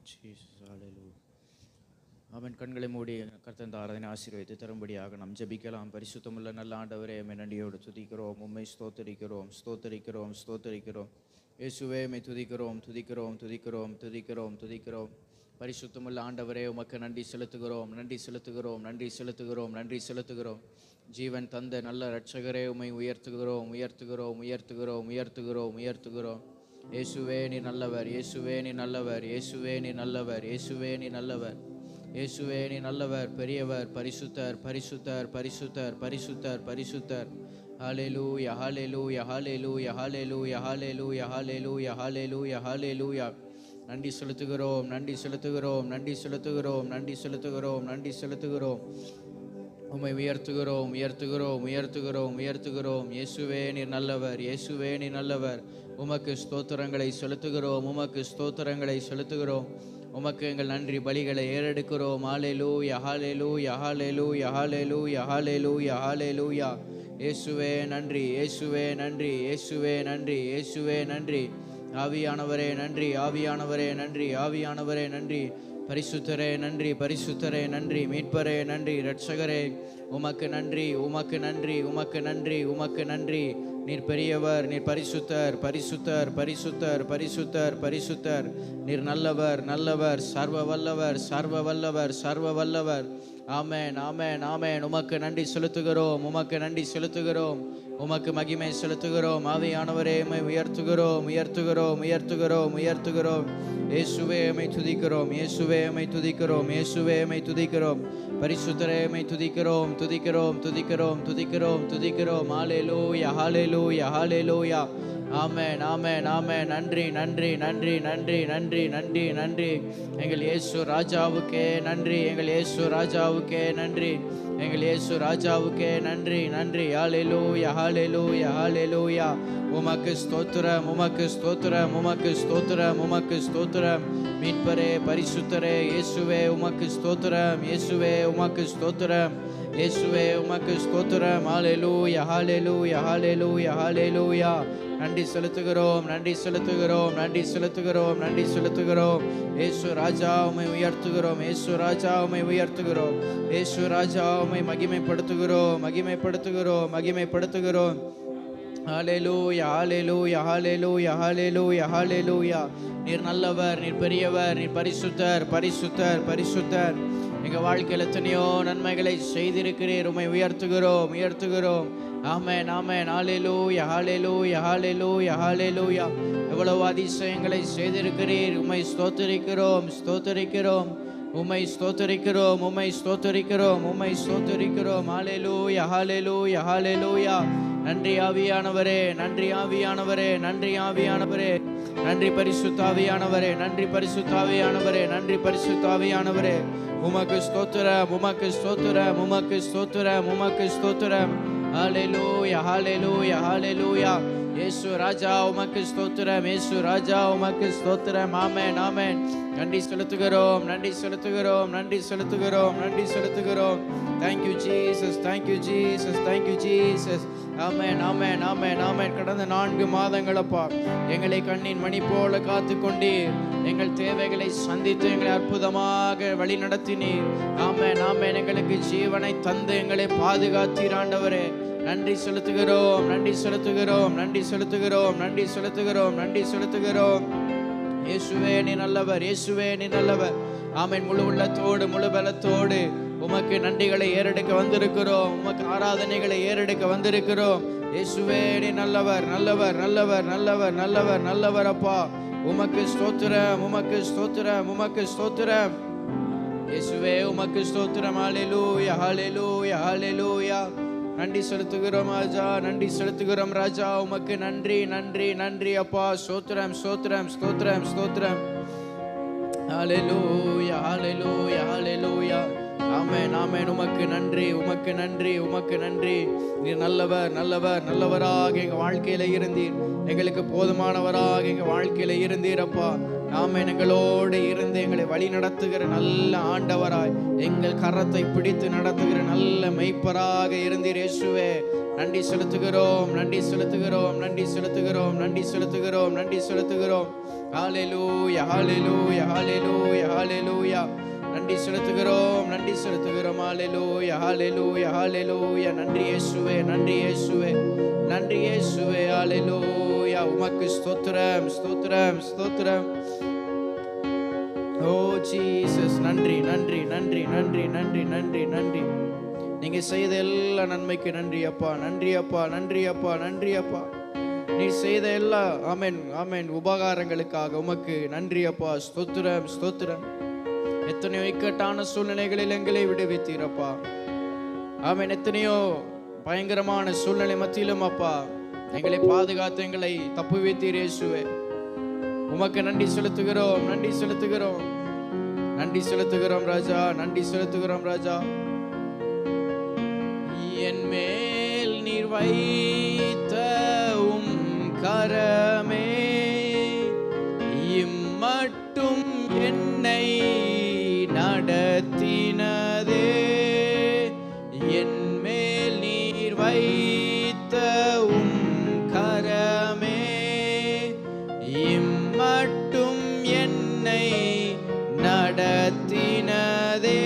Jesus, hallelujah. அவன் கண்களை மூடி கர்த்தர் இந்த ஆராதனை ஆசீர்வதித்து தரும்படியாக நாம் ஜெபிக்கலாம். பரிசுத்தமுள்ள நல்ல ஆண்டவரே, உம்மை நன்றியோடு துதிக்கிறோம், உம்மை ஸ்தோத்தரிக்கிறோம், ஸ்தோத்தரிக்கிறோம், ஸ்தோத்தரிக்கிறோம். இயேசுவே, உம்மை துதிக்கிறோம், துதிக்கிறோம், துதிக்கிறோம், துதிக்கிறோம், துதிக்கிறோம். பரிசுத்தமுள்ள ஆண்டவரே, உமக்கு நன்றி செலுத்துகிறோம், நன்றி செலுத்துகிறோம், நன்றி செலுத்துகிறோம், நன்றி செலுத்துகிறோம். ஜீவன் தந்த நல்ல இரட்சகரே, உம்மை உயர்த்துகிறோம், உயர்த்துகிறோம், உயர்த்துகிறோம், உயர்த்துகிறோம், உயர்த்துகிறோம். இயேசுவே நீ நல்லவர், இயேசுவே நீ நல்லவர், இயேசுவே நீ நல்லவர், இயேசுவே நீ நல்லவர், இயேசுவே நீ நல்லவர், பெரியவர், பரிசுத்தர், பரிசுத்தர், பரிசுத்தர், பரிசுத்தர், பரிசுத்தர். ஹல்லேலூயா, ஹல்லேலூயா, ஹல்லேலூயா, ஹல்லேலூயா, ஹல்லேலூயா, ஹல்லேலூயா, ஹல்லேலூயா, ஹல்லேலூயா. நன்றி செலுத்துகிறோம், நன்றி செலுத்துகிறோம், நன்றி செலுத்துகிறோம், நன்றி செலுத்துகிறோம், நன்றி செலுத்துகிறோம். உம்மை உயர்த்துகிறோம், உயர்த்துகிறோம், உயர்த்துகிறோம், உயர்த்துகிறோம். இயேசுவே நீர் நல்லவர், இயேசுவே நீர் நல்லவர். உமக்கு ஸ்தோத்திரங்களை செலுத்துகிறோம், உமக்கு ஸ்தோத்திரங்களை செலுத்துகிறோம். உமக்கு எங்கள் நன்றி பலிகளை ஏறெடுக்கிறோம். ஹல்லேலூயா, ஹல்லேலூயா, ஹல்லேலூயா, ஹல்லேலூயா, ஹல்லேலூயா, ஹல்லேலூயா. இயேசுவே நன்றி, இயேசுவே நன்றி, இயேசுவே நன்றி, இயேசுவே நன்றி. ஆவியானவரே நன்றி, ஆவியானவரே நன்றி, ஆவியானவரே நன்றி. பரிசுத்தரே நன்றி, பரிசுத்தரே நன்றி, மீட்பரே நன்றி, இரட்சகரே உமக்கு நன்றி, உமக்கு நன்றி, உமக்கு நன்றி, உமக்கு நன்றி. நீர் பெரியவர், நீர் பரிசுத்தர், பரிசுத்தர், பரிசுத்தர், பரிசுத்தர், பரிசுத்தர். நீர் நல்லவர், நல்லவர், சர்வ வல்லவர், சர்வ வல்லவர், சர்வ வல்லவர். ஆமென், ஆமென், ஆமென். உமக்கு நன்றி செலுத்துகிறோம், உமக்கு நன்றி செலுத்துகிறோம், உமக்கு மகிமை செலுத்துகிறோம். ஆவியானவரே உம்மை உயர்த்துகிறோம், உயர்த்துகிறோம், உயர்த்துகிறோம், உயர்த்துகிறோம். இயேசுவே உம்மை துதிக்கிறோம், இயேசுவே உம்மை துதிக்கிறோம், இயேசுவே உம்மை துதிக்கிறோம். பரிசுத்தரே உம்மை துதிக்கிறோம், துதிக்கிறோம், துதிக்கிறோம், துதிக்கிறோம், துதிக்கிறோம். ஹல்லேலூயா, ஹல்லேலூயா, ஹல்லேலூயா. ஆமென், ஆமென், ஆமென். நன்றி, நன்றி, நன்றி, நன்றி, நன்றி, நன்றி, நன்றி. எங்கள் இயேசு ராஜாவுக்கே நன்றி, எங்கள் இயேசு ராஜாவுக்கே நன்றி, எங்கள் இயேசு ராஜாவுக்கே நன்றி, நன்றி. ஹல்லேலூயா, ஹல்லேலூயா, ஹல்லேலூயா. உமக்கு ஸ்தோத்திரம், உமக்கு ஸ்தோத்திரம், உமக்கு ஸ்தோத்திரம், உமக்கு ஸ்தோத்திரம். மீட்பரே, பரிசுத்தரே, இயேசுவே உமக்கு ஸ்தோத்திரம், இயேசுவே உமக்கு ஸ்தோத்திரம், இயேசுவே உமக்கு ஸ்தோத்திரம். ஹல்லேலூயா, ஹல்லேலூயா, ஹல்லேலூயா, ஹல்லேலூயா. நன்றி செலுத்துகிறோம், நன்றி செலுத்துகிறோம், நன்றி செலுத்துகிறோம், நன்றி செலுத்துகிறோம். இயேசு ராஜா உம்மை உயர்த்துகிறோம், இயேசு ராஜா உம்மை உயர்த்துகிறோம், இயேசு ராஜா உம்மை மகிமைப்படுத்துகிறோம், மகிமைப்படுத்துகிறோம், மகிமைப்படுத்துகிறோம். ஹல்லேலூயா, ஹல்லேலூயா, ஹல்லேலூயா, ஹல்லேலூயா, ஹல்லேலூயா. நீர் நல்லவர், நீர் பெரியவர், நீர் பரிசுத்தர், பரிசுத்தர், பரிசுத்தர். எங்கள் வாழ்க்கையில் எத்தனையோ நன்மைகளை செய்திருக்கிறீர், உம்மை உயர்த்துகிறோம், உயர்த்துகிறோம். ஆமென், ஆமென். ஹல்லேலூயா, ஹல்லேலூயா, ஹல்லேலூயா, ஹல்லேலூயா. எவ்வளவு அதிசயங்களை செய்திருக்கிறீர், உம்மை ஸ்தோத்தரிக்கிறோம், ஸ்தோத்தரிக்கிறோம், உம்மை ஸ்தோத்தரிக்கிறோம், உம்மை ஸ்தோத்தரிக்கிறோம், உம்மை ஸ்தோத்தரிக்கிறோம். ஹல்லேலூயா, ஹல்லேலூயா, ஹல்லேலூயா. நன்றி ஆவியானவரே, நன்றி ஆவியானவரே, நன்றி ஆவியானவரே, நன்றி பரிசுத்தாவியானவரே, நன்றி பரிசுத்தாவியானவரே, நன்றி பரிசுத்தாவியானவரே. உமக்கு ஸ்தோத்திரம், உமக்கு ஸ்தோத்திரம், உமக்கு ஸ்தோத்திரம், உமக்கு ஸ்தோத்திரம். ஹல்லேலூயா, ஹல்லேலூயா, ஹல்லேலூயா. இயேசு ராஜா உமக்கு ஸ்தோத்திரம், இயேசு ராஜா உமக்கு ஸ்தோத்திரம். ஆமென், ஆமென். நன்றி செலுத்துகிறோம், நன்றி செலுத்துகிறோம், நன்றி செலுத்துகிறோம், நன்றி செலுத்துகிறோம். Thank you Jesus, thank you Jesus, thank you Jesus. ஆமென், ஆமென், ஆமென், ஆமென். கடந்த 4 மாதங்களப்பா எங்களை கண்ணின் மணி போல காத்து கொண்டீர், எங்கள் தேவைகளை சந்தித்து எங்களை அற்புதமாக வழி நடத்தினீர். ஆமென், ஆமென். எங்களுக்கு ஜீவனை தந்து எங்களை பாதுகாத்தீர் ஆண்டவரே. நன்றி செலுத்துகிறோம், நன்றி செலுத்துகிறோம், நன்றி செலுத்துகிறோம், நன்றி செலுத்துகிறோம், நன்றி செலுத்துகிறோம். இயேசுவே நீ நல்லவர், இயேசுவே நீ நல்லவர். ஆமென். முழு உள்ளத்தோடு முழு பலத்தோடு உமக்கு நன்றிகளை ஏறெடுக்க வந்திருக்கிறோம், உமக்கு ஆராதனைகளை ஏறெடுக்க வந்திருக்கிறோம். இயேசுவே நீ நல்லவர், நல்லவர், நல்லவர், நல்லவர், நல்லவர், நல்லவர் அப்பா. உமக்கு ஸ்தோத்திரம், உமக்கு ஸ்தோத்திரம், உமக்கு ஸ்தோத்திரம். இயேசுவே உமக்கு ஸ்தோத்திரம். ஹல்லேலூயா, ஹல்லேலூயா, ஹல்லேலூயா. நன்றி செலுத்துகிறோம் ராஜா, நன்றி செலுத்துகிறோம் ராஜா. உமக்கு நன்றி, நன்றி, நன்றி அப்பா. ஸ்தோத்திரம், ஸ்தோத்திரம், ஸ்தோத்திரம், ஸ்தோத்திரம். ஹல்லேலூயா, ஹல்லேலூயா, ஹல்லேலூயா. ஆமென், ஆமென். உமக்கு நன்றி, உமக்கு நன்றி, உமக்கு நன்றி. நீர் நல்லவர், நல்லவர், நல்லவராக எங்க வாழ்க்கையில இருந்தீர். எங்களுக்கு போதுமானவராக எங்க வாழ்க்கையில இருந்தீர் அப்பா. ஆமென். எங்களோடு இருந்து எங்களை வழி நடத்துகிற நல்ல ஆண்டவராய், எங்கள் கரத்தை பிடித்து நடத்துகிற நல்ல மெய்ப்பராக இருந்தீர் இயேசுவே. நன்றி செலுத்துகிறோம், நன்றி செலுத்துகிறோம், நன்றி செலுத்துகிறோம், நன்றி செலுத்துகிறோம், நன்றி செலுத்துகிறோம். ஹல்லேலூயா, ஹல்லேலூயா, ஹல்லேலூயா, ஹல்லேலூயா. நன்றி செலுத்துகிறோம், நன்றி செலுத்துகிறோம். ஹல்லேலூயா, ஹல்லேலூயா, ஹல்லேலூயா. நன்றி இயேசுவே, நன்றி இயேசுவே, நன்றி இயேசுவே. ஹல்லேலூயா. உமக்கு ஸ்தோத்திரம், ஸ்தோத்திரம், ஸ்தோத்திரம். ஓ ஜீசஸ், நன்றி, நன்றி, நன்றி, நன்றி, நன்றி, நன்றி, நன்றி. நீங்க செய்த எல்லா நன்மைக்கு நன்றி அப்பா, நன்றி அப்பா, நன்றி அப்பா, நன்றி அப்பா. நீ செய்த எல்லா ஆமென், ஆமென் உபகாரங்களுக்காக உமக்கு நன்றி அப்பா. ஸ்தோத்திரம், ஸ்தோத்திரம். எத்தனையோ இக்கட்டான சூழ்நிலைகளில் எங்களை விடுவித்தீரப்பா. ஆமென். எத்தனையோ பயங்கரமான சூழ்நிலை மத்தியிலும் அப்பா எங்களை பாதுகாத்து எங்களை தப்புவித்தீர் இயேசுவே. உமக்கு நன்றி செலுத்துகிறோம், நன்றி செலுத்துகிறோம், நன்றி செலுத்துகிறோம் ராஜா, நன்றி செலுத்துகிறோம் ராஜா. என் மேல் நீர் வைத்த உம் கரமே இம்மட்டும் என்னை நடத்தினதே. என் மேல் நீர் வைத்த உம் கரமே இம்மட்டும் என்னை நடத்தினதே.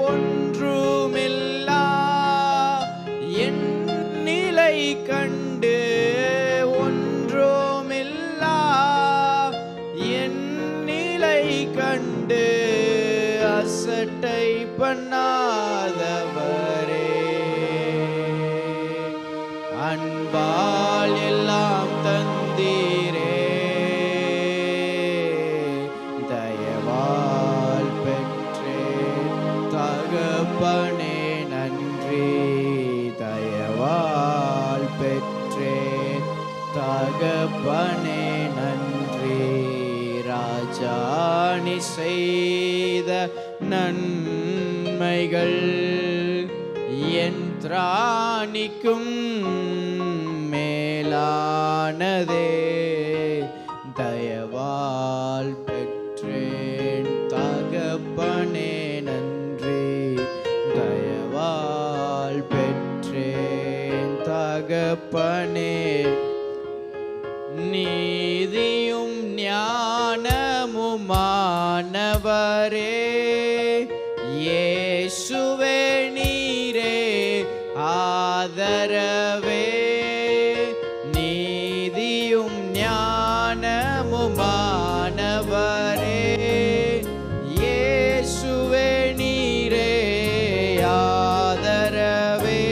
ஒன்றுமில்லா என் நிலை கண்டு, ஒன்றுமில்லா என் நிலை கண்டு அசட்டை பண்ணாதவரே. அன்பால் எல்லாம் தந்தீரே, தயவால் பெற்றேன் தகப்பனே நன்றி. தயவால் பெற்றேன் தகப்பனே நன்றி. ராஜா நீ செய்த நன்மைகள் என் திராணிக்கும் மேலானதே. தயவால் பெற்றேன் தகப்பனே நன்றி. தயவால் பெற்றேன் தகப்பனே. நீதியும் ஞானமுமானவரே இயேசுவே நீரே ஆதரவே. நீதியும் ஞானமுமானவரே இயேசுவே நீரே ஆதரவே.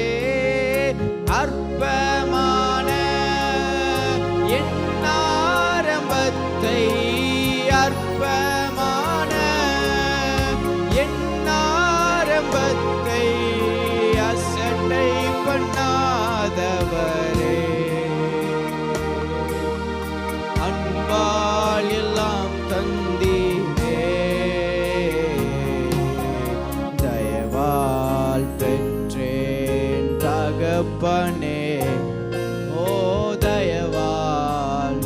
அற்பமான என் ஆரம்பத்தை, அற்பமான என் ஆரம்பத்தை அசட்டை பண்ணாதவரே. அன்பால் எல்லாம் தந்தீரே, தயவால் பெற்றேன் தகப்பனே. ஓ தயவால்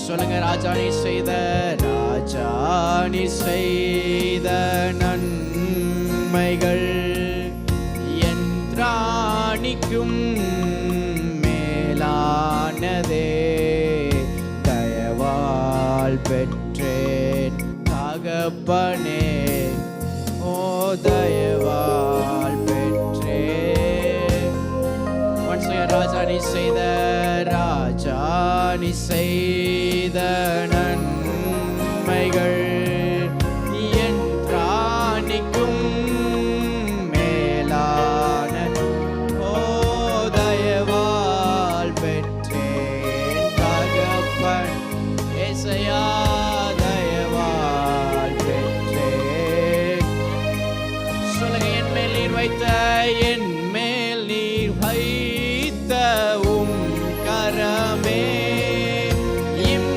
சொல்லுங்க. ராஜா நீ செய்த, ராஜா நீ செய்த நன்மைகள் என் திராணிக்கும் மேலானதே. தயவால் பெற்றேன் தகப்பனே. ஓ தயவால் பெற்றேன். ராஜா நீ செய்த, ராஜா நீ செய்த நன்மைகள் என் திராணிக்கும் மேலான. ஓ தயவால் பெற்றேன் தகப்பன் ஏசையா. தயவால் பெற்றேன். சொல்லுங்க. என் மேல் நீர் வைத்த, என் மேல் நீர் வைத்த உம் கரமே இம்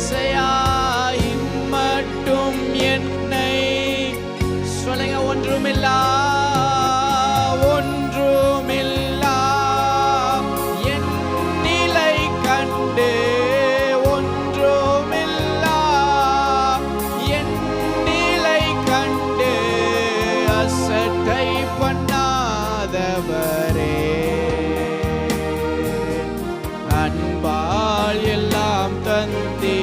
ஏசையா இம்மட்டும் என்னை சொல்லுங்க. ஒன்றுமில்லா என் நிலை கண்டு, ஒன்றுமில்லா என் நிலை கண்டு அசட்டை பண்ணாதவரே, அன்பால் எல்லாம் தந்தி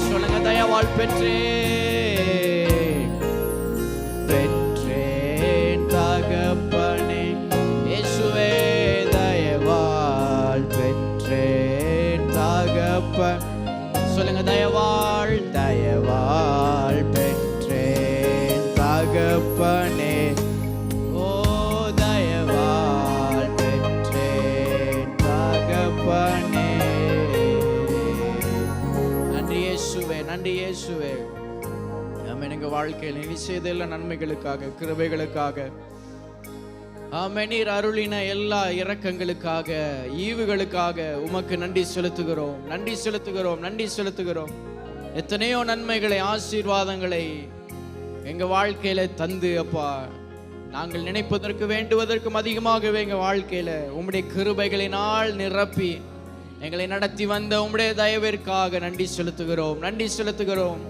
சொல்லுங்க. தயவால் பெற்றேன் தகப்பனே, இயேசுவே தயவால் பெற்றேன் தகப்பன் சொல்லுங்க. தயவால் பெற்றேன் தகப்பனே, ஓ தயவால் பெற்றேன் தகப்பனே. நன்றி இயேசுவே, நன்றி இயேசுவே. எங்க வாழ்க்கையில் நீ செய்த எல்லா நன்மைகளுக்காக, கிருபைகளுக்காக, நீர் அருளின எல்லா இரக்கங்களுக்காக, ஈவுகளுக்காக உமக்கு நன்றி செலுத்துகிறோம், நன்றி செலுத்துகிறோம், நன்றி செலுத்துகிறோம். எத்தனையோ நன்மைகளை, ஆசீர்வாதங்களை எங்க வாழ்க்கையில தந்து அப்பா, நாங்கள் நினைப்பதற்கு வேண்டுவதற்கும் அதிகமாகவே எங்க வாழ்க்கையில உம்முடைய கிருபைகளினால் நிரப்பி எங்களை நடத்தி வந்த உம்முடைய தயவிற்காக நன்றி செலுத்துகிறோம், நன்றி செலுத்துகிறோம்.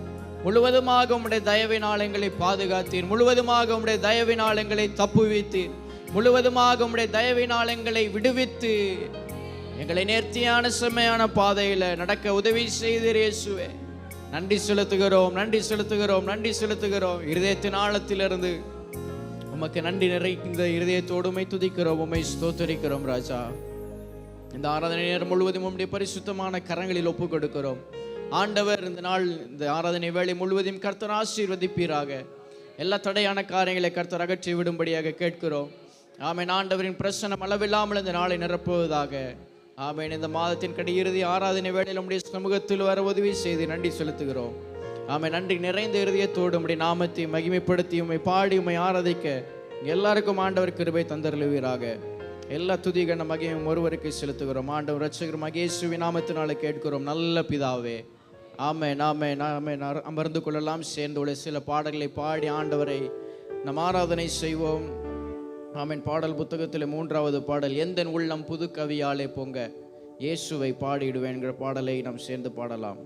முழுவதுமாக உம்முடைய தயவினால் எங்களை பாதுகாத்தீர், முழுவதுமாக உம்முடைய தயவினால் எங்களை தப்புவித்தீர், முழுவதுமாக உம்முடைய தயவினால் எங்களை விடுவித்து எங்களை நேர்த்தியான செம்மையான பாதையில நடக்க உதவி செய்தீர் இயேசுவே. நன்றி செலுத்துகிறோம், நன்றி செலுத்துகிறோம், நன்றி செலுத்துகிறோம். இருதயத்தின் ஆழத்திலிருந்து உமக்கு நன்றி நிறைந்த இருதயத்தோடு உம்மை துதிக்கிறோம், உம்மை ஸ்தோத்தரிக்கிறோம் ராஜா. இந்த ஆராதனை நேரம் முழுவதும் உம்முடைய பரிசுத்தமான கரங்களில் ஒப்புக் கொடுக்கிறோம் ஆண்டவர். இந்த நாள், இந்த ஆராதனை வேளை முழுவதும் கர்த்தர் ஆசீர்வதிப்பீராக. எல்லா தடையான காரியங்களை கர்த்தர் அகற்றி விடும்படியாக கேட்கிறோம். ஆமென். ஆண்டவரின் பிரசன்னம் அளவில்லாமல் இந்த நாளை நிரப்புவதாக. ஆமென். இந்த மாதத்தின் இறுதி ஆராதனை வேளையில் உம்முடைய சமூகத்தில் வர உதவி செய்து நன்றி செலுத்துகிறோம். ஆமென். நன்றி நிறைந்த இருதயத்தோடு உம்முடைய நாமத்தை மகிமைப்படுத்தி உம்மை பாடி உம்மை ஆராதிக்க எல்லாருக்கும் ஆண்டவர் கிருபை தந்தருளுவீராக. எல்லா துதிகன மகிமையும் ஒருவருக்கு செலுத்துகிறோம். ஆண்டவர் இரட்சகர் இயேசுவின் நாமத்தினாலே கேட்கிறோம் நல்ல பிதாவே. ஆமென், ஆமென், ஆமென். அமர்ந்து கொள்ளலாம். சேர்ந்து உள்ள சில பாடல்களை பாடி ஆண்டவரை நம் ஆராதனை செய்வோம். ஆமென். பாடல் புத்தகத்தில் 3வது பாடல், எந்தன் உள்ளம் புது கவியாலே பொங்க இயேசுவை பாடிடுவேன் என்கிற பாடலை நாம் சேர்ந்து பாடலாம்.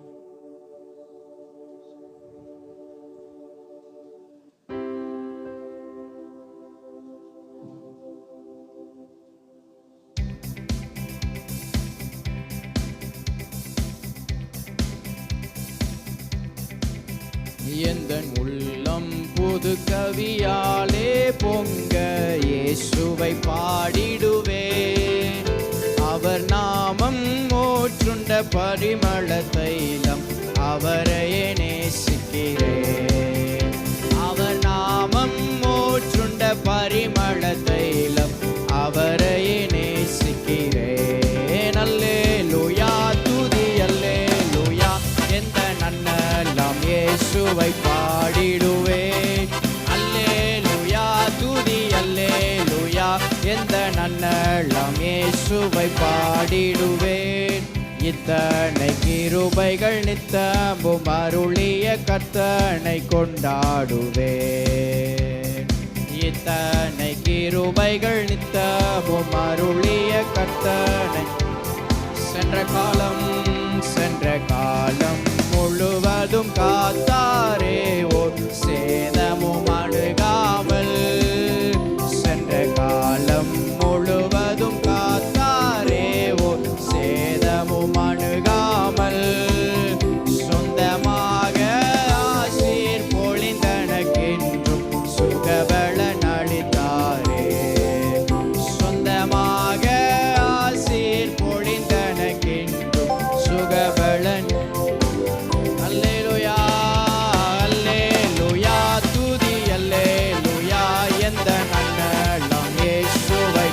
எந்தன் உள்ளம் புது கவியாலே பொங்க இயேசுவை பாடிடுவேன். அவர் நாமம் மோற்றுண்ட பரிமள தைலம், அவரையே நேசிக்கிறேன். அவர் நாமம் மோற்றுண்ட பரிமள தைலம், அவரையே நேசிக்கிறேன். அல்லேலூயா துதி அல்லேலூயா, எந்த நன்னலாம் இயேசுவை பாடிடுவேன். அல்லேலூயா துதி அல்லேலூயா, எந்த நன்னலாம் இயேசுவை பாடிடுவேன். இத்தனை கிருபைகள் நித்தமும் அருளிய கர்த்தனை கொண்டாடுவேன். இத்தனை கிருபைகள் நித்தமும் அருளிய கர்த்தனை. சென்ற காலம் முழுவதும் காத்தாரே, ஓர் சேதமும் அணுகாமல். சென்ற காலம் முழுவதும் காத்தாரே, ஓர் சேதமும் அணுகாமல். சொந்தமாக ஆசீர் பொழிந்தனக்கென்றும் சுகபலன் அளித்தாரே. சொந்தமாக ஆசீர் பொழிந்தனக்கென்றும் சுகபலன். அல்லேலூயா அல்லேலூயா துதி அல்லேலூயா, எந்த நன்னலாம் இயேசுவை.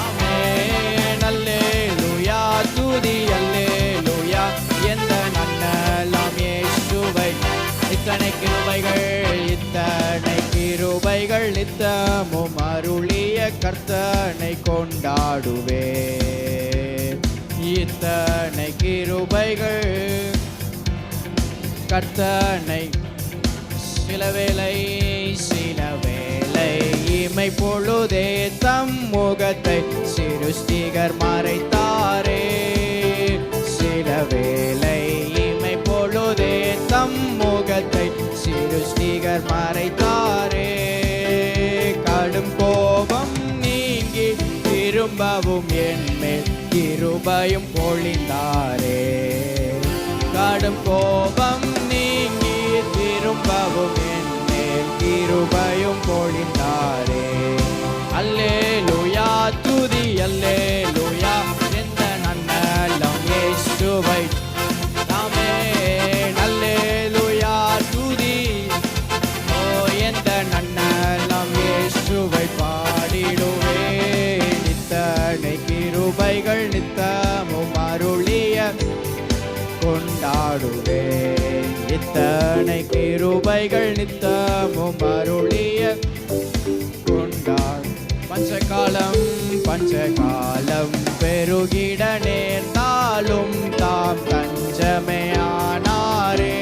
ஆமென். அல்லேலூயா துதி அல்லேலூயா, எந்த நன்னலாம் இயேசுவை. இத்தனை கிருபைகள் நித்தமும் அருளிய கர்த்தனை கொண்டாடுவேன். இத்தனை கிருபைகள் கர்த்தனை சில வேளை இமை பொழுதே தம் முகத்தை சிருஷ்டிகர் மறைத்தாரே. சில வேளை இமை பொழுதே தம் முகத்தை சிருஷ்டிகர் மறைத்தாரே. கடும் கோபம் நீங்கி திரும்பவும் என்மேல் கிருபையும் பொழிந்தாரே. கடும் கோபம் நீங்கி திரும்பவும் என்மேல் கிருபையும் பொழிந்தாரே. அல்லேலூயா துதி அல்லேலூயா எந்த நன்னலம் இயேசுவை ஆமென். அல்லேலூயா துதி ஓ எந்த நன்னலம் இயேசுவை பாடிடுவேன். நித்தனை கிருபைகள் நித்தமும் அருளிய கொண்டாடுவேன். இத்தனை கிருபைகள் நித்தமும் அருளிய கொண்டாடு. பஞ்சகாலம் பெருகிட நேர்ந்தாலும் தாம் தஞ்சமே ஆனாரே.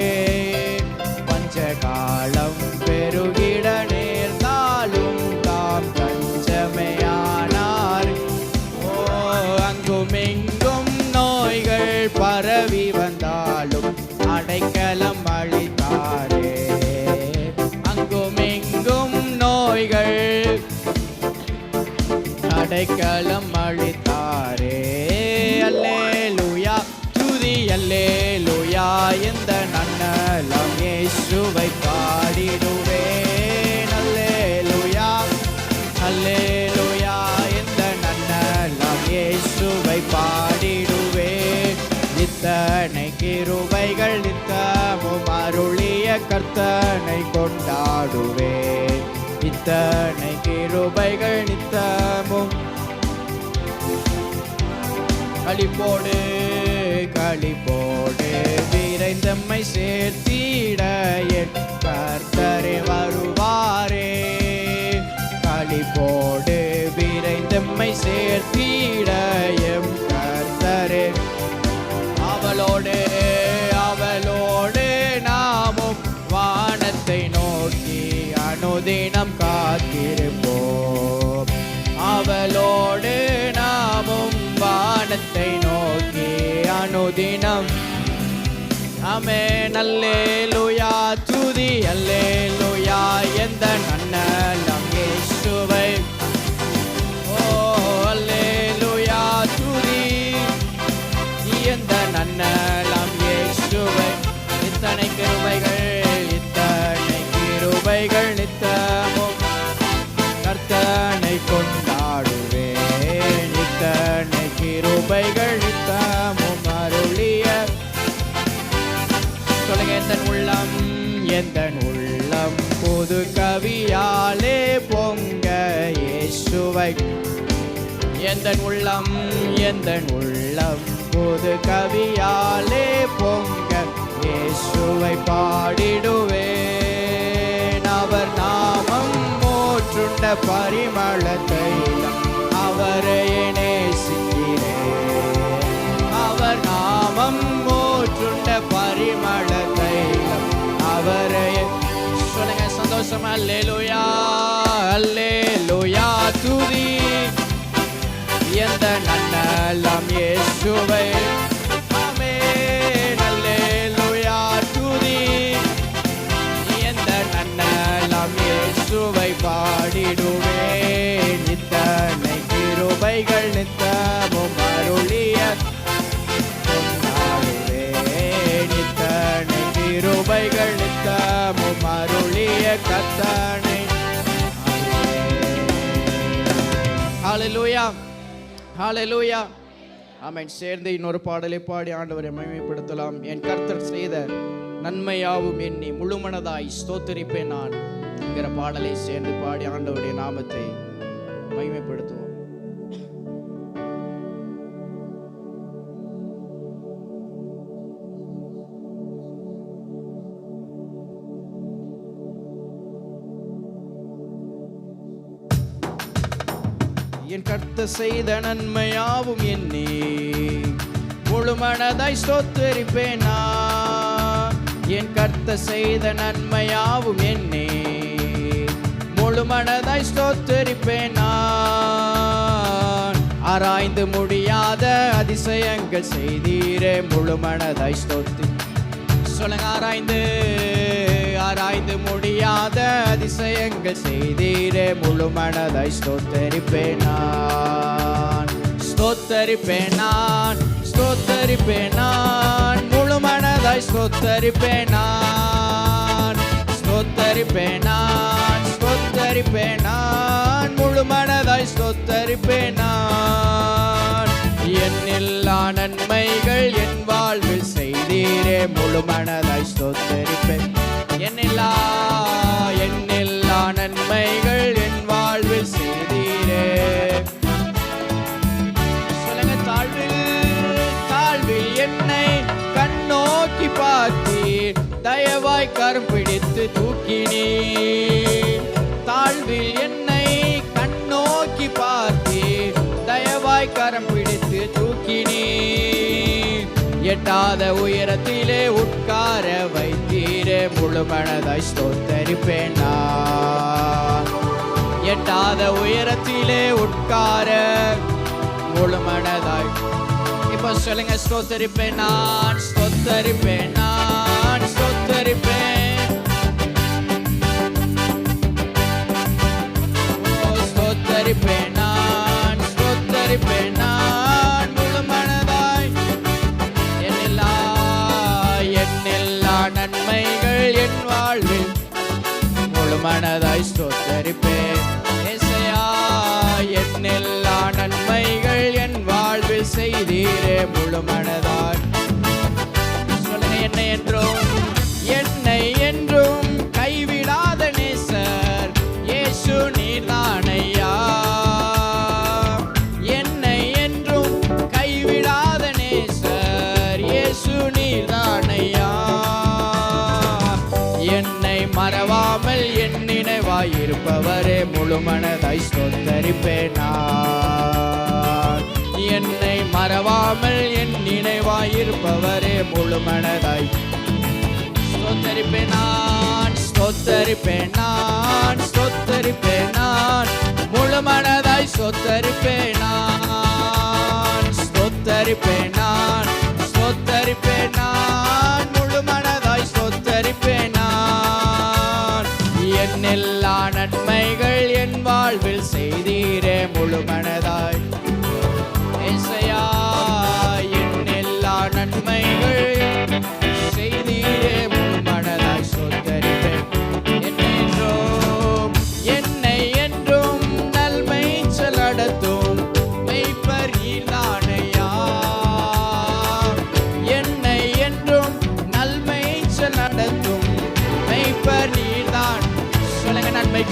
பஞ்சகாலம் பெருகிட நேர்ந்தாலும் தாம் தஞ்சமே ஆனாரே. ஓ அங்கும் இங்கும் நோய்கள் பரவி வந்தாலும் அடைக்கலம் அளித்தாரே. அங்கும் இங்கும் நோய்கள் அடைக்கலம் அளித்தாரே. அல்லேலூயா துதி அல்லேலூயா எந்த நன்னலம் இயேசுவை பாடிடுவேன். அல்லேலூயா அல்லேலூயா எந்த நன்னலம் இயேசுவை பாடிடுவேன். இத்தனை கிருபைகள் நித்தமும் அருளிய கர்த்தனை கொண்டாடுவேன். இத்தனை கிருபைகள் நித்தமும் களிப்போடு களிப்போடு விரைந்தம்மை சேர்த்திட என் கர்த்தரே வருவாரே. களிப்போடு விரைந்தம்மை சேர்த்திட எம் கர்த்தரே. அவளோடு அவளோடு நாமும் வானத்தை நோக்கி அனுதினம் காத்திருப்போம். அவளோடு நாமும் வானத்தை நோக்கி அனுதினம் ஆமென். அல்லேலூயா துதி அல்லேலூயா எந்த நன்னலம் இயேசுவை ஓ அல்லேலூயா துதி எந்த நன்னலம் இயேசுவை. இத்தனை கிருபைகள் இத்தனை கிருபைகள் நித்தமும் கர்த்தனை கொண்டாடுவேன். இத்தனை கிருபைகள் நித்தமும் அருளிய சொல்லுங்க. எந்தன் உள்ளம் புது கவியாலே பொங்க இயேசுவை. எந்தன் உள்ளம் புது கவியாலே பொங்க இயேசுவை பாடிடுவேன். அவர் நாமம் மோற்றுண்ட பரிமள தைலம் அவரையே நேசிக்கிறேன். அவர் நாமம் மோற்றுண்ட பரிமள தைலம் அவரையே சொல்லுங்க சந்தோஷம். அல்லேலூயா அல்லேலூயா துதி எந்த நன்னலம் இயேசுவை ஆமென். அல்லேலூயா துதி எந்த நன்னலம் இயேசுவை பாடிடுவேன். இத்தனை கிருபைகள் நித்தமும் அருளிய கொண்டாடுவேன். இத்தனை கிருபைகள் நித்தமும் அருளிய கர்த்தனை. ஹல்லேலூயா ஹல்லேலூயா ஆமென். சேர்ந்து இன்னொரு பாடலை பாடி ஆண்டவரை மகிமைப்படுத்தலாம். என் கர்த்தர் செய்த நன்மையாவும் எண்ணி முழுமனதாய் ஸ்தோத்திரிப்பேன் நான் என்கிற பாடலை சேர்ந்து பாடி ஆண்டவருடைய நாமத்தை மகிமைப்படுத்துவோம். என் கர்த்தர் செய்த நன்மையாவும் எண்ணி முழுமனதாய் ஸ்தோத்திரிப்பேன் நான். என் கர்த்தர் செய்த நன்மையாவும் என்னே முழு மனதாய் ஸ்தோத்தரிப்பேன் நான். ஆராய்ந்து முடியாத அதிசயங்கள் செய்தீரே முழு மனதாய் ஸ்தோத்திரி. சொல்லுங்க, ஆராய்ந்து முடியாத அதிசயங்கள் செய்தீரே முழு மனதாய் ஸ்தோத்தரிப்பேன் நான். ஸ்தோத்தரிப்பேன் நான், ஸ்தோத்தரிப்பேன் நான், முழு மனதாய் ஸ்தோத்தரிப்பேன் நான். ஸ்தோத்தரிப்பேன் நான், ஸ்தோத்தரிப்பேன் நான், முழு மனதாய் ஸ்தோத்தரிப்பேன் நான். என்னில்லா நன்மைகள் என் வாழ்வில் செய்தீரே முழு மனதாய் ஸ்தோத்தரிப்பேன். என்னில்லா நன்மைகள் என் வாழ்வில் செய்தீரே. சொல்லுங்க, தாழ்வில் என்னை கண்ணோக்கி பார்த்தீர், தயவாய் கரம் பிடித்து தூக்கினீர். தாழ்வில் என்னை கண்ணோக்கி பார்த்தீர், தயவாய் கரம் பிடித்து தூக்கினீர். எட்டாத உயரத்திலே உட்கார வைத்தீரே முழு மனதாய் ஸ்தோத்தரிப்பேன் நான். எட்டாத உயரத்திலே உட்கார முழு மனதாய். இப்ப சொல்லுங்க, ஸ்தோத்தரிப்பேன் நான், ஸ்தோத்தரிப்பேன் நான், ஸ்தோத்தரிப்பேன். ஸ்தோத்தரிப்பேன் நான், ஸ்தோத்தரிப்பேன் நான், முழு மனதாய். என்னெல்லா நன்மைகள் என் வாழ்வில் முழு மனதாய் ஸ்தோத்தரிப்பேன். ஏசையா, என்னெல்லா நன்மைகள் என் வாழ்வில் செய்தீரே முழு மனதாய். சொல்லுங்க, என்னை என்றும் கைவிடாத நேசர் இயேசு நீர்தானையா. என்னை என்றும் கைவிடாத நேசர் இயேசு நீர்தானையா. என்னை மறவாமல் என் நினைவாயிருப்பவரே முழு மனதாய் ஸ்தோத்தரிப்பேன் நான். என்னை மறவாமல் என் நினைவாயிருப்பவரே முழு மனதாய் ஸ்தோத்தரிப்பேன் நான். ஸ்தோத்தரிப்பேன் நான், ஸ்தோத்தரிப்பேன் நான், முழு மனதாய் ஸ்தோத்தரிப்பேன் நான். ஸ்தோத்தரிப்பேன் நான், ஸ்தோத்தரிப்பேன் நான், முழு மனதாய் ஸ்தோத்தரிப்பேன் நான். என்னெல்லா நன்மைகள் என் வாழ்வில் செய்தீரே முழு மனதாய். ஏசையா, என்னெல்லா நன்மைகள் செய்தீரே முழு மனதாய் ஸ்தோத்தரிப்பேன். என்னை என்றும் நல்மேய்ச்சல் நடத்தும் மெய்ப்பர் நீர்தானையா. என்னை என்றும் நல்மேய்ச்சல் நடத்தும் மெய்ப்பர் நீர்தான். சொல்லுங்க, நன்மை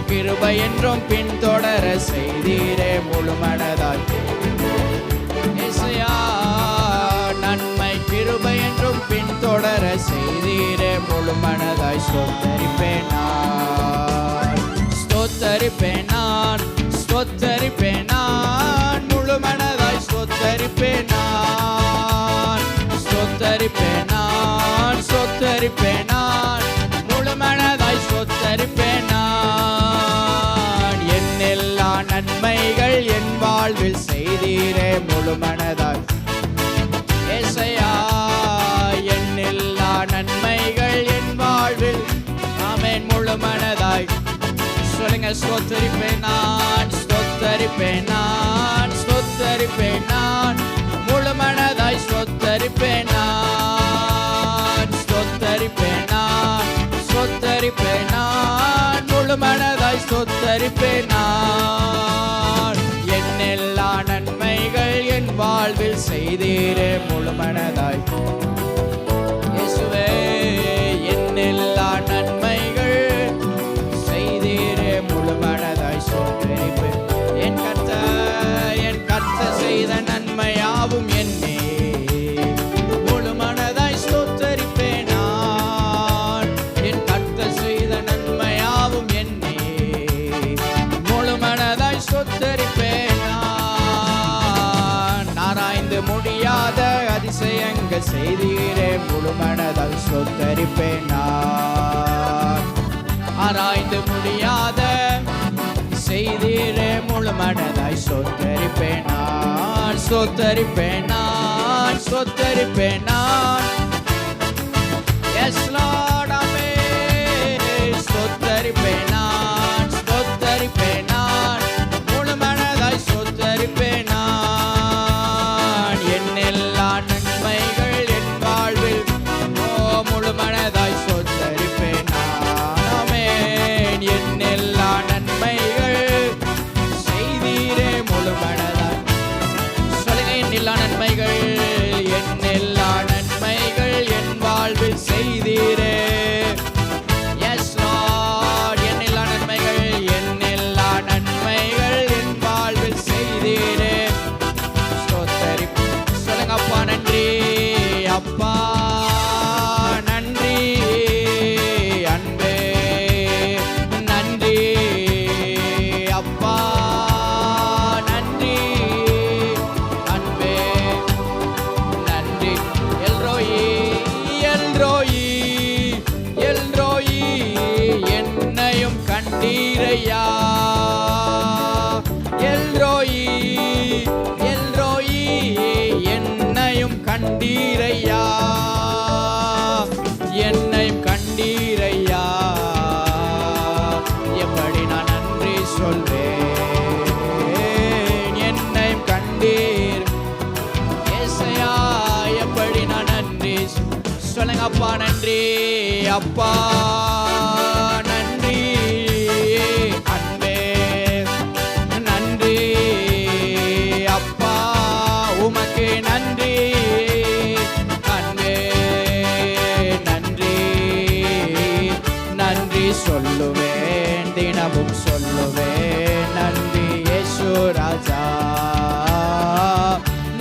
கிருபை என்றும் பின்தொடர செய்தீரே முழு மனதாய். ஏசையா, நன்மை கிருபை என்றும் பின்தொடர செய்தீரே முழு மனதாய் ஸ்தோத்தரிப்பேன் நான். ஸ்தோத்தரிப்பேன் நான், ஸ்தோத்தரிப்பேன் நான், முழு மனதாய் ஸ்தோத்தரிப்பேன் நான். ஸ்தோத்தரிப்பேன் நான், ஸ்தோத்தரிப்பேன் நான், முழு மனதாய் ஸ்தோத்தரிப்பேன் நான். என்னெல்லா நன்மைகள் என் வாழ்வில் செய்தீரே முழு மனதாய். ஏசையா, என்னெல்லா நன்மைகள் என் வாழ்வில் ஆமென் முழு மனதாய். சொல்லுங்க, ஸ்தோத்தரிப்பேன் நான், ஸ்தோத்தரிப்பேன் நான், ஸ்தோத்தரிப்பேன் நான், முழு மனதாய் ஸ்தோத்தரிப்பேன் நான். ஸ்தோத்தரிப்பேன் நான், ஸ்தோத்தரிப்பேன் நான், முழு மனதாய் ஸ்தோத்தரிப்பேன் நான். என்னெல்லா நன்மைகள் என் வாழ்வில் செய்தீரே முழு மனதாய். இயேசுவே, என்னெல்லா நன்மைகள் செய்தீரே முழு மனதாய் ஸ்தோத்தரிப்பேன். என் கர்த்தர் செய்த நன்மையாவும் என்னே முழு மனதாய் ஸ்தோத்தரிப்பேன் நான். என் கர்த்தர் செய்த நன்மையாவும் என்னே முழு மனதாய் ஸ்தோத்தரிப்பேன் நான். ஆராய்ந்து முடியாத அதிசயங்கள் செய்தீரே, முழு மனதால் ஸ்தோத்தரிப்பேன் நான். ஆராய்ந்து முடியாத செய்தீரே, முழு மனதாய் ஸ்தோத்தரிப்பேன் நான், ஸ்தோத்தரிப்பேன் நான், ஸ்தோத்தரிப்பேன் நான். எஸ் லார்ட், ஆமென். ஸ்தோத்தரிப்பேன் நான், ஸ்தோத்தரிப்பேன் நான், முழு மனதாய் ஸ்தோத்தரிப்பேன் நான். என் எல்லா நன்மைகள் என் வாழ்வில் முழு மனதாய் ஸ்தோத்தரிப்பேன் நான். ஆமென். என் எல்லா நன்மைகள் செய்தீரே, முழு மனதாய். சொல்லுங்க, என் எல்லா நன்மைகள், என் எல்லா நன்மைகள் என் வாழ்வில் செய்தீரே. எஸ் லார்ட், என் எல்லா நன்மைகள், என் எல்லா நன்மைகள் என் வாழ்வில் செய்தீரே. ஸ்தோத்தரிப்பு. சொல்லுங்க அப்பா, நன்றி அப்பா, நன்றி அன்பே, நன்றி அப்பா, நன்றி அன்பே, நன்றி. எல்ரோயி, எல்ரோயி, எல்ரோயி, என்னையும் கண்டீரையா. எல்ரோயி, எல்ரோயி, என்னையும் கண்டீரையா, என்னையும் கண்டீரையா. எப்படி நான் நன்றி சொல்வேன், என்னையும் கண்டீர் ஏசையா, எப்படி நான் நன்றி சொல்லுங்க அப்பா, நன்றி அப்பா, நன்றி அன்பே, நன்றி அப்பா, உமக்கு நன்றி அன்பே, நன்றி, நன்றி சொல்லுவேன், தினமும் சொல்லுவேன், நன்றி இயேசு ராஜா,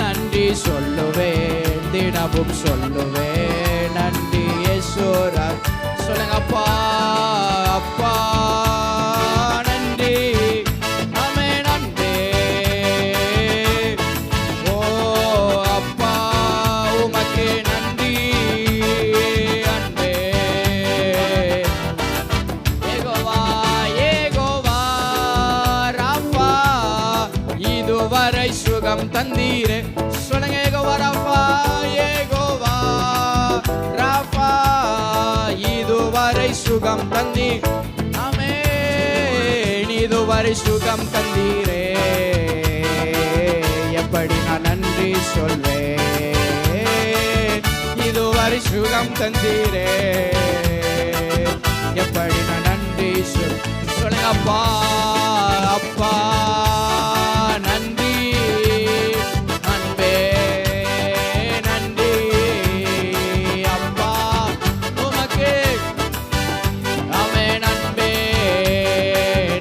நன்றி சொல்லுவேன், தினமும் சொல்லுவேன், நன்றி இயேசு ராஜா. சொல்லுங்க அப்பா, அப்பா, நன்றி. ஆமென், அன்பே. ஓ அப்பா, உமக்கு நன்றி அன்பே. யெகோவா, யெகோவா ராஃபா, இதுவரை சுகம் தந்தீரே. சொல்லுங்க, யெகோவா ராஃபா, யெகோவா ராஃபா, இதுவரை சுகம் தந்தீர். ஆமென். இதுவரை சுகம் தந்தீரே, எப்படி நான் நன்றி சொல்வேன். இதுவரை சுகம் தந்தீரே, எப்படி நான் நன்றி சொல்லுங்க அப்பா, அப்பா, நன்றி அன்பே, நன்றி அப்பா, உமக்கு ஆமென் அன்பே,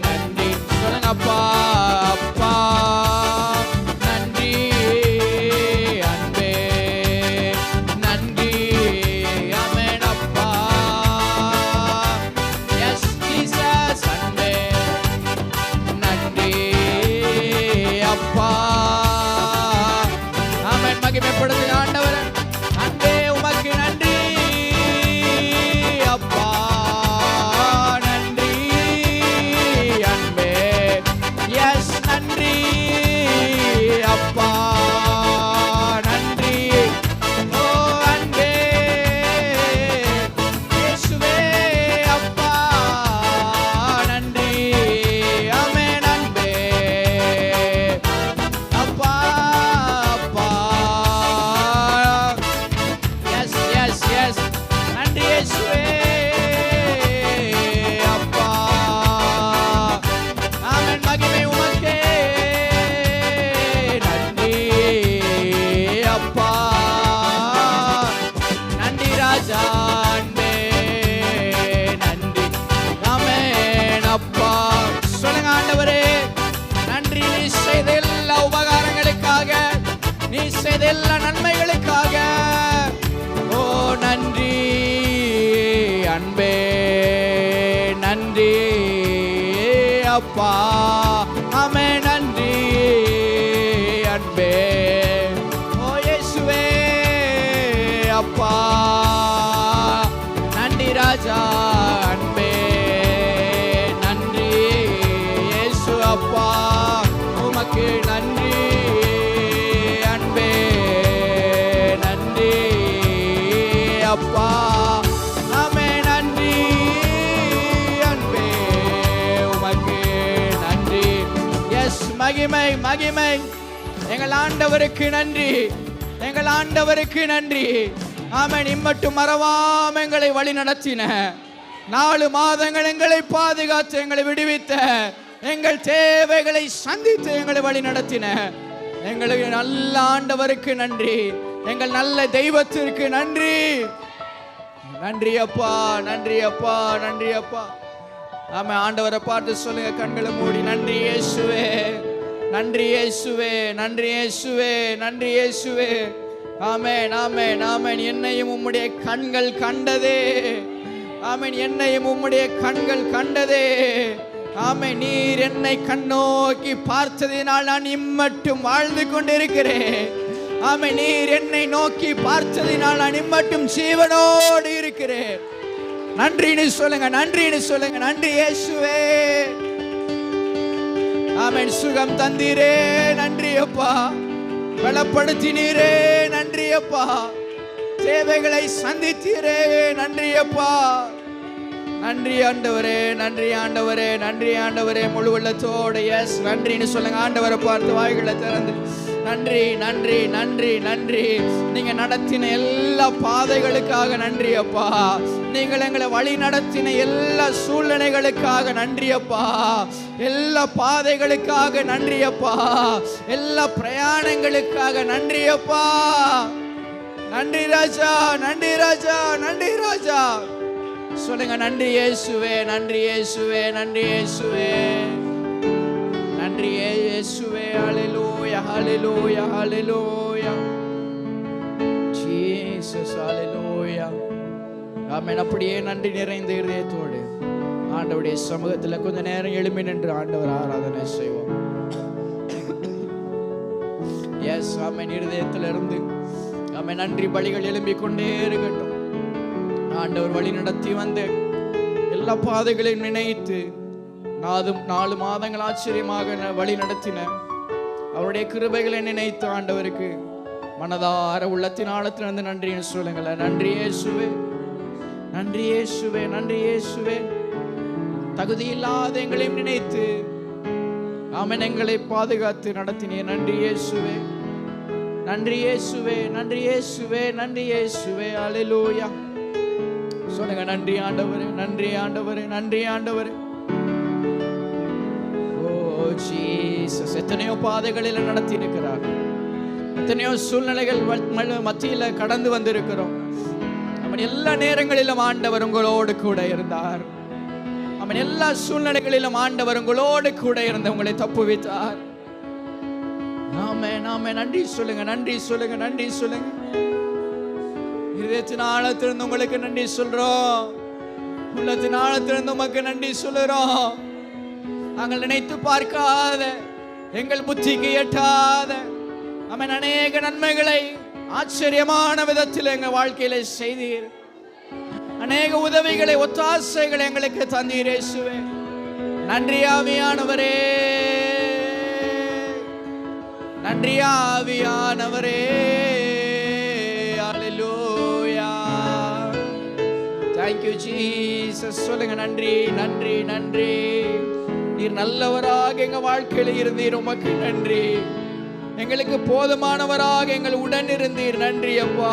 நன்றி. சொல்லுங்க அப்பா, அப்பா, நன்றி அன்பே, நன்றி ஆமென் அப்பா. எஸ் ஜீசஸ் அன்பே, நன்றி அப்பா. ஆமென். மகிமைப்படுத்துங்க ஆண்டவரே. அன்பே, உமக்கு நன்றி அப்பா, நன்றி அன்பே. எஸ், நன்றி அப்பா, நன்றி. ஓ அன்பே, இயேசுவே அப்பா, நன்றி. ஆமென் அன்பே, அப்பா, அப்பா. எஸ், எஸ், எஸ், நன்றி இயேசுவே அப்பா. ஆமென். மகிமை உமக்கே, நன்றி அப்பா, நன்றி ராஜா, அன்பே, நன்றி. ஆமென் அப்பா. சொல்லுங்க ஆண்டவரே, நன்றி. நீ செய்த எல்லா உபகாரங்களுக்காக, நீ செய்த எல்லா நன்மைகளுக்காக. ஓ நன்றி அன்பே, நன்றி அப்பா. ஆமென். நன்றி அன்பே. ஓ இயேசுவே அப்பா, நன்றி ராஜா, அன்பே நன்றி இயேசு அப்பா, உமக்கு நன்றி அன்பே நன்றி அப்பா, ஆமே நன்றி அன்பே உமக்கு நன்றி. எஸ், மகிமை மகிமை எங்கள் ஆண்டவருக்கு நன்றி, எங்கள் ஆண்டவருக்கு நன்றி. ஆமென். இம்மட்டும் மறவாம எங்களை வழி நடத்தின, 4 மாதங்கள் எங்களை பாதுகாத்து எங்களை விடுவித்த, எங்கள் தேவைகளை சந்தித்து எங்களை வழி நடத்தின எங்களுக்கு நல்ல ஆண்டவருக்கு நன்றி, எங்கள் நல்ல தெய்வத்திற்கு நன்றி. நன்றி அப்பா, நன்றி அப்பா, நன்றி அப்பா. ஆமா, ஆண்டவரை பார்த்து சொல்லுங்க, கண்களை மூடி, நன்றி இயேசுவே, நன்றி இயேசுவே, நன்றி இயேசுவே, நன்றி இயேசுவே. ஆமென், ஆமென், ஆமென். என்னையும் உம்முடைய கண்கள் கண்டதே, ஆமென், என்னையும் உம்முடைய கண்கள் கண்டதே. ஆமென், நீர் என்னை கண்ணோக்கி பார்த்ததினால் நான் இம்மட்டும் வாழ்ந்து கொண்டிருக்கிறேன். ஆமென், நீர் என்னை நோக்கி பார்த்ததினால் நான் இம்மட்டும் ஜீவனோடு இருக்கிறேன். நன்றின்னு சொல்லுங்க, நன்றின்னு சொல்லுங்க, நன்றி இயேசுவே. ஆமென். சுகம் தந்தீரே, நன்றி அப்பா. பலப்படுத்தினீரே, நன்றி அப்பா. தேவைகளை சந்தித்தீரே, நன்றி அப்பா. நன்றி ஆண்டவரே, நன்றி ஆண்டவரே, நன்றி ஆண்டவரே. முழு உள்ளத்தோட எஸ் நன்றின்னு சொல்லுங்க. ஆண்டவரை பார்த்து வாய்களை திறந்து நன்றி, நன்றி, நன்றி, நன்றி. நீங்க நடத்தின எல்லா பாதைகளுக்காக நன்றி அப்பா. நீங்கள் எங்களை வழி நடத்தின எல்லா சூழ்நிலைகளுக்காக நன்றி அப்பா. எல்லா பாதைகளுக்காக நன்றி அப்பா. எல்லா பிரயாணங்களுக்காக நன்றி அப்பா. நன்றி ராஜா, நன்றி ராஜா, நன்றி ராஜா. சொல்லுங்க, நன்றி இயேசுவே, நன்றி இயேசுவே, நன்றி இயேசுவே, நன்றி இயேசுவே. ஹல்லேலூயா, ஹல்லேலூயா, ஹல்லேலூயா. ஜீசஸ், ஹல்லேலூயா. ஆமென். அப்படியே நன்றி நிறைந்த இதயத்தோடு ஆண்டவருடைய சமூகத்தில் கொஞ்ச நேரம் எழும்பி நின்று ஆண்டவர் ஆராதனை செய்வோம். எஸ், ஆமென். இருதயத்திலிருந்து ஆமென் நன்றி பலிகள் எழும்பிக் கொண்டே இருக்கட்டும். ஆண்டவர் வழி நடத்தி வந்து எல்லா பாதைகளையும் நினைத்து 4 மாதங்கள் ஆச்சரியமாக வழி நடத்தின அவருடைய கிருபைகளை நினைத்து ஆண்டவருக்கு மனதார உள்ளத்தின் ஆழத்திலிருந்து நன்றின்னு சொல்லுங்களேன். நன்றி இயேசுவே, நன்றி இயேசுவே, நன்றி இயேசுவே. தகுதி இல்லாத எங்களையும் நினைத்து ஆமென் எங்களை பாதுகாத்து நடத்தினீர். நன்றி இயேசுவே, நன்றி இயேசுவே, நன்றி இயேசுவே, நன்றி இயேசுவே. ஹல்லேலூயா. சொல்லுங்க, நன்றி ஆண்டவரே, நன்றி ஆண்டவரே, நன்றி ஆண்டவரே. ஓ ஜீசஸ், எத்தனையோ பாதைகளில் நடத்தி இருக்கிறார், எத்தனையோ சூழ்நிலைகள் மத்தியில் கடந்து வந்திருக்கிறோம். அவன் எல்லா நேரங்களிலும் ஆண்டவர் உங்களோடு கூட இருந்தார். அவன் எல்லா சூழ்நிலைகளிலும் ஆண்டவர் உங்களோடு கூட இருந்து உங்களை தப்புவித்தார். ஆமென், ஆமென். நன்றி சொல்லுங்க, நன்றி சொல்லுங்க, நன்றி சொல்லுங்க. இதயத்தின் ஆழத்திலிருந்து உங்களுக்கு நன்றி சொல்றோம். உள்ளத்தின் ஆழத்திலிருந்து உமக்கு நன்றி சொல்லுறோம். நாங்கள் நினைத்து பார்க்காத, எங்கள் புத்திக்கு எட்டாத அவன் அநேக நன்மைகளை ஆச்சரியமான விதத்தில் எங்கள் வாழ்க்கையில செய்தீர். அநேக உதவிகளை, ஒத்தாசைகளை எங்களுக்கு தந்தீர் இயேசுவே. நன்றி ஆவியானவரே, நன்றி ஆவியானவரே. ஹல்லேலூயா. Thank you Jesus. சொல்லுங்க, நன்றி, நன்றி, நன்றி. நீர் நல்லவராக எங்க வாழ்க்கையில இருந்தீர், உமக்கு நன்றி. எங்களுக்கு போதுமானவராக எங்கள் உடன் இருந்தீர். நன்றி அப்பா,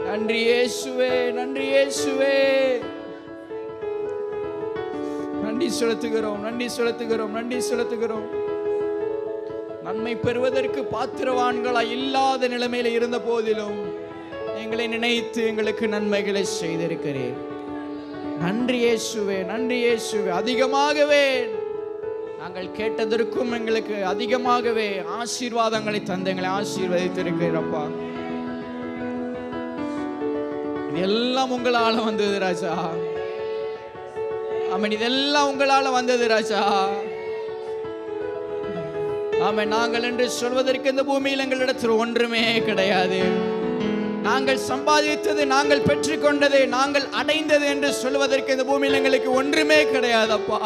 நன்றி இயேசுவே, நன்றி இயேசுவே. நன்றி செலுத்துகிறோம், நன்றி செலுத்துகிறோம், நன்றி செலுத்துகிறோம். நன்மை பெறுவதற்கு பாத்திரவான்களாய் இல்லாத நிலைமையில இருந்த போதிலும் எங்களை நினைத்து எங்களுக்கு நன்மைகளை செய்திருக்கிறேன். நன்றி இயேசுவே, நன்றி இயேசுவே. அதிகமாகவே நாங்கள் கேட்டதற்கும் எங்களுக்கு அதிகமாகவே ஆசீர்வாதங்களை தந்து எங்களை ஆசீர்வதித்திருக்கிறப்பா. இதெல்லாம் உங்களால வந்தது ராஜா. ஆமென், இதெல்லாம் உங்களால வந்தது ராஜா. ஆமென். நாங்கள் என்று சொல்வதற்கு இந்த பூமியில் எங்களிடத்தில் ஒன்றுமே கிடையாது. நாங்கள் சம்பாதித்தது, நாங்கள் பெற்றுக்கொண்டது, நாங்கள் அடைந்தது என்று சொல்வதற்கு இந்த பூமியில் எங்களுக்கு ஒன்றுமே கிடையாதப்பா.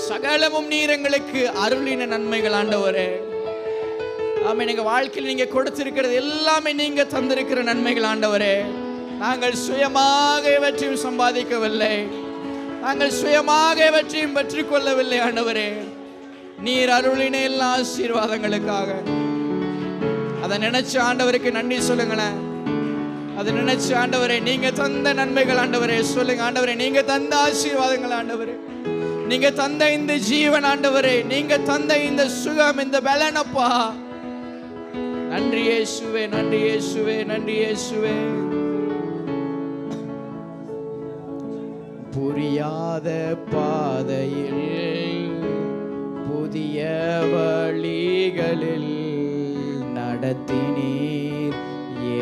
சகலமும் நீர் எங்களுக்கு அருளின நன்மைகள் ஆண்டவரே. ஆமென். எங்க வாழ்க்கையில் நீங்க கொடுத்திருக்கிறது எல்லாமே நீங்க தந்திருக்கிற நன்மைகள் ஆண்டவரே. நாங்கள் சுயமாக எவற்றையும் சம்பாதிக்கவில்லை, நாங்கள் சுயமாக எவற்றையும் பெற்றுக்கொள்ளவில்லை ஆண்டவரே. நீர் அருளின எல்லா ஆசீர்வாதங்களுக்காக அதை நினைச்சு ஆண்டவருக்கு நன்றி சொல்லுங்களேன். அதை நினைச்சு ஆண்டவரே நீங்க தந்த நன்மைகள் ஆண்டவரே சொல்லுங்க. ஆண்டவரே நீங்க தந்த ஆசீர்வாதங்கள் ஆண்டவரே, நீங்க தந்த இந்த ஜீவன் ஆண்டவரே, நீங்க தந்த இந்த சுகம், இந்த பலனப்பா. நன்றி இயேசுவே, நன்றி இயேசுவே, நன்றி இயேசுவே. புரியாத பாதையில் புதிய வழிகளில் நடத்தினீர்,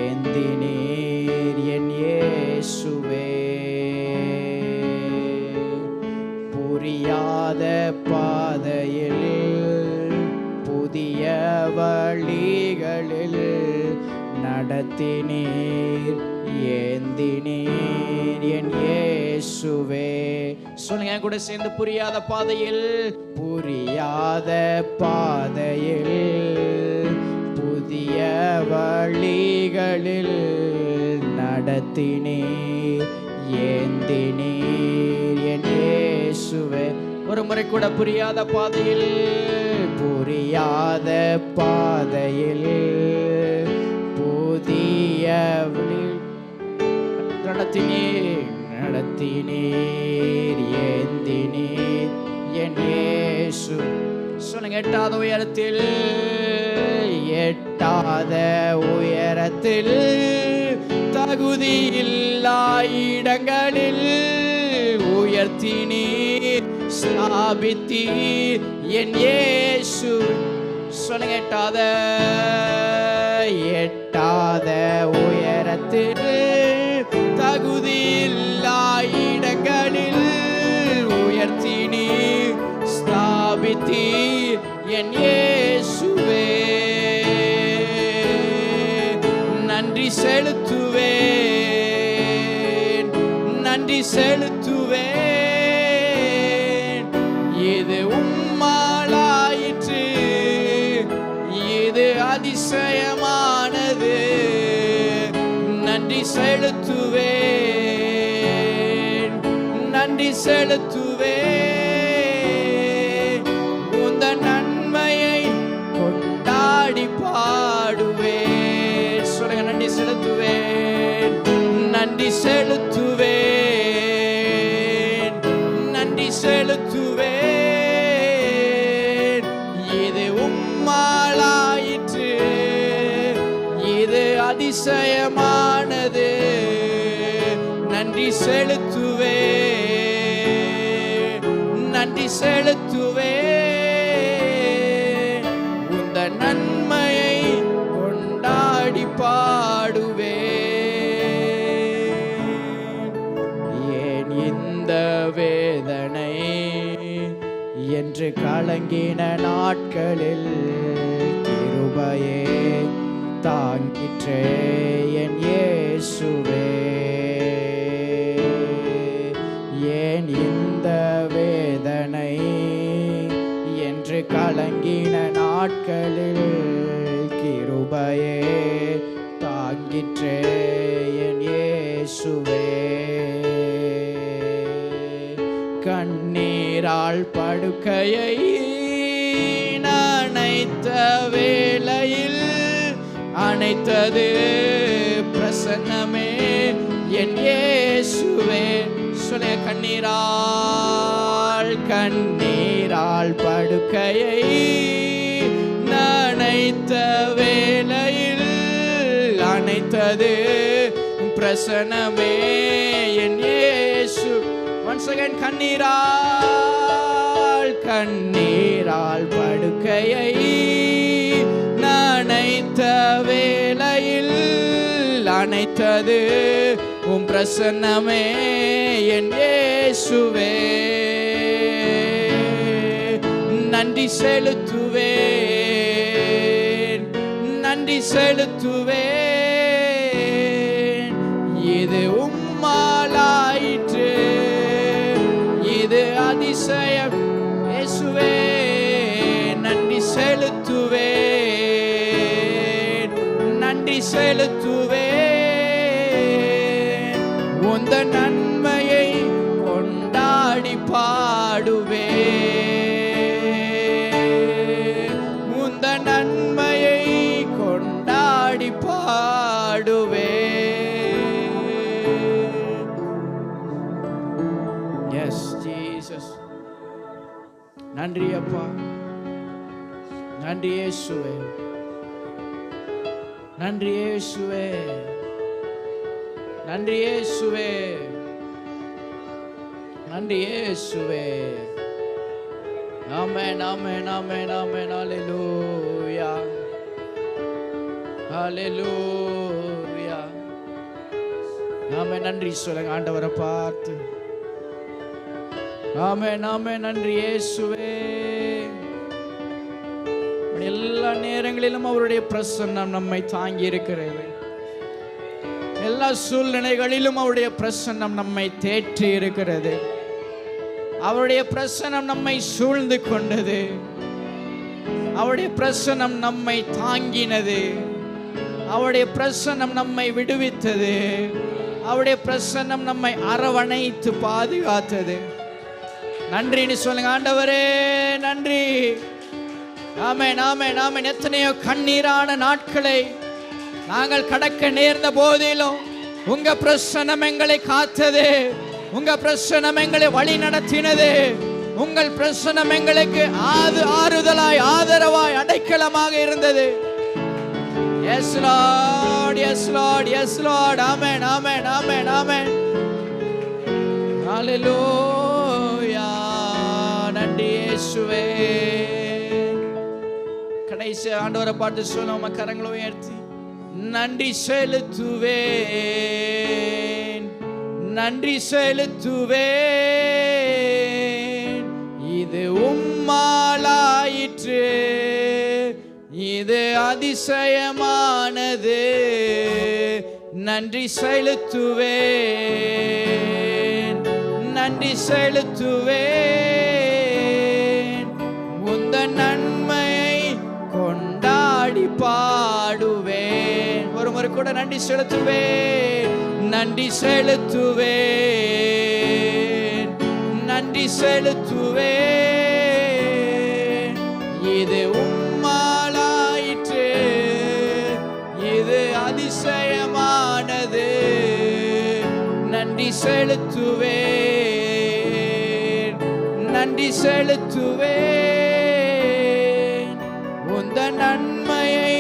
ஏந்தினீர் என் இயேசுவே. புரியாத பாதையில் புதிய வழிகளில் நடத்தினீர், ஏந்தினீர் என் இயேசுவே. சொல்லுங்க கூட சேர்ந்து, புரியாத பாதையில், புரியாத பாதையில் புதிய வழிகளில் நடத்தினீர், ஏந்தினீர் என் இயேசுவே. ஒரு முறை கூட, புரியாத பாதையில், புரியாத பாதையில் புதிய நடத்தினீர், நடத்தினீர், ஏந்தினீர் என் இயேசு. சொல்லுங்க, எட்டாத உயரத்தில், எட்டாத உயரத்தில் தகுதியில்லா இடங்களில் உயர்த்தினீர், ஸ்தாபித்தீர் என் இயேசு. சொல்லுங்க, எட்டாத, எட்டாத உயரத்தில் தகுதியில்லா இடங்களில் உயர்த்தினீர், ஸ்தாபித்தீர் என் இயேசுவே. நன்றி செலுத்துவேன், நன்றி செலுத்துவேன். இது உம்மாலாயிற்று, இது அதிசயமானது. நன்றி செலுத்துவேன், நன்றி செலுத்துவேன். உந்தன் நன்மையை கொண்டாடி பாடுவேன். சொல்லுங்க, நன்றி செலுத்துவேன், நன்றி செலுத்துவேன், நன்றி செலுத்துவேன். இது உம்மாலாயிற்று, இது அதிசயமானது. நன்றி செலுத்துவேன், நன்றி செலுத்துவேன். உந்த நன்மையை கொண்டாடி பாடுவேன். ஏன் இந்த வேதனை என்று கலங்கின நாட்களில் கிருபையே தாங்கிற்றே என் இயேசுவே. ஏன் இந்த வேதனை என்று கலங்கின நாட்களில் கிருபையே தாங்கிற்றே என் இயேசுவே. கண்ணீரால் படுக்கையை அணைத்த வேளையில் அணைத்தது பிரசன்னமே என் இயேசுவே. சொல்ல, கண்ணீரால், கண்ணீரால் படுக்கையை அணைத்த வேளையில் அணைத்தது பிரசன்னமே என் இயேசு. once again, கண்ணீரால், கண்ணீரால் படுக்கையை அணைத்த வேளையில் அணைத்தது உம் பிரசன்னமே என் இயேசுவே. நன்றி செலுத்துவேன், நன்றி செலுத்துவேன். இது உம்மாலாயிற்று, இது அதிசயம் இயேசுவே. நன்றி செலுத்துவேன், நன்றி செலுத்துவேன். உந்த நன்மையை கொண்டாடி பாடுவேன், உந்த நன்மையை கொண்டாடி பாடுவேன். S Jesus. நன்றி அப்பா, நன்றி இயேசுவே, நன்றி இயேசுவே, நன்றி இயேசுவே, நன்றி இயேசுவே. ஆமென், ஆமென், ஆமென், ஆமென். ஹல்லேலூயா, ஹல்லேலூயா. ஆமென். நன்றி சொல்லுங்க ஆண்டவரை பார்த்து. ஆமென், ஆமென். நன்றி இயேசுவே. எல்லா நேரங்களிலும் அவருடைய பிரசன்னம் நம்மை தாங்கி இருக்கிறது. எல்லா சூழ்நிலைகளிலும் அவருடைய பிரசன்னம் நம்மை தேற்றி இருக்கிறது. அவருடைய பிரசன்னம் நம்மை சூழ்ந்து கொண்டது. அவருடைய பிரசன்னம் நம்மை தாங்கினது. அவருடைய பிரசன்னம் நம்மை விடுவித்தது. அவருடைய பிரசன்னம் நம்மை அரவணைத்து பாதுகாத்தது. நன்றின்னு சொல்லுங்க ஆண்டவரே, நன்றி. ஆமென், ஆமென், ஆமென். எத்தனையோ கண்ணீரான நாட்களை நாங்கள் கடக்க நேர்ந்த போதிலும் உங்க பிரசன்னம் எங்களை காத்தது. உங்க பிரசன்னம் எங்களை வழி நடத்தினது. உங்கள் பிரசன்னம் எங்களுக்கு ஆறுதலாய், ஆதரவாய், அடைக்கலமாக இருந்தது. Yes Lord, yes Lord, yes Lord. Amen, amen, amen, amen. Hallelujah. நன்றி இயேசுவே. கடைசி ஆண்டவரை பாட்டு சொல்லுவோம், கரங்களை உயர்த்தி. நன்றி செலுத்துவேன், நன்றி செலுத்துவேன். இது உம்மாலாயிற்று, இது அதிசயமானது. நன்றி செலுத்துவேன், நன்றி செலுத்துவேன். உந்த நன்மையை கொண்டாடி பாடுவேன். ஒரு முறை கூட நன்றி செலுத்துவேன், நன்றி செலுத்துவேன், நன்றி செலுத்துவேன். இது உம்மாலாயிற்று, இது அதிசயமானது. நன்றி செலுத்துவேன், நன்றி செலுத்துவேன். உந்த நன்மையை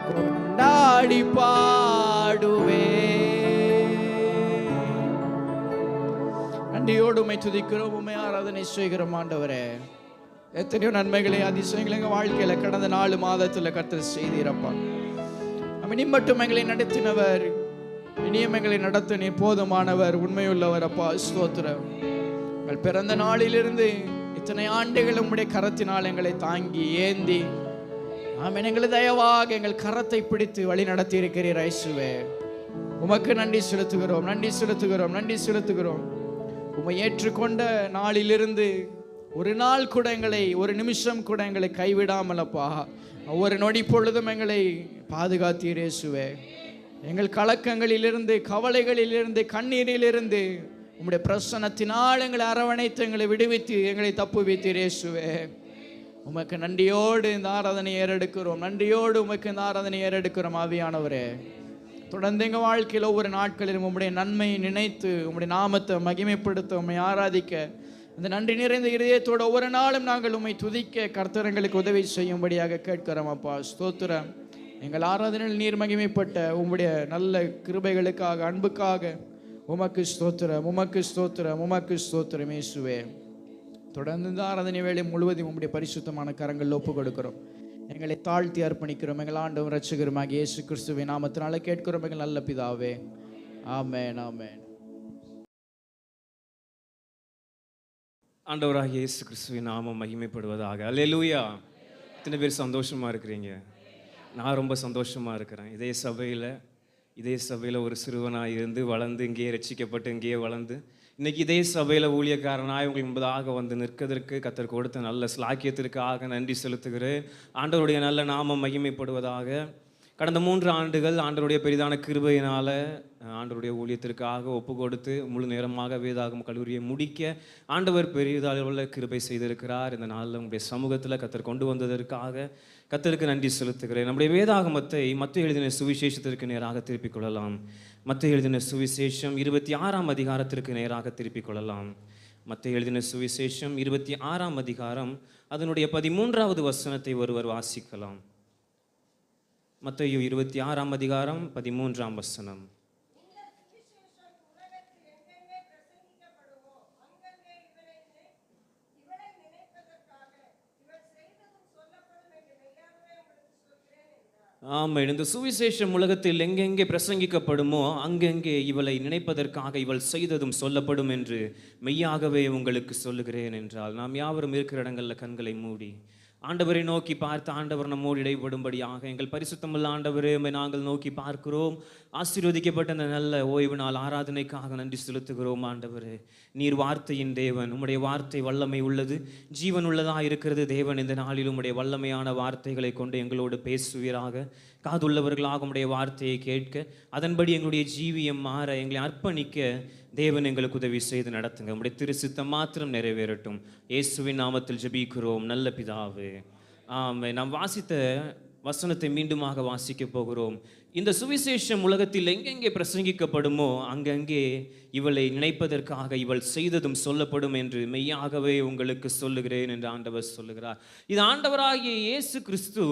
கொண்டாடி பாடுவேன். நன்றியோடு உம்மை துதிக்கிறோம், உம்மை ஆராதனை செய்கிறோம் ஆண்டவரே. எத்தனையோ நன்மைகளை, அதிசயங்களை எங்கள் வாழ்க்கையில் கடந்த 4 மாதத்தில் கர்த்தர் செய்தீரப்பா. இனி மட்டும் எங்களை நடத்தினவர், இனியும் எங்களை நடத்த நீர் போதுமானவர், உண்மையுள்ளவர் அப்பா. ஸ்தோத்திரம். எங்கள் பிறந்த நாளிலிருந்து இத்தனை ஆண்டுகள் உம்முடைய கரத்தினால் எங்களை தாங்கி ஏந்தி ஆமென் எங்களை தயவாக எங்கள் கரத்தை பிடித்து வழி நடத்தி இருக்கிறீர் இயேசுவே. உமக்கு நன்றி செலுத்துகிறோம், நன்றி செலுத்துகிறோம், நன்றி செலுத்துகிறோம். உம்மை ஏற்றுக்கொண்ட நாளிலிருந்து ஒரு நாள் கூட எங்களை, ஒரு நிமிஷம் கூட எங்களை கைவிடாமலப்பா ஒவ்வொரு நொடி பொழுதும் எங்களை பாதுகாத்தீர் இயேசுவே. எங்கள் கலக்கங்களிலிருந்து, கவலைகளிலிருந்து, கண்ணீரிலிருந்து உம்முடைய பிரசன்னத்தினால் எங்களை அரவணைத்து எங்களை விடுவித்து எங்களை தப்புவித்தீர் இயேசுவே. உமக்கு நன்றியோடு இந்த ஆராதனை ஏறெடுக்கிறோம், நன்றியோடு உமக்கு இந்த ஆராதனை ஏறெடுக்கிறோம். ஆவியானவரே, தொடர்ந்து எங்கள் வாழ்க்கையில் ஒவ்வொரு நாட்களிலும் உம்முடைய நன்மையை நினைத்து உம்முடைய நாமத்தை மகிமைப்படுத்த, உம்மை ஆராதிக்க, அந்த நன்றி நிறைந்த இதயத்தோடு ஒவ்வொரு நாளும் நாங்கள் உம்மை துதிக்க கர்த்தர் எங்களுக்கு உதவி செய்யும்படியாக கேட்கிறோம் அப்பா. ஸ்தோத்திரம். எங்கள் ஆராதனையில் நீர் மகிமைப்பட்ட உம்முடைய நல்ல கிருபைகளுக்காக, அன்புக்காக உமக்கு ஸ்தோத்திரம், உமக்கு ஸ்தோத்திரம், உமக்கு ஸ்தோத்திரம் இயேசுவே. தொடர்ந்து இந்த ஆராதனை வேளை முழுவதும் உம்முடைய பரிசுத்தமான கரங்கள் ஒப்பு கொடுக்கிறோம். எங்களை தாழ்த்தி அர்ப்பணிக்கிறோம். எங்கள் ஆண்டவரும் இரட்சகருமாகிய இயேசு கிறிஸ்துவின் நாமத்தினால கேட்கிறோம் எங்கள் நல்ல பிதாவே. ஆமென், ஆமென். ஆண்டவராகிய இயேசு கிறிஸ்துவின் நாமம் மகிமைப்படுவதாக. அல்லேலூயா. இத்தனை பேர் சந்தோஷமாக இருக்கிறீங்க. நான் ரொம்ப சந்தோஷமாக இருக்கிறேன். இதே சபையில் இதே சபையில் ஒரு சிறுவனாக இருந்து வளர்ந்து இங்கேயே ரட்சிக்கப்பட்டு இங்கேயே வளர்ந்து இன்னைக்கு இதே சபையில் ஊழியக்காரனாய் உங்களுக்கு முன்பதாக வந்து நிற்கிறதற்கு கர்த்தர் கொடுத்த நல்ல ஸ்லாக்கியத்திற்காக நன்றி செலுத்துகிறேன். ஆண்டவருடைய நல்ல நாமம் மகிமைப்படுவதாக. கடந்த 3 ஆண்டுகள் ஆண்டவருடைய பெரிதான கிருபையினால் ஆண்டவருடைய ஊழியத்திற்காக ஒப்பு கொடுத்து முழு நேரமாக வேதாகம கல்லூரியை முடிக்க ஆண்டவர் பெரிதளவில் கிருபை செய்திருக்கிறார். இந்த நாளில் உங்களுடைய சமூகத்தில் கர்த்தர் கொண்டு வந்ததற்காக கர்த்தருக்கு நன்றி செலுத்துகிறேன். நம்முடைய வேதாகமத்தை மத்தேயு எழுதின சுவிசேஷத்திற்கு நேராக திருப்பிக் கொள்ளலாம். மத்தேயு எழுதின சுவிசேஷம் 26ஆம் அதிகாரத்திற்கு நேராக திருப்பிக் கொள்ளலாம். மத்தேயு எழுதின சுவிசேஷம் 26ஆம் அதிகாரம் அதனுடைய 13வது வசனத்தை ஒருவர் வாசிக்கலாம். மத்தேயு 26ஆம் அதிகாரம் 13ஆம் வசனம். ஆமாம், இந்த சுவிசேஷம் உலகத்தில் எங்கெங்கே பிரசங்கிக்கப்படுமோ அங்கெங்கே இவளை நினைப்பதற்காக இவள் செய்ததும் சொல்லப்படும் என்று மெய்யாகவே உங்களுக்கு சொல்லுகிறேன் என்றால், நாம் யாவரும் இருக்கிற இடங்களில் கண்களை மூடி ஆண்டவரை நோக்கி பார்த்து ஆண்டவர் நம்மோடு இடைப்படும்படியாக எங்கள் பரிசுத்தமுள்ள ஆண்டவரே உம்மை நாங்கள் நோக்கி பார்க்கிறோம். ஆசீர்வதிக்கப்பட்ட அந்த நல்ல ஓய்வு நாள் ஆராதனைக்காக நன்றி செலுத்துகிறோம். ஆண்டவரே, நீர் வார்த்தையின் தேவன், உம்முடைய வார்த்தை வல்லமை உள்ளது, ஜீவன் உள்ளதாக இருக்கிறது. தேவன், இந்த நாளில் உம்முடைய வல்லமையான வார்த்தைகளை கொண்டு எங்களோடு பேசுவீராக. காதுள்ளவர்களாக உம்முடைய வார்த்தையை கேட்க, அதன்படி எங்களுடைய ஜீவியம் மாற, எங்களை அர்ப்பணிக்க தேவன் எங்களுக்கு உதவி செய்து நடத்துங்க. உம்முடைய திருச்சித்தம் மாத்திரம் நிறைவேறட்டும். இயேசுவின் நாமத்தில் ஜெபிக்கிறோம் நல்ல பிதாவே, ஆமென். நாம் வாசித்த வசனத்தை மீண்டுமாக வாசிக்க போகிறோம். இந்த சுவிசேஷம் உலகத்தில் எங்கெங்கே பிரசங்கிக்கப்படுமோ அங்கங்கே இவளை நினைப்பதற்காக இவள் செய்ததும் சொல்லப்படும் என்று மெய்யாகவே உங்களுக்கு சொல்லுகிறேன் என்று ஆண்டவர் சொல்லுகிறார். இது ஆண்டவராகிய இயேசு கிறிஸ்து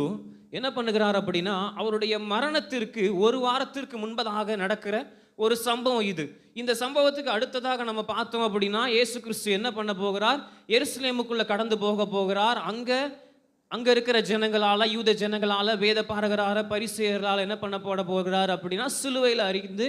என்ன பண்ணுகிறார் அப்படின்னா, அவருடைய மரணத்திற்கு 1 வாரத்திற்கு முன்பதாக நடக்கிற ஒரு சம்பவம் இது. இந்த சம்பவத்துக்கு அடுத்ததாக நம்ம பார்த்தோம் அப்படின்னா, இயேசு கிறிஸ்து என்ன பண்ண போகிறார், எருசலேமுக்குள்ள கடந்து போகிறார். அங்க இருக்கிற ஜனங்களால, யூத ஜனங்களால, வேத பாரகரால, பரிசேயர்களால் என்ன பண்ண போகிறார் அப்படின்னா, சிலுவையில் அறைந்து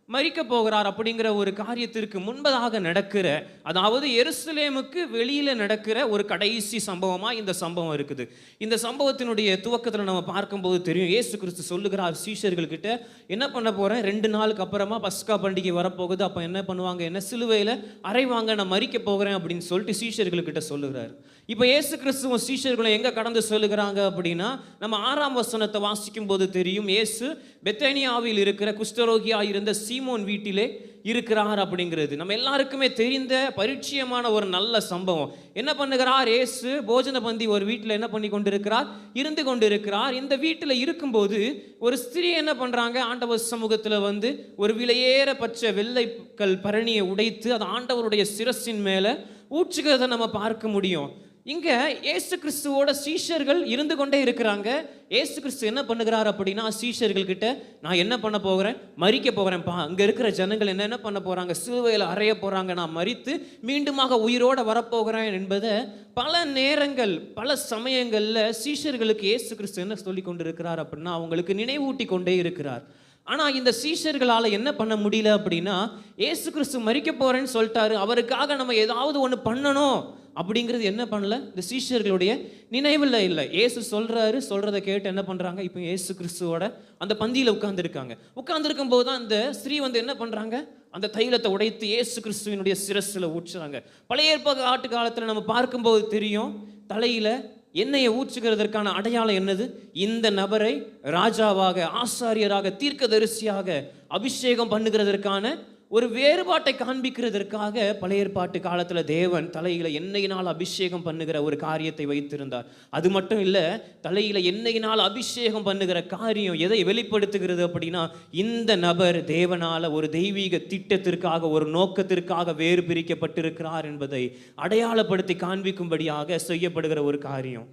மரிக்க போகிறார். அப்படிங்கிற ஒரு காரியத்திற்கு முன்பதாக நடக்கிற, அதாவது எருசலேமுக்கு வெளியில நடக்கிற ஒரு கடைசி சம்பவமா இந்த சம்பவம் இருக்குது. இந்த சம்பவத்தினுடைய துவக்கத்தில் நம்ம பார்க்கும்போது தெரியும், இயேசு கிறிஸ்து சொல்லுகிறார் சீஷர்கள்கிட்ட, என்ன பண்ண போறேன், 2 நாளுக்கு அப்புறமா பஸ்கா பண்டிகை வரப்போகுது, அப்போ என்ன பண்ணுவாங்க, என்ன சிலுவையில் அறைவாங்க, நான் மரிக்க போகிறேன் அப்படின்னு சொல்லிட்டு சீஷர்கள்கிட்ட சொல்லுகிறார். இப்போ இயேசு கிறிஸ்துவும் சீஷர்களை எங்க கடந்து சொல்லுகிறாங்க அப்படின்னா, நம்ம 6ஆம் வசனத்தை வாசிக்கும் போது தெரியும், இயேசு பெத்தானியாவில் இருக்கிற குஷ்டரோகியா இருந்த சீமோன் வீட்டிலே இருக்கிறார் அப்படிங்கிறது நம்ம எல்லாருக்குமே தெரிந்த பரிச்சயமான ஒரு நல்ல சம்பவம். என்ன பண்ணுகிறார், இயேசு போஜன பந்தி ஒரு வீட்டில் என்ன பண்ணி கொண்டிருக்கிறார், இருந்து கொண்டிருக்கிறார். இந்த வீட்டில் இருக்கும்போது ஒரு ஸ்திரீ என்ன பண்றாங்க, ஆண்டவர் சமூகத்தில் வந்து ஒரு விலையேற பச்சை வெள்ளைக்கல் பரணியை உடைத்து அது ஆண்டவருடைய சிரசின் மேலே ஊற்றுகிறத நம்ம பார்க்க முடியும். இங்க இயேசு கிறிஸ்துவோட சீஷர்கள் இருந்து கொண்டே இருக்கிறாங்க. இயேசு கிறிஸ்து என்ன பண்ணுகிறார் அப்படின்னா, சீஷர்கள் கிட்ட, நான் என்ன பண்ண போகிறேன், மரிக்க போகிறேன்ப்பா. அங்க இருக்கிற ஜனங்கள் என்ன பண்ண போறாங்க, சிலுவையில் அறைய போறாங்க, நான் மரித்து மீண்டுமாக உயிரோட வரப்போகிறேன் என்பதை பல நேரங்கள் பல சமயங்கள்ல சீஷர்களுக்கு இயேசு கிறிஸ்து என்ன சொல்லி கொண்டிருக்கிறார் அப்படின்னா, அவங்களுக்கு நினைவூட்டி கொண்டே இருக்கிறார். ஆனால் இந்த சீஷர்களால் என்ன பண்ண முடியல அப்படின்னா, இயேசு கிறிஸ்து மரிக்க போறேன்னு சொல்லிட்டாரு, அவருக்காக நம்ம ஏதாவது ஒன்று பண்ணணும் அப்படிங்கிறது என்ன பண்ணல, இந்த சீஷர்களுடைய நினைவில் இல்லை. இயேசு சொல்றதை கேட்டு என்ன பண்றாங்க, இப்போ இயேசு கிறிஸ்துவோட அந்த பந்தியில் உட்கார்ந்துருக்கும் போது தான் அந்த ஸ்திரீ வந்து என்ன பண்றாங்க, அந்த தைலத்தை உடைத்து இயேசு கிறிஸ்துவினுடைய சிரஸ்ல ஊற்றுறாங்க. பழைய ஏற்பாட்டு காலத்தில் நம்ம பார்க்கும்போது தெரியும், தலையில எண்ணெயை ஊற்றுகிறதற்கான அடையாளம் என்னது, இந்த நபரை ராஜாவாக, ஆசாரியராக, தீர்க்கதரிசியாக அபிஷேகம் பண்ணுகிறதற்கான ஒரு வேறுபாட்டை காண்பிக்கிறதற்காக பழைய ஏற்பாட்டு காலத்தில் தேவன் தலையில எண்ணெயினால் அபிஷேகம் பண்ணுகிற ஒரு காரியத்தை வைத்திருந்தார். அது மட்டும் இல்லை, தலையில எண்ணெயினால் அபிஷேகம் பண்ணுகிற காரியம் எதை வெளிப்படுத்துகிறது அப்படின்னா, இந்த நபர் தேவனால ஒரு தெய்வீக திட்டத்திற்காக, ஒரு நோக்கத்திற்காக வேறு பிரிக்கப்பட்டிருக்கிறார் என்பதை அடையாளப்படுத்தி காண்பிக்கும்படியாக செய்யப்படுகிற ஒரு காரியம்.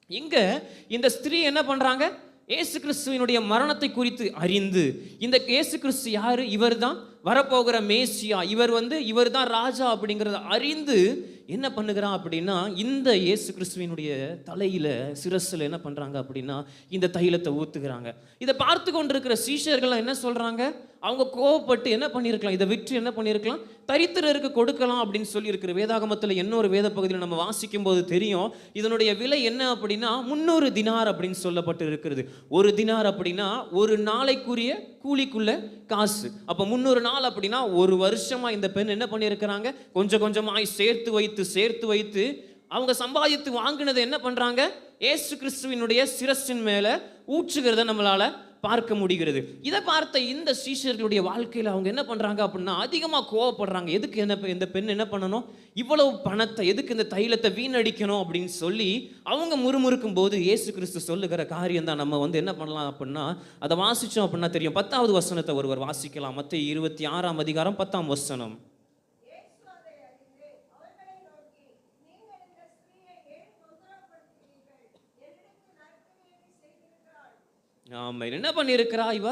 இங்க இந்த ஸ்திரீ என்ன பண்றாங்க, இயேசு கிறிஸ்துவினுடைய மரணத்தை குறித்து அறிந்து, இந்த இயேசு கிறிஸ்து யாரு, இவர் தான் வரப்போகிற மேசியா, இவர் தான் ராஜா அப்படிங்கிறத அறிந்து என்ன பண்ணுகிறா அப்படின்னா, இந்த இயேசு கிறிஸ்துவினுடைய தலையில சிரஸ்ல என்ன பண்றாங்க அப்படின்னா இந்த தைலத்தை ஊத்துகிறாங்க. இதை பார்த்து கொண்டிருக்கிற சீஷர்கள் என்ன சொல்றாங்க, அவங்க கோவப்பட்டு என்ன பண்ணியிருக்கலாம், இதை விற்று என்ன பண்ணியிருக்கலாம், தரித்திரருக்கு கொடுக்கலாம் அப்படின்னு சொல்லி இருக்கிற வேதாகமத்தில் இன்னொரு வேத பகுதியில் நம்ம வாசிக்கும் போது தெரியும். இதனுடைய விலை என்ன அப்படின்னா 300 தினார் அப்படின்னு சொல்லப்பட்டு இருக்கிறது. ஒரு தினார் அப்படின்னா ஒரு நாளைக்குரிய கூலிக்குள்ள காசு. அப்போ 300 நாள் அப்படின்னா ஒரு வருஷமா இந்த பெண் என்ன பண்ணியிருக்கிறாங்க, கொஞ்சம் கொஞ்சமாய் சேர்த்து வைத்து அவங்க சம்பாதித்து வாங்கினதை என்ன பண்றாங்க, இயேசு கிறிஸ்துவினுடைய சிரசின் மேல ஊற்றுகிறத நம்மளால பார்க்க முடிகிறது. இதை பார்த்த இந்த சீஷர்களுடைய வாழ்க்கையில் அவங்க என்ன பண்றாங்க அப்படின்னா அதிகமாக கோவப்படுறாங்க. எதுக்கு இந்த பெண் என்ன பண்ணணும், இவ்வளவு பணத்தை எதுக்கு இந்த தைலத்தை வீணடிக்கணும் அப்படின்னு சொல்லி அவங்க முறுமுறுக்கும் போது இயேசு கிறிஸ்து சொல்லுகிற காரியம் தான் நம்ம என்ன பண்ணலாம் அப்படின்னா அதை வாசிச்சோம் அப்படின்னா தெரியும். 10வது வசனத்தை ஒருவர் வாசிக்கலாம். மத்தேயு 26ஆம் அதிகாரம் 10ஆம் வசனம். ஆமா, என்ன பண்ணியிருக்கிறா இவ,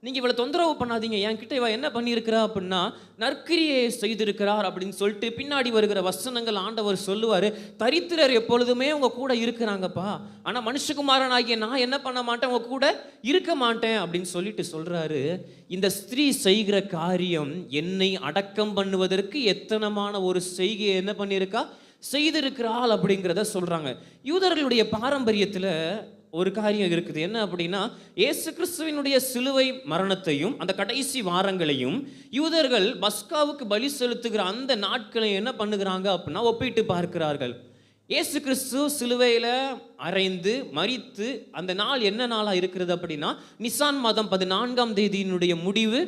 நீங்க இவளை தொந்தரவு பண்ணாதீங்க, என்கிட்ட இவ என்ன பண்ணியிருக்கிறா அப்படின்னா நற்கிரியை செய்திருக்கிறார் அப்படின்னு சொல்லிட்டு பின்னாடி வருகிற வசனங்கள் ஆண்டவர் சொல்லுவாரு, தரித்திரர் எப்பொழுதுமே உங்க கூட இருக்கிறாங்கப்பா, ஆனா மனுஷகுமாரனாகிய நான் என்ன பண்ண மாட்டேன், உங்க கூட இருக்க மாட்டேன் அப்படின்னு சொல்லிட்டு சொல்றாரு. இந்த ஸ்திரீ செய்கிற காரியம் என்னை அடக்கம் பண்ணுவதற்கு எத்தனமான ஒரு செய்கையை என்ன பண்ணியிருக்கா, செய்திருக்கிறாள் அப்படிங்கிறத சொல்றாங்க. யூதர்களுடைய பாரம்பரியத்துல ஒரு காரியம் இருக்குது. என்ன அப்படின்னா, இயேசு கிறிஸ்துவினுடைய சிலுவை மரணத்தையும் அந்த கடைசி வாரங்களையும் யூதர்கள் பஸ்காவுக்கு பலி செலுத்துகிற அந்த நாட்களை என்ன பண்ணுகிறாங்க அப்படின்னா ஒப்பிட்டு பார்க்கிறார்கள். இயேசு கிறிஸ்து சிலுவையில் அறைந்து மரித்து அந்த நாள் என்ன நாளாக இருக்கிறது அப்படின்னா நிசான் மாதம் 14ஆம் தேதியினுடைய முடிவு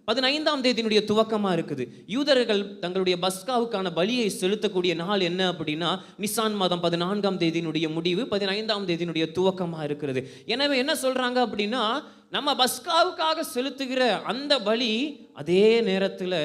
15ஆம் தேதியினுடைய துவக்கமாக இருக்குது. யூதர்கள் தங்களுடைய பஸ்காவுக்கான பலியை செலுத்தக்கூடிய நாள் என்ன அப்படின்னா நிசான் மாதம் 14ஆம் தேதியினுடைய முடிவு 15ஆம் தேதியினுடைய துவக்கமாக இருக்கிறது. எனவே என்ன சொல்றாங்க அப்படின்னா, நம்ம பஸ்காவுக்காக செலுத்துகிற அந்த பலி அதே நேரத்தில்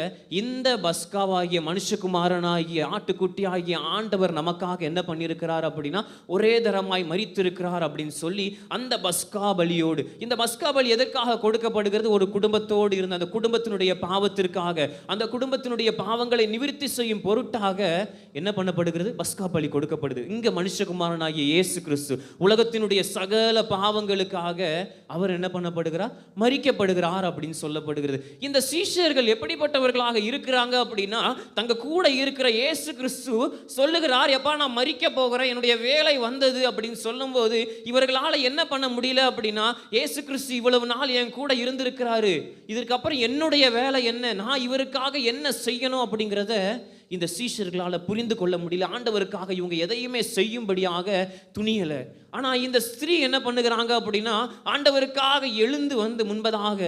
இந்த பஸ்காவாகிய மனுஷகுமாரனாகிய ஆட்டுக்குட்டி ஆகிய ஆண்டவர் நமக்காக என்ன பண்ணியிருக்கிறார் அப்படின்னா ஒரே தரமாய் மரித்திருக்கிறார் அப்படின்னு சொல்லி அந்த பஸ்கா பலியோடு, இந்த பஸ்கா பலி எதற்காக கொடுக்கப்படுகிறது, ஒரு குடும்பத்தோடு இருந்த அந்த குடும்பத்தினுடைய பாவத்திற்காக, அந்த குடும்பத்தினுடைய பாவங்களை நிவர்த்தி செய்யும் பொருட்டாக என்ன பண்ணப்படுகிறது, பஸ்கா பலி கொடுக்கப்படுது. இங்க மனுஷகுமாரனாகிய இயேசு கிறிஸ்து உலகத்தினுடைய சகல பாவங்களுக்காக அவர் என்ன பண்ண மரிக்கப்படுகிறார் அப்படின்னு சொல்லப்படுகிறது. இந்த சீஷர்கள் எப்படிப்பட்டவர்களாக இருக்கிறாங்க அப்படின்னா, தங்க கூட இருக்கிற இயேசு கிறிஸ்து சொல்லுகிறார், எப்பா நான் மரிக்க போகிறேன், என்னுடைய வேலை வந்தது அப்படின்னு சொல்லும்போது இவர்களால் என்ன பண்ண முடியல அப்படின்னா, இயேசு கிறிஸ்து இவ்வளவு நாள் என் கூட இருந்திருக்கிறாரு, இதற்கப்புறம் என்னுடைய வேலை என்ன, நான் இவருக்காக என்ன செய்யணும் அப்படிங்கிறத இந்த சீஷர்களால் புரிந்து கொள்ள முடியல. ஆண்டவருக்காக இவங்க எதையுமே செய்யும்படியாக துணியலை. ஆனால் இந்த ஸ்திரீ என்ன பண்ணுகிறாங்க அப்படின்னா ஆண்டவருக்காக எழுந்து வந்து முன்பதாக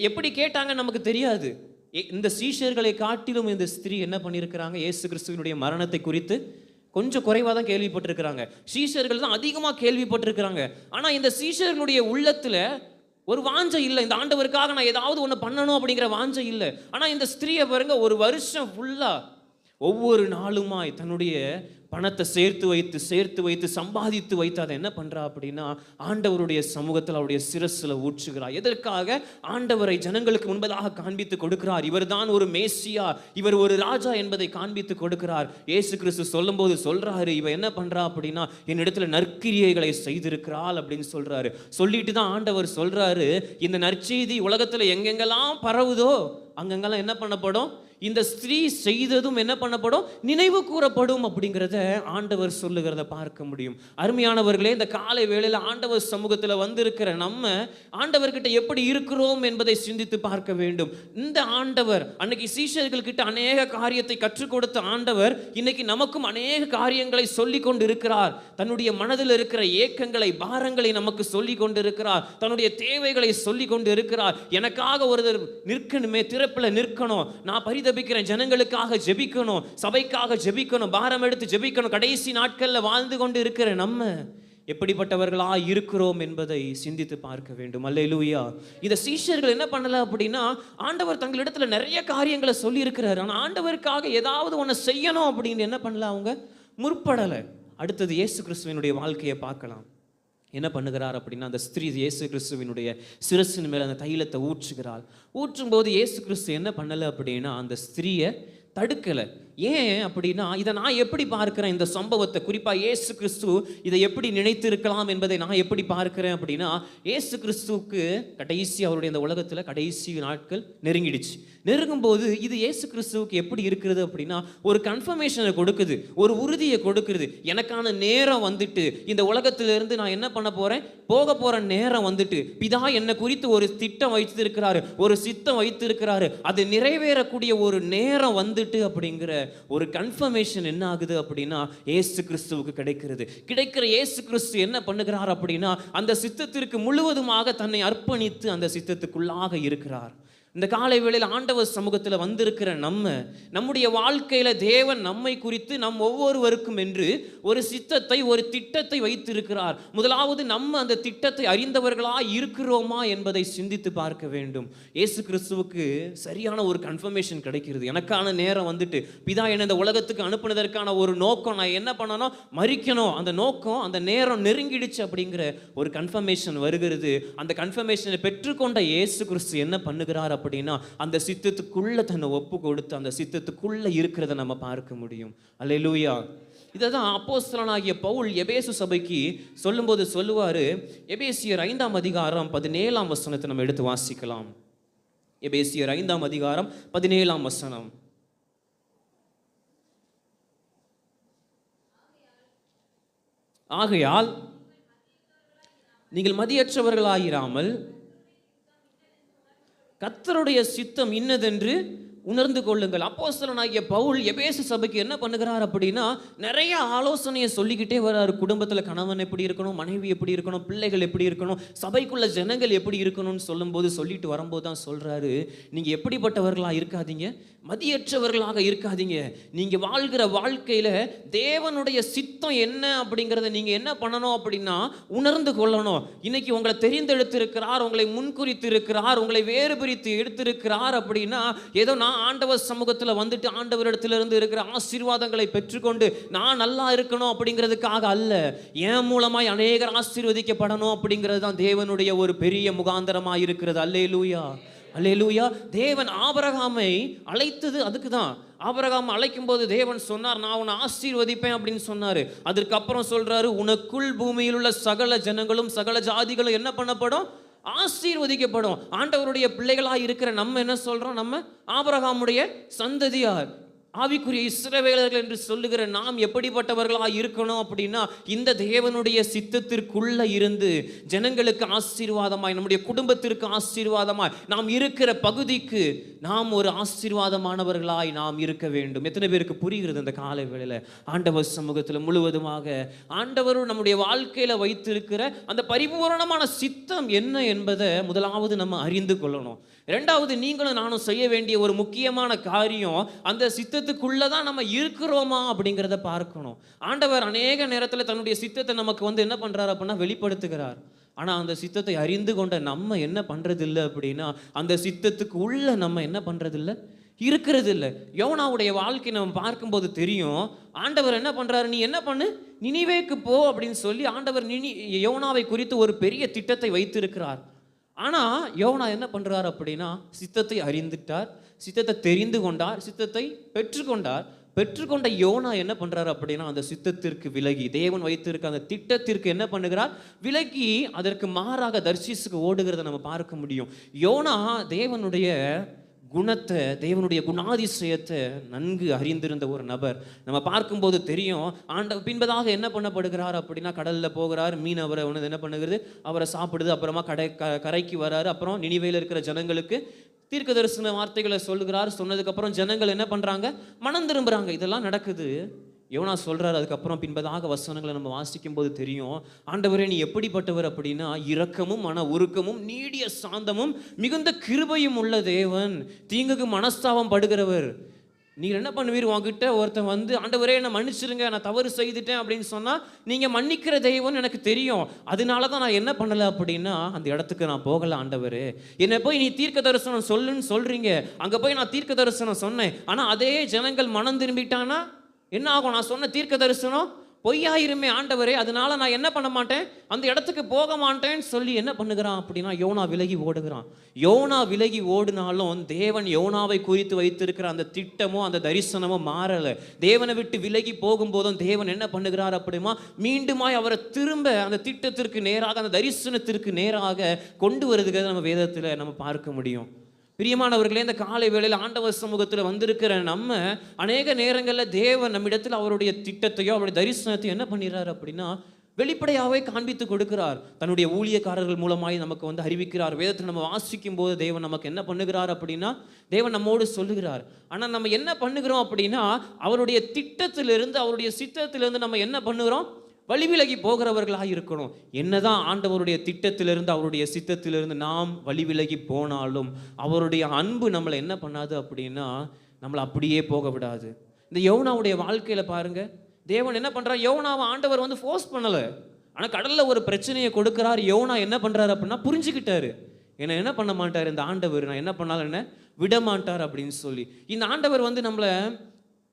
எப்படி கேட்டாங்க நமக்கு தெரியாது. இந்த சீஷர்களை காட்டிலும் இந்த ஸ்திரீ என்ன பண்ணியிருக்கிறாங்க, இயேசு கிறிஸ்துவினுடைய மரணத்தை குறித்து கொஞ்சம் குறைவாக தான் கேள்விப்பட்டிருக்கிறாங்க. சீஷர்கள் தான் அதிகமாக கேள்விப்பட்டிருக்கிறாங்க. ஆனால் இந்த சீஷர்களுடைய உள்ளத்தில் ஒரு வாஞ்சை இல்லை, இந்த ஆண்டவருக்காக நான் ஏதாவது ஒன்று பண்ணணும் அப்படிங்கிற வாஞ்சை இல்லை. ஆனால் இந்த ஸ்திரீயை பாருங்க, ஒரு வருஷம் ஃபுல்லாக ஒவ்வொரு நாளுமாய் தன்னுடைய பணத்தை சேர்த்து வைத்து சம்பாதித்து வைத்து அதை என்ன பண்றா அப்படின்னா ஆண்டவருடைய சமூகத்தில் அவருடைய சிரசில் ஊற்றுகிறார். எதற்காக, ஆண்டவரை ஜனங்களுக்கு முன்பதாக காண்பித்து கொடுக்கிறார். இவர் தான் ஒரு மேசியா, இவர் ஒரு ராஜா என்பதை காண்பித்து கொடுக்கிறார். இயேசு கிறிஸ்து சொல்லும் போது சொல்றாரு, இவ என்ன பண்றா அப்படின்னா என்னிடத்துல நற்கிரியைகளை செய்திருக்கிறாள் அப்படின்னு சொல்றாரு. சொல்லிட்டு தான் ஆண்டவர் சொல்றாரு, இந்த நற்செய்தி உலகத்துல எங்கெங்கெல்லாம் பரவுதோ அங்கெங்கெல்லாம் என்ன பண்ணப்படும், இந்த ஸ்திரீ செய்ததும் என்ன பண்ணப்படும், நினைவு கூறப்படும் அப்படிங்கிறத ஆண்டவர் சொல்லுகிறத பார்க்க முடியும். அருமையானவர்களே, இந்த காலை வேளையில் ஆண்டவர் சமூகத்தில் வந்திருக்கிற நம்ம ஆண்டவர்கிட்ட எப்படி இருக்கிறோம் என்பதை சிந்தித்து பார்க்க வேண்டும். இந்த ஆண்டவர் அன்னைக்கு சீஷர்கள்கிட்ட அநேக காரியத்தை கற்றுக் கொடுத்த ஆண்டவர் இன்னைக்கு நமக்கும் அநேக காரியங்களை சொல்லி கொண்டு இருக்கிறார். தன்னுடைய மனதில் இருக்கிற ஏக்கங்களை, பாரங்களை நமக்கு சொல்லி கொண்டு இருக்கிறார். தன்னுடைய தேவைகளை சொல்லி கொண்டு இருக்கிறார். எனக்காக ஒருவர் நிற்கணுமே, திறப்பில் நிற்கணும், நான் பரிதபிக்கிறேன், ஜனங்களுக்காக ஜெபிக்கணும், சபைக்காக ஜெபிக்கணும், பாரம் எடுத்து ஜெபிக்கணும். கடைசி நாட்களில் வாழ்ந்து கொண்டு இருக்கிற நம்ம எப்படிப்பட்டவர்களா இருக்கிறோம் என்பதை சிந்தித்து பார்க்க வேண்டும். அல்லேலூயா. இந்த சீஷர்கள் என்ன பண்ணல அப்படின்னா, ஆண்டவர் தங்களிடத்துல நிறைய காரியங்களை சொல்லி இருக்கிறார். ஆனால் ஆண்டவருக்காக ஏதாவது ஒன்று செய்யணும் அப்படின்னு என்ன பண்ணல, அவங்க முற்படலை. அடுத்தது இயேசு கிறிஸ்துவினுடைய வாழ்க்கையை பார்க்கலாம். என்ன பண்ணுகிறார் அப்படின்னா, அந்த ஸ்திரீ இயேசு கிறிஸ்துவினுடைய சிரசின் மேலே அந்த தைலத்தை ஊற்றுகிறாள். ஊற்றும் போது இயேசு கிறிஸ்து என்ன பண்ணலை அப்படின்னா அந்த ஸ்திரீயை தடுக்கலை. ஏன் அப்படின்னா, இதை நான் எப்படி பார்க்கிறேன், இந்த சம்பவத்தை குறிப்பாக இயேசு கிறிஸ்து இதை எப்படி நினைத்திருக்கலாம் என்பதை நான் எப்படி பார்க்கிறேன் அப்படின்னா, இயேசு கிறிஸ்துவுக்கு கடைசி அவருடைய இந்த உலகத்தில் கடைசி நாட்கள் நெருங்கிடுச்சு. நெருங்கும்போது இது இயேசு கிறிஸ்துவுக்கு எப்படி இருக்கிறது அப்படின்னா, ஒரு கன்ஃபர்மேஷனை கொடுக்குது, ஒரு உறுதியை கொடுக்குறது. எனக்கான நேரம் வந்துட்டு, இந்த உலகத்திலிருந்து நான் என்ன பண்ண போகிறேன், போக போகிற நேரம் வந்துட்டு, பிதா என்னை குறித்து ஒரு திட்டம் வைத்திருக்கிறாரு, ஒரு சித்தம் வைத்திருக்கிறாரு, அது நிறைவேறக்கூடிய ஒரு நேரம் வந்துட்டு அப்படிங்கிற ஒரு கன்ஃபர்மேஷன் என்ன ஆகுது அப்படின்னா இயேசு கிறிஸ்துவுக்கு கிடைக்கிற இயேசு கிறிஸ்து என்ன பண்ணுகிறார் அப்படின்னா, அந்த சித்தத்திற்கு முழுவதுமாக தன்னை அர்ப்பணித்து அந்த சித்தத்துக்குள்ளாக இருக்கிறார். இந்த காலை வேளையில் ஆண்டவர் சமூகத்தில் வந்திருக்கிற நம்முடைய வாழ்க்கையில தேவன் நம்மை குறித்து நம் ஒவ்வொருவருக்கும் என்று ஒரு சித்தத்தை, ஒரு திட்டத்தை வைத்திருக்கிறார். முதலாவது நம்ம அந்த திட்டத்தை அறிந்தவர்களா இருக்கிறோமா என்பதை சிந்தித்து பார்க்க வேண்டும். இயேசு கிறிஸ்துவுக்கு சரியான ஒரு கன்ஃபர்மேஷன் கிடைக்கிறது. எனக்கான நேரம் வந்துட்டு, பிதா என்னை இந்த உலகத்துக்கு அனுப்புனதற்கான ஒரு நோக்கம், நான் என்ன பண்ணணும், மரிக்கணும், அந்த நோக்கம், அந்த நேரம் நெருங்கிடுச்சு அப்படிங்கிற ஒரு கன்ஃபர்மேஷன் வருகிறது. அந்த கன்ஃபர்மேஷனை பெற்றுக்கொண்ட இயேசு கிறிஸ்து என்ன பண்ணுகிறார் அப்படின்னா, அந்த சித்தத்துக்குள்ள தன்னை ஒப்பு கொடுத்து அந்த சித்தத்துக்குள்ள இருக்கிறத நம்ம பார்க்க முடியும். அல்லேலூயா. இதைதான் அப்போஸ்தலனாகிய பவுல் எபேசு சபைக்கு சொல்லும்போது சொல்லுவாரு. எபேசியர் 5ஆம் அதிகாரம் 17ஆம் வசனத்தை நம்ம எடுத்து வாசிக்கலாம். எபேசியர் 5ஆம் அதிகாரம் 17ஆம் வசனம். ஆகையால் நீங்கள் மதியற்றவர்களாயிராமல் கர்த்தருடைய சித்தம் இன்னதென்று உணர்ந்து கொள்ளுங்கள். அப்போஸ்தலனாகிய பவுல் எபேசு சபைக்கு என்ன பண்ணுகிறார் அப்படின்னா, நிறைய ஆலோசனையை சொல்லிக்கிட்டே வர்றாரு. குடும்பத்தில் கணவன் எப்படி இருக்கணும், மனைவி எப்படி இருக்கணும், பிள்ளைகள் எப்படி இருக்கணும், சபைக்குள்ள ஜனங்கள் எப்படி இருக்கணும்னு சொல்லும்போது சொல்லிட்டு வரும்போது தான் சொல்றாரு, நீங்க எப்படிப்பட்டவர்களாக இருக்காதீங்க, மதியற்றவர்களாக இருக்காதீங்க. நீங்க வாழ்கிற வாழ்க்கையில தேவனுடைய சித்தம் என்ன அப்படிங்கிறத நீங்க என்ன பண்ணணும் அப்படின்னா உணர்ந்து கொள்ளணும். இன்னைக்கு உங்களை தெரிந்தெடுத்திருக்கிறார், உங்களை முன்குறித்து இருக்கிறார், உங்களை வேறு பிரித்து எடுத்திருக்கிறார் அப்படின்னா ஏதோ நான் ஆண்டவர் சமூகத்தில் வந்துட்டு ஆண்டவரிடத்திலிருந்து இருக்கிற ஆசீர்வாதங்களை பெற்றுக்கொண்டு நான் நல்லா இருக்கணும் அப்படிங்கிறதுக்காக அல்ல, என் மூலமாய் அநேகர் ஆசீர்வதிக்கப்படணும் அப்படிங்கிறது தான் தேவனுடைய ஒரு பெரிய முகாந்தரமாக இருக்கிறது. அல்லேலூயா, அல்லேலூயா. தேவன் ஆபிரகாமை அழைத்தது அதுக்கு தான். ஆபிரகாம் அழைக்கும் போது தேவன் சொன்னார், நான் உன்னை ஆசீர்வதிப்பேன் அப்படின்னு சொன்னாரு. அதற்கப்புறம் சொல்றாரு, உனக்குள் பூமியில் உள்ள சகல ஜனங்களும் சகல ஜாதிகளும் என்ன பண்ணப்படும், ஆசீர்வதிக்கப்படும். ஆண்டவருடைய பிள்ளைகளாக இருக்கிற நம்ம என்ன சொல்றோம், நம்ம ஆபிரகாமுடைய சந்ததியார், ஆவிக்குரிய இஸ்ரவேலர்கள் என்று சொல்லுகிற நாம் எப்படிப்பட்டவர்களாக இருக்கணும் அப்படின்னா, இந்த தேவனுடைய சித்தத்திற்குள்ள இருந்து ஜனங்களுக்கு ஆசீர்வாதமாய், நம்முடைய குடும்பத்திற்கு ஆசீர்வாதமாய், நாம் இருக்கிற பகுதிக்கு நாம் ஒரு ஆசீர்வாதமானவர்களாய் நாம் இருக்க வேண்டும். எத்தனை பேருக்கு புரிகிறது இந்த காலை வேளையில? ஆண்டவர் சமூகத்தில் முழுவதுமாக ஆண்டவர் நம்முடைய வாழ்க்கையில வைத்திருக்கிற அந்த பரிபூரணமான சித்தம் என்ன என்பதை முதலாவது நம்ம அறிந்து கொள்ளணும். இரண்டாவது, நீங்களும் நானும் செய்ய வேண்டிய ஒரு முக்கியமான காரியம், அந்த சித்தத்துக்குள்ளதான் நம்ம இருக்கிறோமா அப்படிங்கிறத பார்க்கணும். ஆண்டவர் அநேக நேரத்தில் தன்னுடைய சித்தத்தை நமக்கு என்ன பண்றாரு அப்படின்னா வெளிப்படுத்துகிறார். ஆனால் அந்த சித்தத்தை அறிந்து கொண்ட நம்ம என்ன பண்றதில்லை அப்படின்னா, அந்த சித்தத்துக்கு உள்ள நம்ம என்ன பண்றதில்லை, இருக்கிறது இல்லை. யோனாவுடைய வாழ்க்கை நம்ம பார்க்கும்போது தெரியும். ஆண்டவர் என்ன பண்றாரு, நீ என்ன பண்ணு, நினிவேக்கு போ அப்படின்னு சொல்லி ஆண்டவர் யோனாவை குறித்து ஒரு பெரிய திட்டத்தை வைத்திருக்கிறார். ஆனால் யோனா என்ன பண்ணுறார் அப்படின்னா, சித்தத்தை அறிந்துட்டார், சித்தத்தை தெரிந்து கொண்டார், சித்தத்தை பெற்றுக்கொண்ட யோனா என்ன பண்ணுறாரு அப்படின்னா, அந்த சித்தத்திற்கு விலகி, தேவன் வைத்திருக்க அந்த திட்டத்திற்கு என்ன பண்ணுகிறார், விலகி அதற்கு மாறாக தர்ஷீசுக்கு ஓடுகிறத நம்ம பார்க்க முடியும். யோனா தேவனுடைய குணத்தை, தேவனுடைய குணாதிசயத்தை நன்கு அறிந்திருந்த ஒரு நபர். நம்ம பார்க்கும்போது தெரியும். பின்பதாக என்ன பண்ணப்படுகிறார் அப்படின்னா, கடலில் போகிறார், மீன் அவரை என்ன பண்ணுகிறது, அவரை சாப்பிடுது. அப்புறமா கரைக்கு வராரு. அப்புறம் நினிவேல இருக்கிற ஜனங்களுக்கு தீர்க்க தரிசன வார்த்தைகளை சொல்லுகிறார். சொன்னதுக்கப்புறம் ஜனங்கள் என்ன பண்ணுறாங்க, மனம் திரும்புகிறாங்க. இதெல்லாம் நடக்குது. யோனா சொல்றாரு. அதுக்கப்புறம் பின்பதாக வசனங்களை நம்ம வாசிக்கும் போது தெரியும், ஆண்டவரே நீ எப்படிப்பட்டவர் அப்படின்னா, இரக்கமும் மன உருக்கமும் நீடிய சாந்தமும் மிகுந்த கிருபையும் உள்ள தேவன், தீங்குக்கு மனஸ்தாபம் படுகிறவர். நீங்கள் என்ன பண்ணுவீர், உங்ககிட்ட ஒருத்தன் ஆண்டவரே என்னை மன்னிச்சிருங்க, நான் தவறு செய்துட்டேன் அப்படின்னு சொன்னால், நீங்கள் மன்னிக்கிற தெய்வம்னு எனக்கு தெரியும். அதனால தான் நான் என்ன பண்ணலை அப்படின்னா, அந்த இடத்துக்கு நான் போகலை. ஆண்டவரே என்னை போய் நீ தீர்க்க தரிசனம் சொல்லுன்னு சொல்கிறீங்க, அங்கே போய் நான் தீர்க்க தரிசனம் சொன்னேன். ஆனால் அதே ஜனங்கள் மனம் திரும்பிட்டானா என்ன ஆகும், நான் சொன்ன தீர்க்க தரிசனம் பொய்யாயிருமே ஆண்டவரே, அதனால நான் என்ன பண்ண மாட்டேன், அந்த இடத்துக்கு போக மாட்டேன்னு சொல்லி என்ன பண்ணுகிறான் அப்படின்னா யோனா விலகி ஓடுகிறான். யோனா விலகி ஓடினாலும் தேவன் யோனாவை குறித்து வைத்திருக்கிற அந்த திட்டமோ அந்த தரிசனமோ மாறலை. தேவனை விட்டு விலகி போகும்போதும் தேவன் என்ன பண்ணுகிறார் அப்படின்னா மீண்டுமாய் அவரை திரும்ப அந்த திட்டத்திற்கு நேராக, அந்த தரிசனத்திற்கு நேராக கொண்டு வருதுங்கிறத நம்ம வேதத்தில் நம்ம பார்க்க முடியும். பிரியமானவர்களே, இந்த காலை வேளையில் ஆண்டவர் சமூகத்தில் வந்திருக்கிற நம்ம அநேக நேரங்களில் தேவன் நம்மிடத்தில் அவருடைய திட்டத்தையோ அவருடைய தரிசனத்தையோ என்ன பண்ணிடுறாரு அப்படின்னா வெளிப்படையாகவே காண்பித்து கொடுக்கிறார். தன்னுடைய ஊழியக்காரர்கள் மூலமாய் நமக்கு அறிவிக்கிறார். வேதத்தில் நம்ம வாசிக்கும் போது தேவன் நமக்கு என்ன பண்ணுகிறார் அப்படின்னா தேவன் நம்மோடு சொல்லுகிறார். ஆனால் நம்ம என்ன பண்ணுகிறோம் அப்படின்னா அவருடைய திட்டத்திலிருந்து அவருடைய சித்தத்திலிருந்து நம்ம என்ன பண்ணுகிறோம், வழிவிலகி போகிறவர்களாக இருக்கணும். என்னதான் ஆண்டவருடைய திட்டத்திலிருந்து அவருடைய சித்தத்திலிருந்து நாம் வழிவிலகி போனாலும் அவருடைய அன்பு நம்மளை என்ன பண்ணாது அப்படின்னா நம்மளை அப்படியே போக விடாது. இந்த யோனாவுடைய வாழ்க்கையில் பாருங்க, தேவன் என்ன பண்ணுறார், யோனாவை ஆண்டவர் ஃபோர்ஸ் பண்ணலை. ஆனால் கடலில் ஒரு பிரச்சனையை கொடுக்குறார். யோனா என்ன பண்ணுறாரு அப்படின்னா புரிஞ்சுக்கிட்டாரு. என்ன பண்ண மாட்டார் இந்த ஆண்டவர், நான் என்ன பண்ணாலும் என்ன விட மாட்டார் அப்படின்னு சொல்லி. இந்த ஆண்டவர் நம்மளை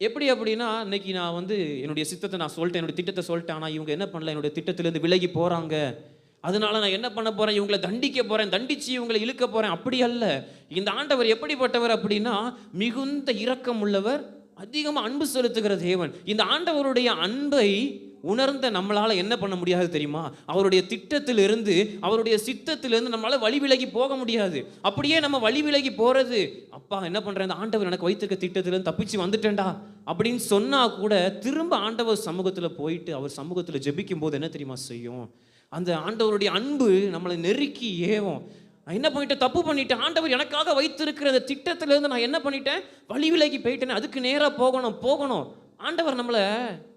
எப்படி அப்படின்னா இன்னைக்கு நான் என்னுடைய சித்தத்தை நான் சொல்லிட்டேன், என்னுடைய திட்டத்தை சொல்லிட்டேன். ஆனால் இவங்க என்ன பண்ணல, என்னுடைய திட்டத்திலேருந்து விலகி போகிறாங்க. அதனால நான் என்ன பண்ண போகிறேன், இவங்களை தண்டிக்க போகிறேன், தண்டித்து இவங்களை இழுக்க போகிறேன். அப்படி அல்ல. இந்த ஆண்டவர் எப்படிப்பட்டவர் அப்படின்னா மிகுந்த இரக்கம் உள்ளவர், அதிகமாக அன்பு செலுத்துகிற தேவன். இந்த ஆண்டவருடைய அன்பை உணர்ந்த நம்மளால் என்ன பண்ண முடியாது தெரியுமா, அவருடைய திட்டத்திலிருந்து அவருடைய சித்தத்திலிருந்து நம்மளால் வழி விலகி போக முடியாது. அப்படியே நம்ம வழி விலகி போகிறது, அப்பா என்ன பண்ணுறேன், இந்த ஆண்டவர் எனக்கு வைத்திருக்க திட்டத்திலேருந்து தப்பிச்சு வந்துட்டேன்டா அப்படின்னு சொன்னால் கூட திரும்ப ஆண்டவர் சமூகத்தில் போயிட்டு அவர் சமூகத்தில் ஜெபிக்கும் போது என்ன தெரியுமா செய்யும், அந்த ஆண்டவருடைய அன்பு நம்மளை நெருக்கி ஏவும். நான் என்ன பண்ணிட்டேன், தப்பு பண்ணிட்டேன், ஆண்டவர் எனக்காக வைத்திருக்கிற அந்த திட்டத்திலேருந்து நான் என்ன பண்ணிட்டேன், வழி விலகி போயிட்டேன், அதுக்கு நேராக போகணும். ஆண்டவர் நம்மளை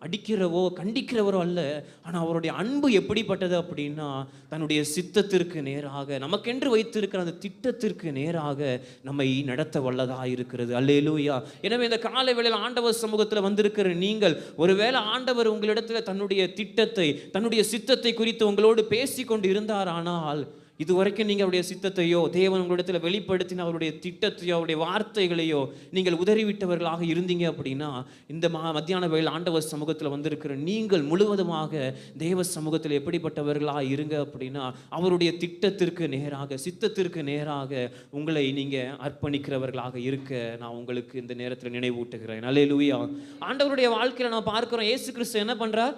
அடிக்கிறவோ கண்டிக்கிறவரோ அல்ல. ஆனால் அவருடைய அன்பு எப்படிப்பட்டது அப்படின்னா தன்னுடைய சித்தத்திற்கு நேராக நமக்கென்று வைத்திருக்கிற அந்த திட்டத்திற்கு நேராக நம்மை நடத்த வல்லதாக இருக்கிறது. அல்லேலூயா. எனவே இந்த காலை வேளையில் ஆண்டவர் சமூகத்தில் வந்திருக்கிற நீங்கள், ஒருவேளை ஆண்டவர் உங்களிடத்தில் தன்னுடைய திட்டத்தை தன்னுடைய சித்தத்தை குறித்து உங்களோடு பேசி கொண்டு இருந்தார், ஆனால் இதுவரைக்கும் நீங்கள் அவருடைய சித்தத்தையோ தேவன் உங்களிடத்தில் வெளிப்படுத்தின அவருடைய திட்டத்தையோ அவருடைய வார்த்தைகளையோ நீங்கள் உதறிவிட்டவர்களாக இருந்தீங்க அப்படின்னா இந்த மத்தியான வேளையில் ஆண்டவர் சமூகத்தில் வந்திருக்கிற நீங்கள் முழுவதுமாக தேவ சமூகத்தில் எப்படிப்பட்டவர்களாக இருங்க அப்படின்னா அவருடைய திட்டத்திற்கு நேராக சித்தத்திற்கு நேராக உங்களை நீங்கள் அர்ப்பணிக்கிறவர்களாக இருக்க நான் உங்களுக்கு இந்த நேரத்தில் நினைவூட்டுகிறேன். அல்லேலூயா. ஆண்டவருடைய வாழ்க்கையில் நான் பார்க்கிறோம், இயேசு கிறிஸ்து என்ன பண்ணுறார்,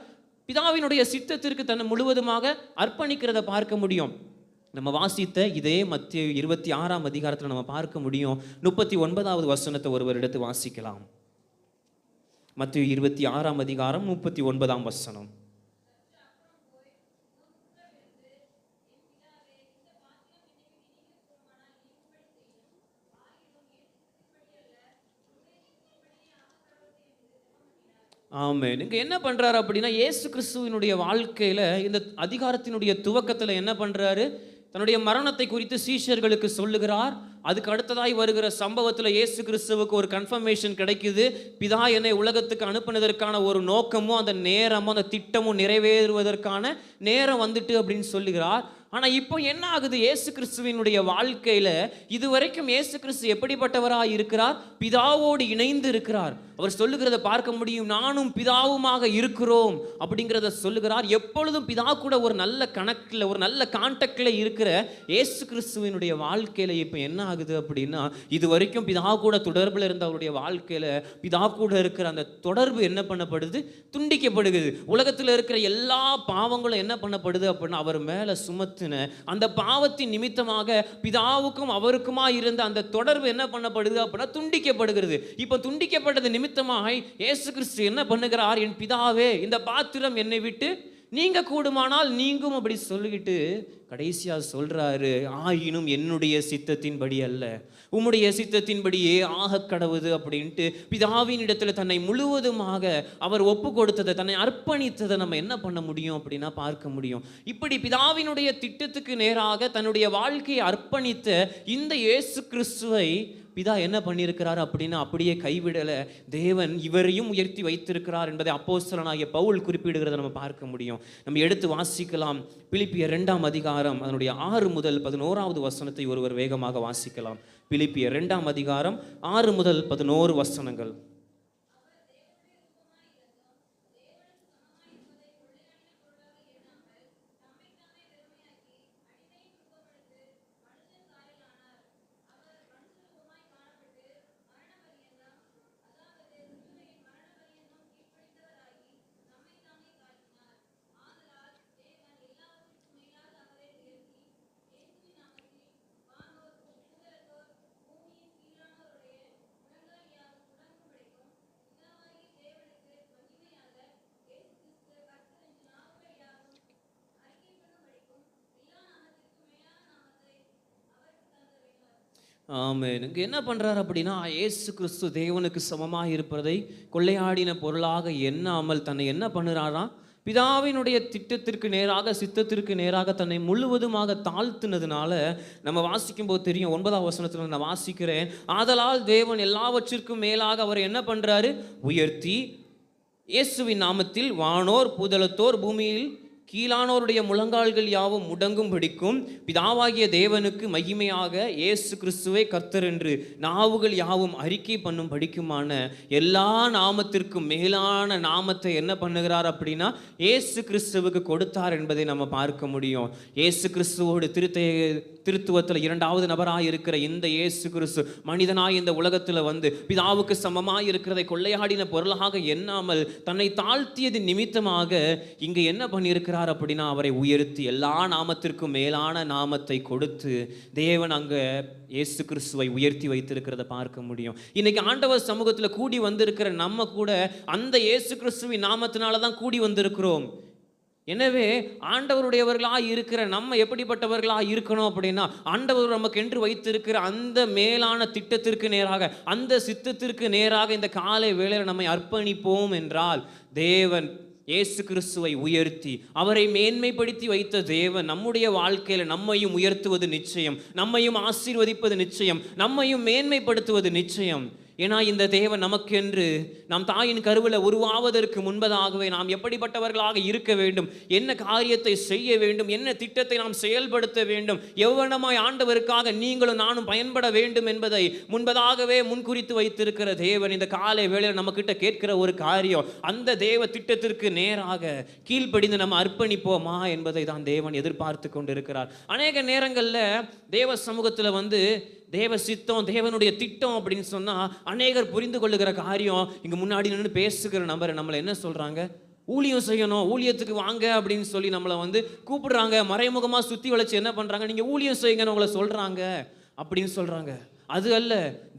பிதாவினுடைய சித்தத்திற்கு தன்னை முழுவதுமாக அர்ப்பணிக்கிறத பார்க்க முடியும். நம்ம வாசித்த இதே மத்திய 26ஆம் அதிகாரத்தில் நம்ம பார்க்க முடியும். 39வது வசனத்தை ஒருவர் எடுத்து வாசிக்கலாம். மத்திய 26ஆம் அதிகாரம் 39ஆம் வசனம். ஆமென். இங்க என்ன பண்றாரு அப்படின்னா இயேசு கிறிஸ்துவினுடைய வாழ்க்கையில இந்த அதிகாரத்தினுடைய துவக்கத்தில் என்ன பண்றாரு, தன்னுடைய மரணத்தை குறித்து சீஷர்களுக்கு சொல்லுகிறார். அதுக்கு அடுத்ததாய் வருகிற சம்பவத்தில் இயேசு கிறிஸ்துவுக்கு ஒரு கன்ஃபர்மேஷன் கிடைக்குது. பிதா என்னை உலகத்துக்கு அனுப்பினதற்கான ஒரு நோக்கமும் அந்த நேரமும் அந்த திட்டமும் நிறைவேறுவதற்கான நேரம் வந்துட்டு அப்படின்னு சொல்லுகிறார். ஆனால் இப்போ என்ன ஆகுது, இயேசு கிறிஸ்துவினுடைய வாழ்க்கையில் இதுவரைக்கும் இயேசு கிறிஸ்து எப்படிப்பட்டவராக இருக்கிறார், பிதாவோடு இணைந்து இருக்கிறார். அவர் சொல்லுகிறத பார்க்க முடியும், நானும் பிதாவுமாக இருக்கிறோம் அப்படிங்கிறத சொல்லுகிறார். எப்பொழுதும் பிதா கூட ஒரு நல்ல கணக்கில் ஒரு நல்ல கான்டாக்டில் இருக்கிற இயேசு கிறிஸ்துவினுடைய வாழ்க்கையில் இப்போ என்ன ஆகுது அப்படின்னா இது வரைக்கும் பிதா கூட தொடர்பில் இருந்த அவருடைய வாழ்க்கையில் பிதா கூட இருக்கிற அந்த தொடர்பு என்ன பண்ணப்படுது, துண்டிக்கப்படுகிறது. உலகத்தில் இருக்கிற எல்லா பாவங்களும் என்ன பண்ணப்படுது அப்படின்னா அவர் மேலே சுமத்தின அந்த பாவத்தின் நிமித்தமாக பிதாவுக்கும் அவருக்குமா இருந்த அந்த தொடர்பு என்ன பண்ணப்படுது அப்படின்னா துண்டிக்கப்படுகிறது. இப்போ துண்டிக்கப்பட்டது நிமித்தமாய் இயேசு கிறிஸ்து என்ன பண்ணுகிறார், என் பிதாவே இந்த பாத்திரம் என்னை விட்டு நீங்க கூடுமானால் நீங்கும் அப்படி சொல்லிக்கிட்டு கடைசியாக சொல்றாரு, ஆயினும் என்னுடைய சித்தத்தின்படி அல்ல உம்முடைய சித்தத்தின்படியே ஆக கடவுது அப்படின்ட்டு பிதாவின் இடத்துல தன்னை முழுவதுமாக அவர் ஒப்பு கொடுத்ததை தன்னை அர்ப்பணித்ததை நம்ம என்ன பண்ண முடியும் அப்படின்னா பார்க்க முடியும். இப்படி பிதாவினுடைய திட்டத்துக்கு நேராக தன்னுடைய வாழ்க்கையை அர்ப்பணித்த இந்த இயேசு கிறிஸ்துவை பிதா என்ன பண்ணியிருக்கிறார் அப்படின்னா அப்படியே கைவிடலை, தேவன் இவரையும் உயர்த்தி வைத்திருக்கிறார் என்பதை அப்போஸ்தலனாகிய பவுல் குறிப்பிடுகிறத நம்ம பார்க்க முடியும். நம்ம எடுத்து வாசிக்கலாம். பிலிப்பியர் 2ஆம் அதிகாரம் அதனுடைய 6 முதல் 11வது வசனத்தை ஒருவர் வேகமாக வாசிக்கலாம். பிலிப்பியர் 2ஆம் அதிகாரம் 6 முதல் 11 வசனங்கள். ஆமென். இங்க என்ன பண்றாரு அப்படின்னா, இயேசு கிறிஸ்து தேவனுக்கு சமமாக இருப்பதை கொள்ளையாடின பொருளாக எண்ணாமல் தன்னை என்ன பண்ணுறாராம், பிதாவினுடைய திட்டத்திற்கு நேராக, சித்தத்திற்கு நேராக தன்னை முழுவதுமாக தாழ்த்தினதுனால, நம்ம வாசிக்கும்போது தெரியும், 9ஆம் வசனத்தில் நான் வாசிக்கிறேன். ஆதலால் தேவன் எல்லாவற்றிற்கும் மேலாக அவர் என்ன பண்றாரு, உயர்த்தி இயேசுவின் நாமத்தில் வானோர் பூதலத்தோர் பூமியில் கீழானோருடைய முழங்கால்கள் யாவும் முடங்கும்படிக்கும் பிதாவாகிய தேவனுக்கு மகிமையாக இயேசு கிறிஸ்துவை கர்த்தர் என்று நாவுகள் யாவும் அறிக்கை பண்ணும் படிக்குமான எல்லா நாமத்திற்கும் மேலான நாமத்தை என்ன பண்ணுகிறார் அப்படின்னா இயேசு கிறிஸ்துவுக்கு கொடுத்தார் என்பதை நம்ம பார்க்க முடியும். இயேசு கிறிஸ்துவோடு திருத்துவத்தில் இரண்டாவது நபராக இருக்கிற இந்த இயேசு கிறிஸ்து மனிதனாய் இந்த உலகத்தில் வந்து பிதாவுக்கு சமமாய் இருக்கிறதை கொள்ளையாடின பொருளாக எண்ணாமல் தன்னை தாழ்த்தியது நிமித்தமாக இங்கே என்ன பண்ணியிருக்கிறார் அப்படின்னா அவரை உயர்த்தி எல்லா நாமத்திற்கும் மேலான நாமத்தை கொடுத்து தேவன் அங்கே இயேசு கிறிஸ்துவை உயர்த்தி வைத்திருக்கிறத பார்க்க முடியும். இன்னைக்கு ஆண்டவர் சமூகத்தில் கூடி வந்திருக்கிற நம்ம கூட அந்த இயேசு கிறிஸ்துவின் நாமத்தினால தான் கூடி வந்திருக்கிறோம். எனவே ஆண்டவருடையவர்களாக இருக்கிற நம்ம எப்படிப்பட்டவர்களாக இருக்கணும் அப்படின்னா ஆண்டவர் நமக்கு என்று வைத்திருக்கிற அந்த மேலான திட்டத்திற்கு நேராக, அந்த சித்தத்திற்கு நேராக இந்த காலை வேளையில் நம்மை அர்ப்பணிப்போம் என்றால் தேவன் இயேசு கிறிஸ்துவை உயர்த்தி அவரை மேன்மைப்படுத்தி வைத்த தேவன் நம்முடைய வாழ்க்கையில் நம்மையும் உயர்த்துவது நிச்சயம், நம்மையும் ஆசீர்வதிப்பது நிச்சயம், நம்மையும் மேன்மைப்படுத்துவது நிச்சயம். ஏன்னா இந்த தேவன் நமக்கென்று நாம் தாயின் கருவில் உருவாவதற்கு முன்பதாகவே நாம் எப்படிப்பட்டவர்களாக இருக்க வேண்டும், என்ன காரியத்தை செய்ய வேண்டும், என்ன திட்டத்தை நாம் செயல்படுத்த வேண்டும், எவ்வளமாய் ஆண்டவருக்காக நீங்களும் நானும் பயன்பட வேண்டும் என்பதை முன்பதாகவே முன்குறித்து வைத்திருக்கிற தேவன் இந்த காலை வேளையில் நம்மக்கிட்ட கேட்கிற ஒரு காரியம், அந்த தேவ திட்டத்திற்கு நேராக கீழ்ப்படிந்து நம்ம அர்ப்பணிப்போமா என்பதை தான் தேவன் எதிர்பார்த்து கொண்டிருக்கிறார். அநேக நேரங்களில் தேவ சமூகத்தில் வந்து தேவ சித்தம், தேவனுடைய திட்டம் அப்படின்னு சொன்னால் அநேகர் புரிந்து கொள்ளுகிற காரியம், இங்கே முன்னாடி நின்று பேசுகிற நபரை நம்மளை என்ன சொல்கிறாங்க, ஊழியம் செய்யணும், ஊழியத்துக்கு வாங்க அப்படின்னு சொல்லி நம்மளை வந்து கூப்பிடுறாங்க, மறைமுகமாக சுற்றி வளைச்சு என்ன பண்ணுறாங்க, நீங்கள் ஊழியம் செய்யுங்கன்னு உங்களை சொல்கிறாங்க அப்படின்னு சொல்கிறாங்க. அது அல்ல,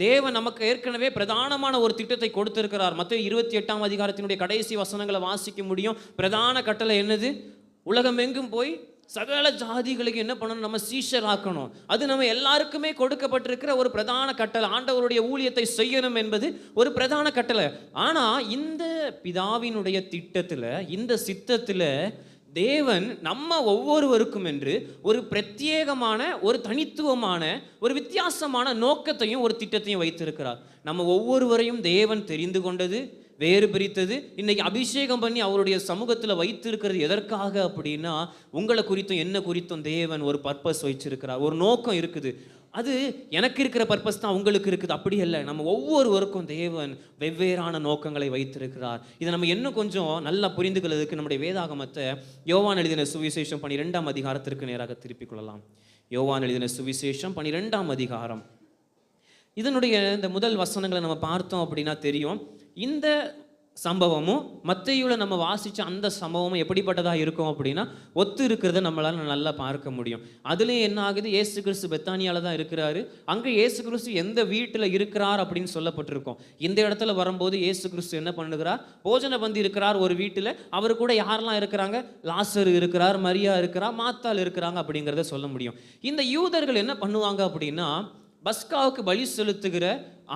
தேவன் நமக்கு ஏற்கனவே பிரதானமான ஒரு திட்டத்தை கொடுத்திருக்கிறார். மத்தேயு 28ஆம் அதிகாரத்தினுடைய கடைசி வசனங்களை வாசிக்க முடியும். பிரதான கட்டளை என்னது, உலகம் எங்கும் போய் சகல ஜாதிகளுக்கு என்ன பண்ணணும், நம்ம சீஷர் ஆக்கணும். அது நம்ம எல்லாருக்குமே கொடுக்கப்பட்டிருக்கிற ஒரு பிரதான கட்டளை. ஆண்டவருடைய ஊழியத்தை செய்யணும் என்பது ஒரு பிரதான கட்டளை. ஆனால் இந்த பிதாவினுடைய திட்டத்தில், இந்த சித்தத்தில் தேவன் நம்ம ஒவ்வொருவருக்கும் என்று ஒரு பிரத்யேகமான, ஒரு தனித்துவமான, ஒரு வித்தியாசமான நோக்கத்தையும் ஒரு திட்டத்தையும் வைத்திருக்கிறார். நம்ம ஒவ்வொருவரையும் தேவன் தெரிந்து கொண்டது, வேறு பிரித்தது, இன்னைக்கு அபிஷேகம் பண்ணி அவருடைய சமூகத்தில் வைத்திருக்கிறது எதற்காக அப்படின்னா உங்களை குறித்தும் என்ன குறித்தும் தேவன் ஒரு பர்பஸ் வச்சிருக்கிறார், ஒரு நோக்கம் இருக்குது. அது எனக்கு இருக்கிற பர்பஸ் தான் உங்களுக்கு இருக்குது அப்படி இல்லை. நம்ம ஒவ்வொருவருக்கும் தேவன் வெவ்வேறான நோக்கங்களை வைத்திருக்கிறார். இதை நம்ம இன்னும் கொஞ்சம் நல்லா புரிந்து கொள்வதற்கு நம்முடைய வேதாகமத்தை யோவான் எழுதின சுவிசேஷம் 12ஆம் அதிகாரத்திற்கு நேராக திருப்பிக் கொள்ளலாம். யோவான் எழுதின சுவிசேஷம் 12ஆம் அதிகாரம், இதனுடைய இந்த முதல் வசனங்களை நம்ம பார்த்தோம் அப்படின்னா தெரியும், இந்த சம்பவமும் மத்தேயுவில் நம்ம வாசித்த அந்த சம்பவமும் எப்படிப்பட்டதாக இருக்கும் அப்படின்னா ஒத்து இருக்கிறத நம்மளால் நல்லா பார்க்க முடியும். அதுலேயும் என்ன ஆகுது, இயேசு கிறிஸ்து பெத்தானியாவில் தான் இருக்கிறாரு. அங்கே இயேசு கிறிஸ்து எந்த வீட்டில் இருக்கிறார் அப்படின்னு சொல்லப்பட்டிருக்கோம். இந்த இடத்துல வரும்போது இயேசு கிறிஸ்து என்ன பண்ணுகிறார், போஜன பந்தி இருக்கிறார் ஒரு வீட்டில். அவர் கூட யாரெல்லாம் இருக்கிறாங்க, லாசரு இருக்கிறார், மரியா இருக்கிறார், மாத்தாள் இருக்கிறாங்க அப்படிங்கிறத சொல்ல முடியும். இந்த யூதர்கள் என்ன பண்ணுவாங்க அப்படின்னா பஸ்காவுக்கு பலி செலுத்துகிற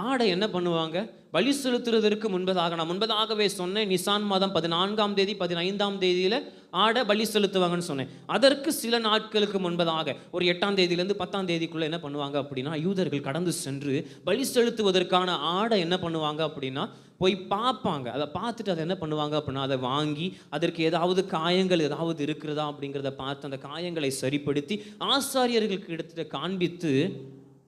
ஆடை என்ன பண்ணுவாங்க, பலி செலுத்துறதற்கு முன்பதாக, நான் முன்பதாகவே சொன்னேன், நிசான் மாதம் 14ஆம் தேதி 15ஆம் தேதியில் ஆடை பலி செலுத்துவாங்கன்னு சொன்னேன். அதற்கு சில நாட்களுக்கு முன்பதாக ஒரு 8ஆம் தேதியிலேருந்து 10ஆம் தேதிக்குள்ளே என்ன பண்ணுவாங்க அப்படின்னா யூதர்கள் கடந்து சென்று பலி செலுத்துவதற்கான ஆடை என்ன பண்ணுவாங்க அப்படின்னா போய் பார்ப்பாங்க. அதை பார்த்துட்டு அதை என்ன பண்ணுவாங்க அப்படின்னா அதை வாங்கி அதற்கு ஏதாவது காயங்கள் ஏதாவது இருக்கிறதா அப்படிங்கிறத பார்த்து அந்த காயங்களை சரிப்படுத்தி ஆசாரியர்களுக்கு எடுத்துட்டு காண்பித்து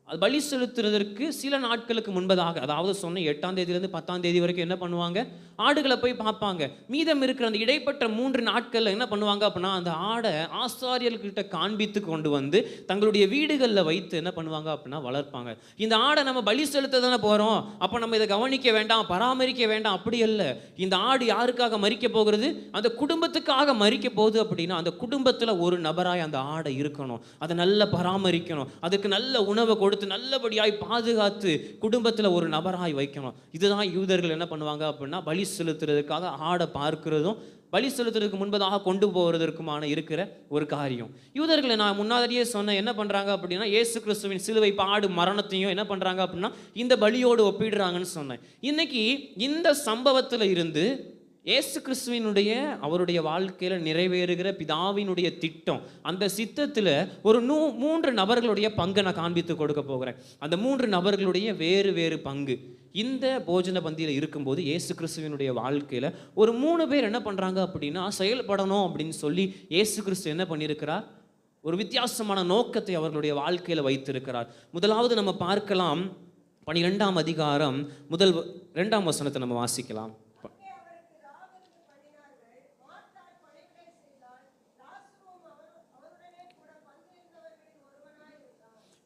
அது பலி செலுத்துறதற்கு சில நாட்களுக்கு முன்பதாக, அதாவது சொன்ன 8ஆம் தேதியிலேருந்து 10ஆம் தேதி வரைக்கும் என்ன பண்ணுவாங்க, ஆடுகளை போய் பார்ப்பாங்க. மீதம் இருக்கிற அந்த இடைப்பட்ட 3 நாட்களில் என்ன பண்ணுவாங்க அப்படின்னா அந்த ஆடை ஆசாரியர்கிட்ட காண்பித்து கொண்டு வந்து தங்களுடைய வீடுகளில் வைத்து என்ன பண்ணுவாங்க அப்படின்னா வளர்ப்பாங்க. இந்த ஆடை நம்ம பலி செலுத்த தானே போகிறோம், அப்போ நம்ம இதை கவனிக்க வேண்டாம், பராமரிக்க வேண்டாம், அப்படி இல்லை. இந்த ஆடு யாருக்காக மரிக்க போகிறது, அந்த குடும்பத்துக்காக மரிக்க போகுது அப்படின்னா அந்த குடும்பத்தில் ஒரு நபராய் அந்த ஆடை இருக்கணும், அதை நல்லா பராமரிக்கணும், அதுக்கு நல்ல உணவை கொடுத்து நல்லபடியாய் பாதுகாத்து குடும்பத்தில் ஒரு நபராய் வைக்கணும். இதுதான் யூதர்கள் என்ன பண்ணுவாங்க அப்படின்னா பலி செலுத்துறதுக்காக ஆடை பார்க்கிறதும் பலி செலுத்துறதுக்கு முன்பதாக கொண்டு போவதற்குமான இருக்கிற ஒரு காரியம். யூதர்களை நான் முன்னாடியே சொன்ன என்ன பண்றாங்க அப்படின்னா, இயேசு கிறிஸ்துவின் சிலுவை பாடு மரணத்தையும் என்ன பண்றாங்க அப்படின்னா இந்த பலியோடு ஒப்பிடுறாங்கன்னு சொன்னேன். இன்னைக்கு இந்த சம்பவத்தில் இருந்து இயேசு கிறிஸ்துவினுடைய அவருடைய வாழ்க்கையில நிறைவேறுகிற பிதாவினுடைய திட்டம், அந்த சித்தத்துல ஒரு 3 நபர்களுடைய பங்கை நான் காண்பித்து கொடுக்க போகிறேன். அந்த 3 நபர்களுடைய வேறு வேறு பங்கு இந்த போஜன பந்தியில் இருக்கும்போது இயேசு கிறிஸ்துவினுடைய வாழ்க்கையில ஒரு 3 பேர் என்ன பண்றாங்க அப்படின்னா செயல்படணும் அப்படின்னு சொல்லி இயேசு கிறிஸ்து என்ன பண்ணியிருக்கிறார், ஒரு வித்தியாசமான நோக்கத்தை அவர்களுடைய வாழ்க்கையில வைத்திருக்கிறார். முதலாவது நம்ம பார்க்கலாம், 12ஆம் அதிகாரம் 2ஆம் வசனத்தை நம்ம வாசிக்கலாம்.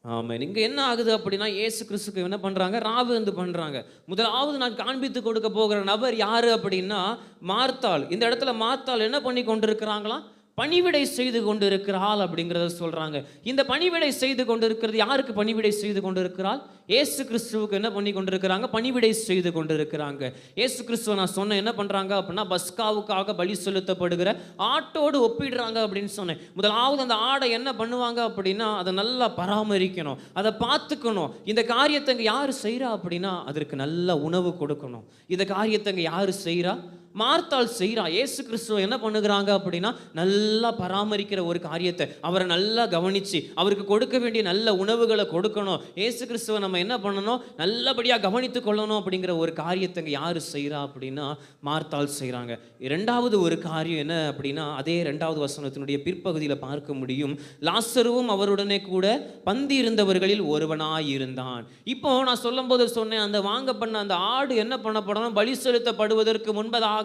ஆமாம், இங்கே என்ன ஆகுது அப்படின்னா இயேசு கிறிஸ்துக்கு என்ன பண்ணுறாங்க, ராவு வந்து பண்ணுறாங்க. முதலாவது நான் காண்பித்து கொடுக்க போகிற நபர் யார் அப்படின்னா மார்த்தாள். இந்த இடத்துல மார்த்தாள் என்ன பண்ணி கொண்டிருக்கிறாங்களாம், பணிவிடை செய்து கொண்டு இருக்கிறாள் அப்படிங்கிறத சொல்றாங்க. இந்த பணிவிடை செய்து கொண்டு இருக்கிறது யாருக்கு பணிவிடை செய்து கொண்டு இருக்கிறாள், இயேசு கிறிஸ்துவுக்கு என்ன பண்ணி கொண்டிருக்கிறாங்க, பணிவிடை செய்து கொண்டு இருக்கிறாங்க. இயேசு கிறிஸ்துவ நான் சொன்னேன் என்ன பண்றாங்க அப்படின்னா பஸ்காவுக்காக பலி செலுத்தப்படுகிற ஆட்டோடு ஒப்பிடுறாங்க அப்படின்னு சொன்னேன். முதலாவது அந்த ஆடை என்ன பண்ணுவாங்க அப்படின்னா அதை நல்லா பராமரிக்கணும், அதை பார்த்துக்கணும். இந்த காரியத்தை இங்கே யாரு செய்யறா அப்படின்னா அதற்கு நல்ல உணவு கொடுக்கணும். இந்த காரியத்தை இங்கே யாரு செய்யறா, மார்த்தாள் செய்கிறா. இயேசு கிறிஸ்துவ என்ன பண்ணுகிறாங்க அப்படின்னா நல்லா பராமரிக்கிற ஒரு காரியத்தை, அவரை நல்லா கவனிச்சு அவருக்கு கொடுக்க வேண்டிய நல்ல உணவுகளை கொடுக்கணும். இயேசு கிறிஸ்துவ நம்ம என்ன பண்ணணும், நல்லபடியாக கவனித்து கொள்ளணும் அப்படிங்கிற ஒரு காரியத்தை யாரு செய்கிறா அப்படின்னா மார்த்தாள் செய்கிறாங்க. இரண்டாவது ஒரு காரியம் என்ன அப்படின்னா அதே 2வது வசனத்தினுடைய பிற்பகுதியில் பார்க்க முடியும், லாசருவும் அவருடனே கூட பந்தி இருந்தவர்களில் ஒருவனாய் இருந்தான். இப்போ நான் சொல்லும் போது சொன்னேன், அந்த வாங்க பண்ண அந்த ஆடு என்ன பண்ணப்படணும், பலி செலுத்தப்படுவதற்கு முன்பதாக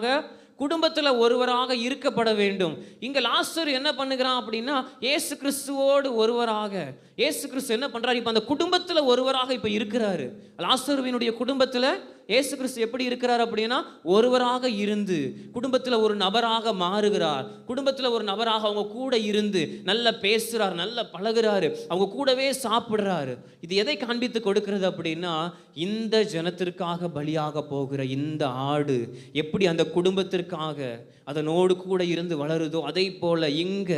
குடும்பத்தில் ஒருவராக இருக்கப்பட வேண்டும். இங்க லாசரு என்ன பண்ணுகிறான் அப்படின்னா இயேசு கிறிஸ்துவோடு ஒருவராக, இயேசு கிறிஸ்து என்ன பண்றாரு, இப்ப அந்த குடும்பத்தில் ஒருவராக இப்ப இருக்கிறாரு. லாசருவினுடைய குடும்பத்தில் இயேசு கிறிஸ்து எப்படி இருக்கிறார் அப்படின்னா ஒருவராக இருந்து குடும்பத்தில் ஒரு நபராக மாறுகிறார். குடும்பத்தில் ஒரு நபராக அவங்க கூட இருந்து நல்ல பேசுறார், நல்ல பழகுறாரு, அவங்க கூடவே சாப்பிடுறாரு. இது எதை காண்பித்து கொடுக்கிறது அப்படின்னா இந்த ஜனத்திற்காக பலியாக போகிற இந்த ஆடு எப்படி அந்த குடும்பத்திற்காக அதனோடு கூட இருந்து வளருதோ அதை போல இங்க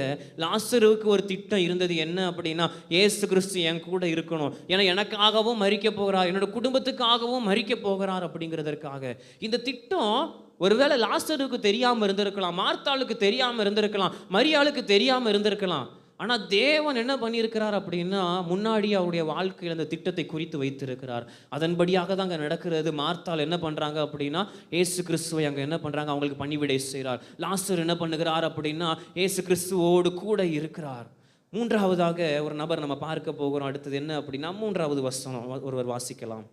லாசருவுக்கு ஒரு திட்டம் இருந்தது. என்ன அப்படின்னா இயேசு கிறிஸ்து என் கூட இருக்கணும், ஏன்னா எனக்காகவும் மரிக்க போகிறார், என்னோட குடும்பத்துக்காகவும் மரிக்க போகிறார் அப்படிங்கிறதற்காக. இந்த திட்டம் ஒருவேளை லாசருக்கு தெரியாம இருந்திருக்கலாம், மார்த்தாளுக்கு தெரியாம இருந்திருக்கலாம், மரியாளுக்கு தெரியாம இருந்திருக்கலாம். ஆனா தேவன் என்ன பண்ணியிருக்கிறார் அப்படின்னா முன்னாடி அவருடைய வாழ்க்கையில் அந்த திட்டத்தை குறித்து வைத்திருக்கிறார். அதன்படியாக தான் அங்கே நடக்கிறது. மார்த்தாள் என்ன பண்றாங்க அப்படின்னா இயேசு கிறிஸ்துவை அங்கே என்ன பண்றாங்க, அவங்களுக்கு பணிவிடை செய்கிறார். லாசர் என்ன பண்ணுகிறார் அப்படின்னா இயேசு கிறிஸ்துவோடு கூட இருக்கிறார். மூன்றாவதாக ஒரு நபர் நம்ம பார்க்க போகிறோம். அடுத்தது என்ன அப்படின்னா 3வது வசனம் ஒருவர் வாசிக்கலாம்.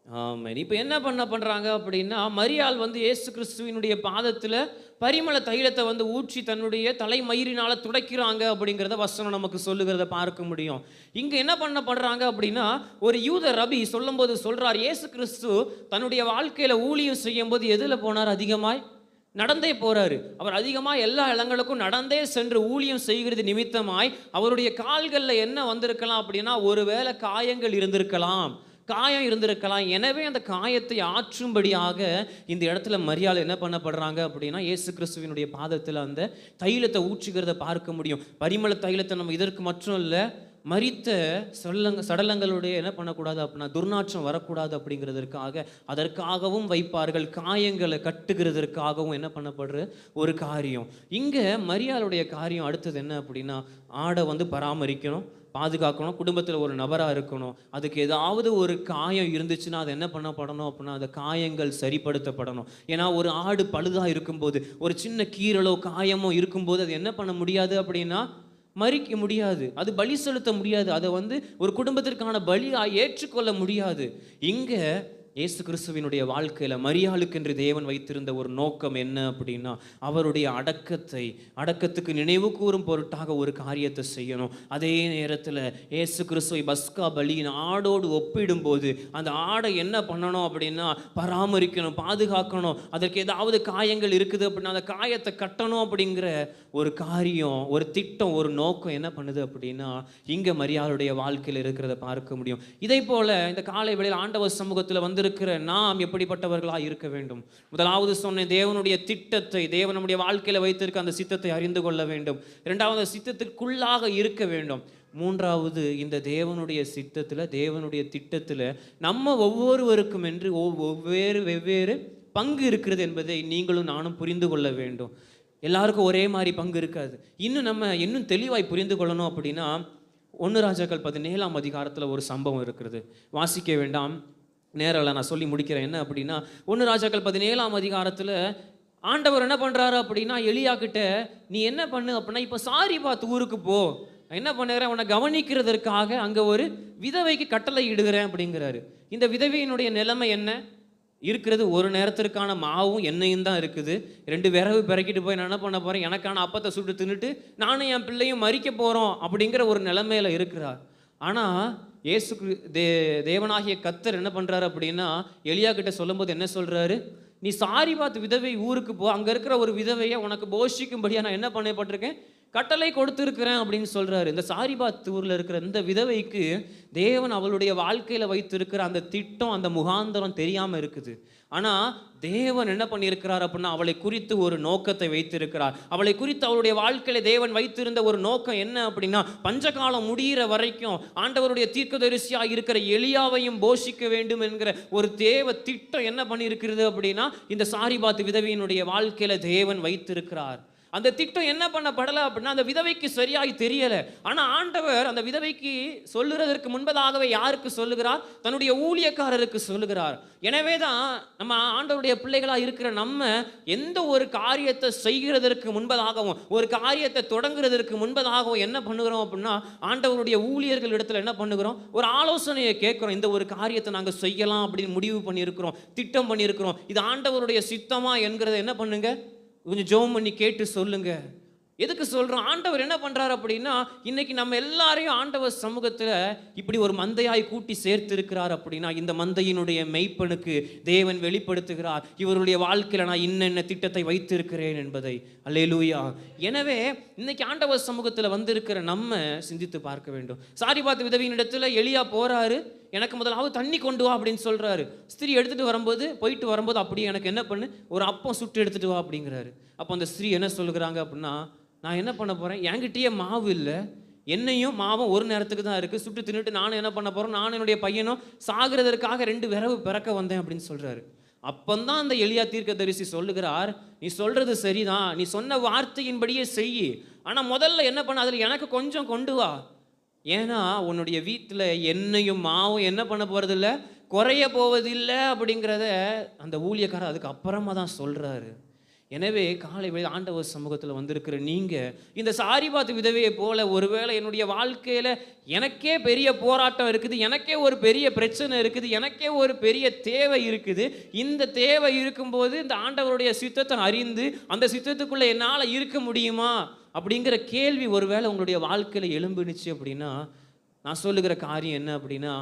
ஆமாம், இப்போ என்ன பண்ணுறாங்க அப்படின்னா மரியாள் வந்து இயேசு கிறிஸ்துவினுடைய பாதத்தில் பரிமள தைலத்தை வந்து ஊற்றி தன்னுடைய தலைமயிரினால துடைக்கிறாங்க அப்படிங்கிறத வசனம் நமக்கு சொல்லுகிறத பார்க்க முடியும். இங்கே என்ன பண்ணப்படுறாங்க அப்படின்னா ஒரு யூத ரபி சொல்லும் போது சொல்றார், இயேசு கிறிஸ்து தன்னுடைய வாழ்க்கையில் ஊழியம் செய்யும் போது எதில் போனார், அதிகமாய் நடந்தே போறாரு. அவர் அதிகமாக எல்லா இடங்களுக்கும் நடந்தே சென்று ஊழியம் செய்கிறது நிமித்தமாய் அவருடைய கால்களில் என்ன வந்திருக்கலாம் அப்படின்னா ஒருவேளை காயங்கள் இருந்திருக்கலாம், காயம் இருந்திருக்கலாம். எனவே அந்த காயத்தை ஆற்றும்படியாக இந்த இடத்துல மரியாள் என்ன பண்ணப்படுறாங்க அப்படின்னா இயேசு கிறிஸ்துவினுடைய பாதத்தில் அந்த தைலத்தை ஊற்றுகிறத பார்க்க முடியும். பரிமள தைலத்தை நம்ம இதற்கு மட்டும் இல்லை, மரித்த சடலங்களுடைய என்ன பண்ணக்கூடாது அப்படின்னா துர்நாற்றம் வரக்கூடாது அப்படிங்கிறதற்காக அதற்காகவும் வைப்பார்கள். காயங்களை கட்டுகிறதற்காகவும் என்ன பண்ணப்படுற ஒரு காரியம். இங்கே மரியாளுடைய காரியம் அடுத்தது என்ன அப்படின்னா ஆடை வந்து பராமரிக்கணும், பாதுகாக்கணும், குடும்பத்தில் ஒரு நபராக இருக்கணும். அதுக்கு ஏதாவது ஒரு காயம் இருந்துச்சுன்னா அது என்ன பண்ணப்படணும் அப்படின்னா அந்த காயங்கள் சரிப்படுத்தப்படணும். ஏன்னா ஒரு ஆடு பழுதாக இருக்கும்போது ஒரு சின்ன கீரலோ காயமோ இருக்கும்போது அது என்ன பண்ண முடியாது அப்படின்னா மறிக்க முடியாது, அது பலி செலுத்த முடியாது, அதை வந்து ஒரு குடும்பத்திற்கான பலியாக ஏற்றுக்கொள்ள முடியாது. இங்கே இயேசு கிறிஸ்துவினுடைய வாழ்க்கையில மரியாளுக்கு என்று தேவன் வைத்திருந்த ஒரு நோக்கம் என்ன அப்படின்னா, அவருடைய அடக்கத்துக்கு நினைவு கூறும் பொருட்டாக ஒரு காரியத்தை செய்யணும். அதே நேரத்தில் இயேசு கிறிஸ்துவை பஸ்கா பலியின் ஆடோடு ஒப்பிடும்போது அந்த ஆடை என்ன பண்ணணும் அப்படின்னா, பராமரிக்கணும், பாதுகாக்கணும். அதற்கு ஏதாவது காயங்கள் இருக்குது அப்படின்னா அந்த காயத்தை கட்டணும் அப்படிங்கிற ஒரு காரியம், ஒரு திட்டம், ஒரு நோக்கம் என்ன பண்ணுது அப்படின்னா இங்க மரியாளுடைய வாழ்க்கையில் இருக்கிறத பார்க்க முடியும். இதை போல இந்த காலை வேளையில் ஆண்டவர் சமூகத்தில் வந்திருக்கிற நாம் எப்படிப்பட்டவர்களாக இருக்க வேண்டும்? முதலாவது சொன்ன தேவனுடைய திட்டத்தை, தேவன் நம்முடைய வாழ்க்கையில் வைத்திருக்க அந்த சித்தத்தை அறிந்து கொள்ள வேண்டும். இரண்டாவது சித்தத்திற்குள்ளாக இருக்க வேண்டும். மூன்றாவது இந்த தேவனுடைய சித்தத்தில், தேவனுடைய திட்டத்தில் நம்ம ஒவ்வொருவருக்கும் என்று வெவ்வேறு பங்கு இருக்கிறது என்பதை நீங்களும் நானும் புரிந்து கொள்ள வேண்டும். எல்லாருக்கும் ஒரே மாதிரி பங்கு இருக்காது. இன்னும் தெளிவாய் புரிந்து கொள்ளணும் அப்படின்னா 1 ராஜாக்கள் 17ஆம் அதிகாரத்தில் ஒரு சம்பவம் இருக்கிறது. வாசிக்க வேண்டாம், நேரில் நான் சொல்லி முடிக்கிறேன். என்ன அப்படின்னா 1 ராஜாக்கள் 17ஆம் அதிகாரத்தில் ஆண்டவர் என்ன பண்ணுறாரு அப்படின்னா, எலியா கிட்ட நீ என்ன பண்ணு அப்படின்னா, இப்போ சாரிபாத் ஊருக்கு போ, என்ன பண்ணுறேன், உன்னை கவனிக்கிறதற்காக அங்கே ஒரு விதவைக்கு கட்டளை இடுகிறேன் அப்படிங்கிறாரு. இந்த விதவையினுடைய நிலைமை என்ன இருக்கிறது? ஒரு நேரத்திற்கான மாவும் எண்ணெயும் தான் இருக்குது. 2 விரவு பிறக்கிட்டு போய் நான் என்ன பண்ண போகிறேன், எனக்கான அப்பத்தை சுட்டு தின்னுட்டு நானும் என் பிள்ளையும் மறிக்க போகிறோம் அப்படிங்கிற ஒரு நிலைமையில் இருக்கிறார். ஆனால் இயேசு தேவனாகிய கர்த்தர் என்ன பண்ணுறாரு அப்படின்னா, எலியா கிட்ட சொல்லும்போது என்ன சொல்கிறாரு, நீ சாரிபாத் விதவை ஊருக்கு போ, அங்கே இருக்கிற ஒரு விதவையை உனக்கு போஷிக்கும்படியாக நான் என்ன பண்ணப்பட்டிருக்கேன், கட்டளை கொடுத்துருக்கிறேன் அப்படின்னு சொல்கிறாரு. இந்த சாரிபாத் ஊரில் இருக்கிற இந்த விதவைக்கு தேவன் அவளுடைய வாழ்க்கையில் வைத்திருக்கிற அந்த திட்டம், அந்த முகாந்தரம் தெரியாமல் இருக்குது. ஆனால் தேவன் என்ன பண்ணியிருக்கிறார் அப்படின்னா, அவளை குறித்து ஒரு நோக்கத்தை வைத்திருக்கிறார். அவளை குறித்து அவளுடைய வாழ்க்கையில் தேவன் வைத்திருந்த ஒரு நோக்கம் என்ன அப்படின்னா, பஞ்சகாலம் முடிகிற வரைக்கும் ஆண்டவருடைய தீர்க்கதரிசியாக இருக்கிற எலியாவையும் போஷிக்க வேண்டும் என்கிற ஒரு தேவ திட்டம் என்ன பண்ணியிருக்கிறது அப்படின்னா, இந்த சாரிபாத் விதவையினுடைய வாழ்க்கையில் தேவன் வைத்திருக்கிறார். அந்த திட்டம் என்ன பண்ணப்படலை அப்படின்னா, அந்த விதவைக்கு சரியாய் தெரியலை. ஆனால் ஆண்டவர் அந்த விதவைக்கு சொல்லுறதற்கு முன்பதாகவே யாருக்கு சொல்லுகிறார், தன்னுடைய ஊழியக்காரருக்கு சொல்லுகிறார். எனவே தான் நம்ம ஆண்டவருடைய பிள்ளைகளாக இருக்கிற நம்ம எந்த ஒரு காரியத்தை செய்கிறதற்கு முன்பதாகவும், ஒரு காரியத்தை தொடங்குறதற்கு முன்பதாகவும் என்ன பண்ணுகிறோம் அப்படின்னா, ஆண்டவருடைய ஊழியர்கள் இடத்துல என்ன பண்ணுகிறோம், ஒரு ஆலோசனையை கேட்குறோம். இந்த ஒரு காரியத்தை நாங்கள் செய்யலாம் அப்படின்னு முடிவு பண்ணியிருக்கிறோம், திட்டம் பண்ணியிருக்கிறோம், இது ஆண்டவருடைய சித்தமா என்கிறத என்ன பண்ணுங்க, கொஞ்சம் ஜெபம் பண்ணி கேட்டு சொல்லுங்க. எதுக்கு சொல்கிறோம், ஆண்டவர் என்ன பண்ணுறாரு அப்படின்னா, இன்னைக்கு நம்ம எல்லாரையும் ஆண்டவர் சமூகத்தில் இப்படி ஒரு மந்தையாய் கூட்டி சேர்த்து இருக்கிறார் அப்படின்னா, இந்த மந்தையினுடைய மெய்ப்பனுக்கு தேவன் வெளிப்படுத்துகிறார், இவருடைய வாழ்க்கையில் நான் இன்னென்ன திட்டத்தை வைத்திருக்கிறேன் என்பதை. அல்லேலூயா. எனவே இன்னைக்கு ஆண்டவர் சமூகத்தில் வந்திருக்கிற நம்ம சிந்தித்து பார்க்க வேண்டும். சாரிபாத் விதவியின் இடத்துல எலியா போறாரு, எனக்கு முதலாவது தண்ணி கொண்டு வா அப்படின்னு சொல்கிறாரு. ஸ்திரீ போயிட்டு வரும்போது அப்படியே எனக்கு என்ன பண்ணு, ஒரு அப்பம் சுட்டு எடுத்துகிட்டு வா அப்படிங்கிறாரு. அப்போ அந்த ஸ்திரீ என்ன சொல்லுகிறாங்க அப்படின்னா, நான் என்ன பண்ண போகிறேன், என்கிட்டயே மாவு இல்லை, எண்ணெயும் மாவும் ஒரு நேரத்துக்கு தான் இருக்குது, சுட்டு தின்னுட்டு நானும் என்ன பண்ண போகிறேன், நான் என்னுடைய பையனும் சாகிறதற்காக 2 விரவு பிறக்க வந்தேன் அப்படின்னு சொல்கிறாரு. அப்பந்தான் அந்த எலியா தீர்க்கதரிசி சொல்லுகிறார், நீ சொல்கிறது சரிதான், நீ சொன்ன வார்த்தையின்படியே செய், ஆனால் முதல்ல என்ன பண்ண, அதில் எனக்கு கொஞ்சம் கொண்டு வா. ஏன்னா உன்னுடைய வீட்டில் எண்ணெயும் மாவும் என்ன பண்ண போகிறதில்ல, குறைய போவதில்லை அப்படிங்கிறத அந்த ஊழியக்காரர் அதுக்கு அப்புறமா தான் சொல்கிறாரு. எனவே காலை வேளை ஆண்டவர் சமூகத்தில் வந்திருக்கிற நீங்கள் இந்த சாரிபாத் விதவையை போல, ஒருவேளை என்னுடைய வாழ்க்கையில் எனக்கே பெரிய போராட்டம் இருக்குது, எனக்கே ஒரு பெரிய பிரச்சனை இருக்குது, எனக்கே ஒரு பெரிய தேவை இருக்குது, இந்த தேவை இருக்கும்போது இந்த ஆண்டவருடைய சித்தத்தை அறிந்து அந்த சித்தத்துக்குள்ளே என்னால் இருக்க முடியுமா அப்படிங்கிற கேள்வி ஒருவேளை உங்களுடைய வாழ்க்கையில் எழும்புனுச்சு அப்படின்னா, நான் சொல்லுகிற காரியம் என்ன அப்படின்னா,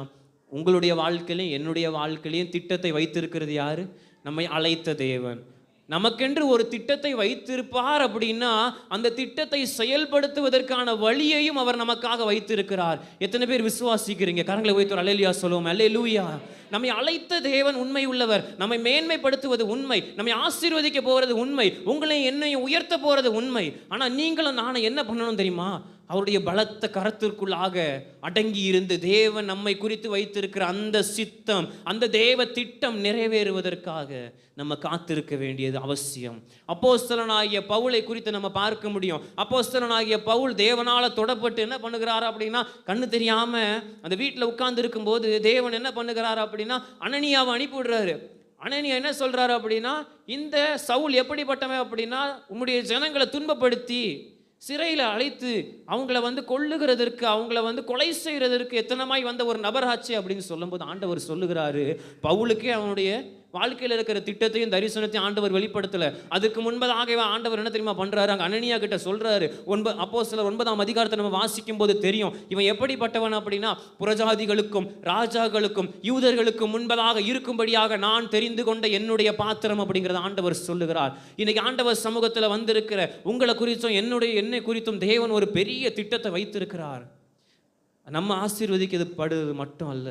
உங்களுடைய வாழ்க்கையிலையும் என்னுடைய வாழ்க்கையிலையும் திட்டத்தை வைத்திருக்கிறது யார், நம்மை அழைத்த தேவன். நமக்கென்று ஒரு திட்டத்தை வைத்திருப்பார் அப்படின்னா, அந்த திட்டத்தை செயல்படுத்துவதற்கான வழியையும் அவர் நமக்காக வைத்திருக்கிறார். எத்தனை பேர் விசுவாசிக்கிறீங்க? கரங்களை வைத்து அல்லேலூயா சொல்லுவோம். அல்லேலூயா. நம்மை அழைத்த தேவன் உண்மை உள்ளவர், நம்மை மேன்மைப்படுத்துவது உண்மை, நம்மை ஆசீர்வதிக்க போகிறது உண்மை, உங்களை என்னையும் உயர்த்த போகிறது உண்மை. ஆனால் நீங்களும் நானும் என்ன பண்ணணும் தெரியுமா, அவருடைய பலத்த கரத்திற்குள்ளாக அடங்கி இருந்து தேவன் நம்மை குறித்து வைத்திருக்கிற அந்த சித்தம், அந்த தேவ திட்டம் நிறைவேறுவதற்காக நம்ம காத்திருக்க வேண்டியது அவசியம். அப்போஸ்தலனாகிய பவுலை குறித்து நம்ம பார்க்க முடியும். அப்போஸ்தலனாகிய பவுல் தேவனால தொடப்பட்டு என்ன பண்ணுகிறார் அப்படின்னா, கண்ணு தெரியாம அந்த வீட்டில் உட்கார்ந்து இருக்கும்போது தேவன் என்ன பண்ணுகிறார் அப்படின்னா, அனனியாவை அனுப்பிவிடுறாரு. அனனியா என்ன சொல்றாரு அப்படின்னா, இந்த சவுல் எப்படிப்பட்டவன் அப்படின்னா, உம்முடைய ஜனங்களை துன்பப்படுத்தி சிறையில் அழைத்து அவங்கள கொல்லுகிறதற்கு, அவங்கள கொலை செய்கிறதற்கு எத்தனமாய் வந்த ஒரு நபராச்சு அப்படின்னு சொல்லும்போது ஆண்டவர் சொல்லுகிறாரு, பவுலுக்கே அவனுடைய வாழ்க்கையில் இருக்கிற திட்டத்தையும் தரிசனத்தையும் ஆண்டவர் வெளிப்படுத்தலை. அதுக்கு முன்பதாகவே ஆண்டவர் என்ன தெரியுமா பண்ணுறாரு, அங்கே அனனியா கிட்ட சொல்கிறாரு. அப்போஸ்தலர் 9ஆம் அதிகாரத்தை நம்ம வாசிக்கும் போது தெரியும் இவன் எப்படிப்பட்டவன் அப்படின்னா, புறஜாதிகளுக்கும் ராஜாக்களுக்கும் யூதர்களுக்கும் முன்பதாக இருக்கும்படியாக நான் தெரிந்து கொண்ட என்னுடைய பாத்திரம் அப்படிங்கிறத ஆண்டவர் சொல்லுகிறார். இன்னைக்கு ஆண்டவர் சமூகத்தில் வந்திருக்கிற உங்களை குறித்தும் என்னை குறித்தும் தேவன் ஒரு பெரிய திட்டத்தை வைத்திருக்கிறார். நம்ம ஆசீர்வதிக்கப்படுவது மட்டும் அல்ல,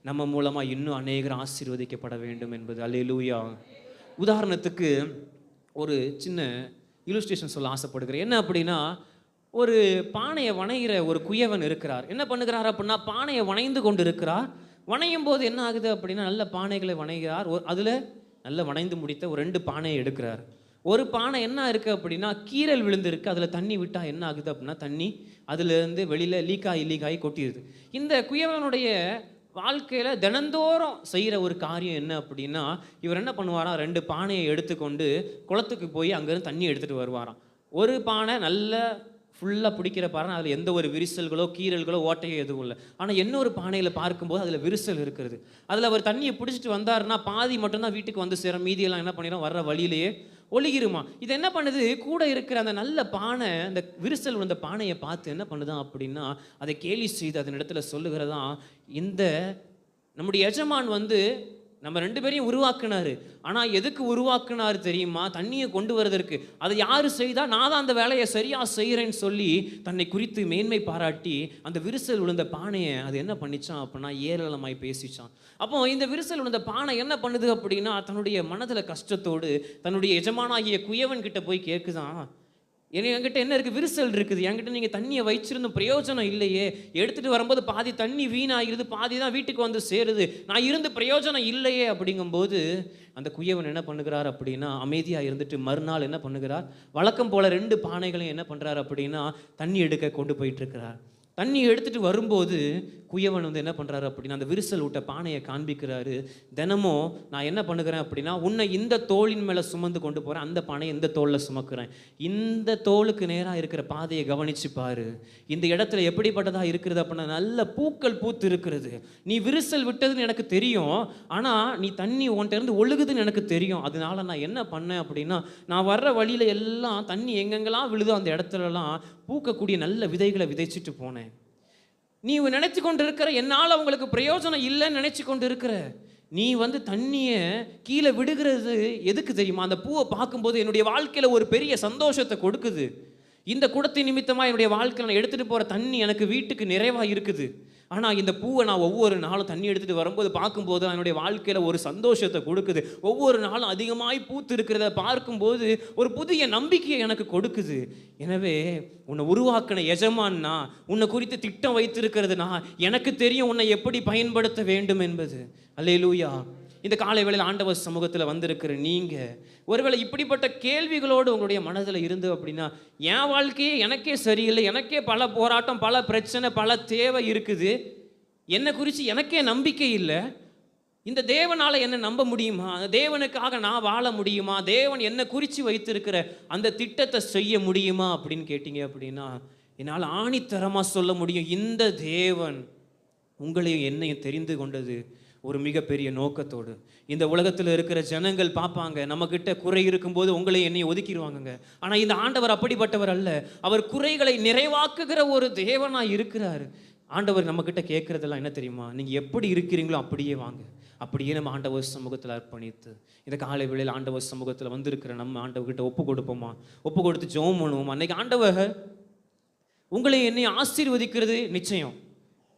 நம்ம மூலமாக இன்னும் அநேகர் ஆசீர்வதிக்கப்பட வேண்டும் என்பது. அல்லேலூயா. உதாரணத்துக்கு ஒரு சின்ன இல்லுஸ்ட்ரேஷன் சொல்ல ஆசைப்படுகிறேன். என்ன அப்படின்னா, ஒரு பானையை வணைகிற ஒரு குயவன் இருக்கிறார். என்ன பண்ணுகிறார் அப்படின்னா, பானையை வணைந்து கொண்டு இருக்கிறார். வணையும் போது என்ன ஆகுது அப்படின்னா, நல்ல பானைகளை வணைகிறார். அதில் நல்ல வணைந்து முடித்த ஒரு 2 பானையை எடுக்கிறார். ஒரு பானை என்ன இருக்குது அப்படின்னா, கீறல் விழுந்திருக்கு. அதில் தண்ணி விட்டால் என்ன ஆகுது அப்படின்னா, தண்ணி அதுலேருந்து வெளியில் லீக்காகி கொட்டிடுது. இந்த குயவனுடைய வாழ்க்கையில் தினந்தோறும் செய்கிற ஒரு காரியம் என்ன அப்படின்னா, இவர் என்ன பண்ணுவாராம், 2 பானையை எடுத்துக்கொண்டு குளத்துக்கு போய் அங்கேருந்து தண்ணி எடுத்துகிட்டு வருவாராம். ஒரு பானை நல்ல ஃபுல்லாக பிடிக்கிற பானை, அதில் எந்த ஒரு விரிசல்களோ கீறல்களோ ஓட்டையோ எதுவும் இல்லை. ஆனால் இன்னொரு பானையில் பார்க்கும்போது அதில் விரிசல் இருக்கிறது. அதில் அவர் தண்ணியை பிடிச்சிட்டு வந்தாருன்னா பாதி மட்டும்தான் வீட்டுக்கு வந்து சேரும், மீதியெல்லாம் என்ன பண்ணிடும், வர்ற வழியிலேயே ஒழுகிருமா. இது என்ன பண்ணுது, கூட இருக்கிற அந்த நல்ல பானை, அந்த விரிசல் விழுந்த பானையை பார்த்து என்ன பண்ணுதான் அப்படின்னா, அதை கேலி செய்து அதன் இடத்துல சொல்லுகிறதான், இந்த நம்முடைய எஜமான் நம்ம 2 பேரையும் உருவாக்குனாரு. ஆனால் எதுக்கு உருவாக்குனாரு தெரியுமா, தண்ணியை கொண்டு வரதற்கு. அதை யார் செய்தா, நான் தான் அந்த வேலையை சரியாக செய்கிறேன்னு சொல்லி தன்னை குறித்து மேன்மை பாராட்டி அந்த விரிசல் விழுந்த பானையை அது என்ன பண்ணிச்சான் அப்படின்னா, ஏளனமாய் பேசிச்சான். அப்போ இந்த விரிசல் விழுந்த பானை என்ன பண்ணுது அப்படின்னா, தன்னுடைய மனதில் கஷ்டத்தோடு தன்னுடைய எஜமானாகிய குயவன் கிட்ட போய் கேட்குதான், என்கிட்ட என்ன இருக்குது, விரிசல் இருக்குது, என்கிட்ட நீங்கள் தண்ணியை வச்சிருந்த பிரயோஜனம் இல்லையே, எடுத்துகிட்டு வரும்போது பாதி தண்ணி வீணாகிறது, பாதி தான் வீட்டுக்கு வந்து சேருது, நான் இருந்து பிரயோஜனம் இல்லையே. அப்படிங்கும்போது அந்த குயவன் என்ன பண்ணுகிறார் அப்படின்னா, அமைதியாக இருந்துட்டு மறுநாள் என்ன பண்ணுகிறார், வழக்கம் போல் 2 பானைகளையும் என்ன பண்ணுறார் அப்படின்னா, தண்ணி எடுக்க கொண்டு போயிட்டுருக்கிறார். தண்ணி எடுத்துகிட்டு வரும்போது குயவன் என்ன பண்ணுறாரு அப்படின்னா, அந்த விரிசல் விட்ட பானையை காண்பிக்கிறாரு. தினமும் நான் என்ன பண்ணுகிறேன் அப்படின்னா, உன்னை இந்த தோளின் மேலே சுமந்து கொண்டு போகிறேன், அந்த பானையை இந்த தோளில் சுமக்கிறேன். இந்த தோளுக்கு நேராக இருக்கிற பாதையை கவனிச்சு பாரு, இந்த இடத்துல எப்படிப்பட்டதாக இருக்கிறது அப்படின்னா, நல்ல பூக்கள் பூத்து இருக்கிறது. நீ விரிசல் விட்டதுன்னு எனக்கு தெரியும், ஆனால் நீ தண்ணி உன்கிட்ட இருந்து ஒழுகுதுன்னு எனக்கு தெரியும். அதனால நான் என்ன பண்ணேன் அப்படின்னா, நான் வர்ற வழியில் எல்லாம் தண்ணி எங்கெங்கெல்லாம் விழுதோ அந்த இடத்துலலாம் பூக்கக்கூடிய நல்ல விதைகளை விதைச்சிட்டு போனேன். நீ நினைச்சு கொண்டு இருக்கிற என்னால் அவங்களுக்கு பிரயோஜனம் இல்லைன்னு நினைச்சு கொண்டு இருக்கிற நீ தண்ணியை கீழே விடுகிறது எதுக்கு தெரியுமா, அந்த பூவை பார்க்கும்போது என்னுடைய வாழ்க்கையில் ஒரு பெரிய சந்தோஷத்தை கொடுக்குது. இந்த குடத்தை நிமித்தமாக என்னுடைய வாழ்க்கையில் நான் எடுத்துகிட்டு போகிற தண்ணி எனக்கு வீட்டுக்கு நிறைவாக இருக்குது. ஆனால் இந்த பூவை நான் ஒவ்வொரு நாளும் தண்ணி எடுத்துகிட்டு வரும்போது பார்க்கும்போது என்னுடைய வாழ்க்கையில் ஒரு சந்தோஷத்தை கொடுக்குது. ஒவ்வொரு நாளும் அதிகமாய் பூத்து இருக்கிறத பார்க்கும்போது ஒரு புதிய நம்பிக்கையை எனக்கு கொடுக்குது. எனவே உன்னை உருவாக்கின எஜமான்னா, உன்னை குறித்து திட்டம் வைத்திருக்கிறதுனா, எனக்கு தெரியும் உன்னை எப்படி பயன்படுத்த வேண்டும் என்பது. அல்லேலூயா. இந்த காலை வேளையில் ஆண்டவர் சமூகத்தில் வந்திருக்கிற நீங்கள் ஒருவேளை இப்படிப்பட்ட கேள்விகளோடு உங்களுடைய மனதில் இருந்து அப்படின்னா, என் வாழ்க்கையே எனக்கே சரியில்லை, எனக்கே பல போராட்டம், பல பிரச்சனை, பல தேவை இருக்குது, என்னை குறித்து எனக்கே நம்பிக்கை இல்லை, இந்த தேவனால் என்னை நம்ப முடியுமா, தேவனுக்காக நான் வாழ முடியுமா, தேவன் என்னை குறித்து வைத்திருக்கிற அந்த திட்டத்தை செய்ய முடியுமா அப்படின்னு கேட்டீங்க அப்படின்னா, என்னால் ஆணித்தரமாக சொல்ல முடியும், இந்த தேவன் உங்களையும் என்னையும் தெரிந்து கொண்டது ஒரு மிகப்பெரிய நோக்கத்தோடு. இந்த உலகத்தில் இருக்கிற ஜனங்கள் பார்ப்பாங்க, நம்மக்கிட்ட குறை இருக்கும்போது உங்களை என்னை ஒதுக்கிடுவாங்க. ஆனால் இந்த ஆண்டவர் அப்படிப்பட்டவர் அல்ல. அவர் குறைகளை நிறைவாக்குகிற ஒரு தேவனாக இருக்கிறார். ஆண்டவர் நம்மக்கிட்ட கேட்குறதெல்லாம் என்ன தெரியுமா, நீங்கள் எப்படி இருக்கிறீங்களோ அப்படியே வாங்க, அப்படியே நம்ம ஆண்டவர் சமூகத்தில் அர்ப்பணித்து இந்த காலை வேளையில் ஆண்டவர் சமூகத்தில் வந்திருக்கிற நம்ம ஆண்டவர்கிட்ட ஒப்பு கொடுப்போமா, ஒப்பு கொடுத்து ஜெபம் பண்ணுவோமா. அன்றைக்கி ஆண்டவர் உங்களை என்னை ஆசீர்வதிக்கிறது நிச்சயம்,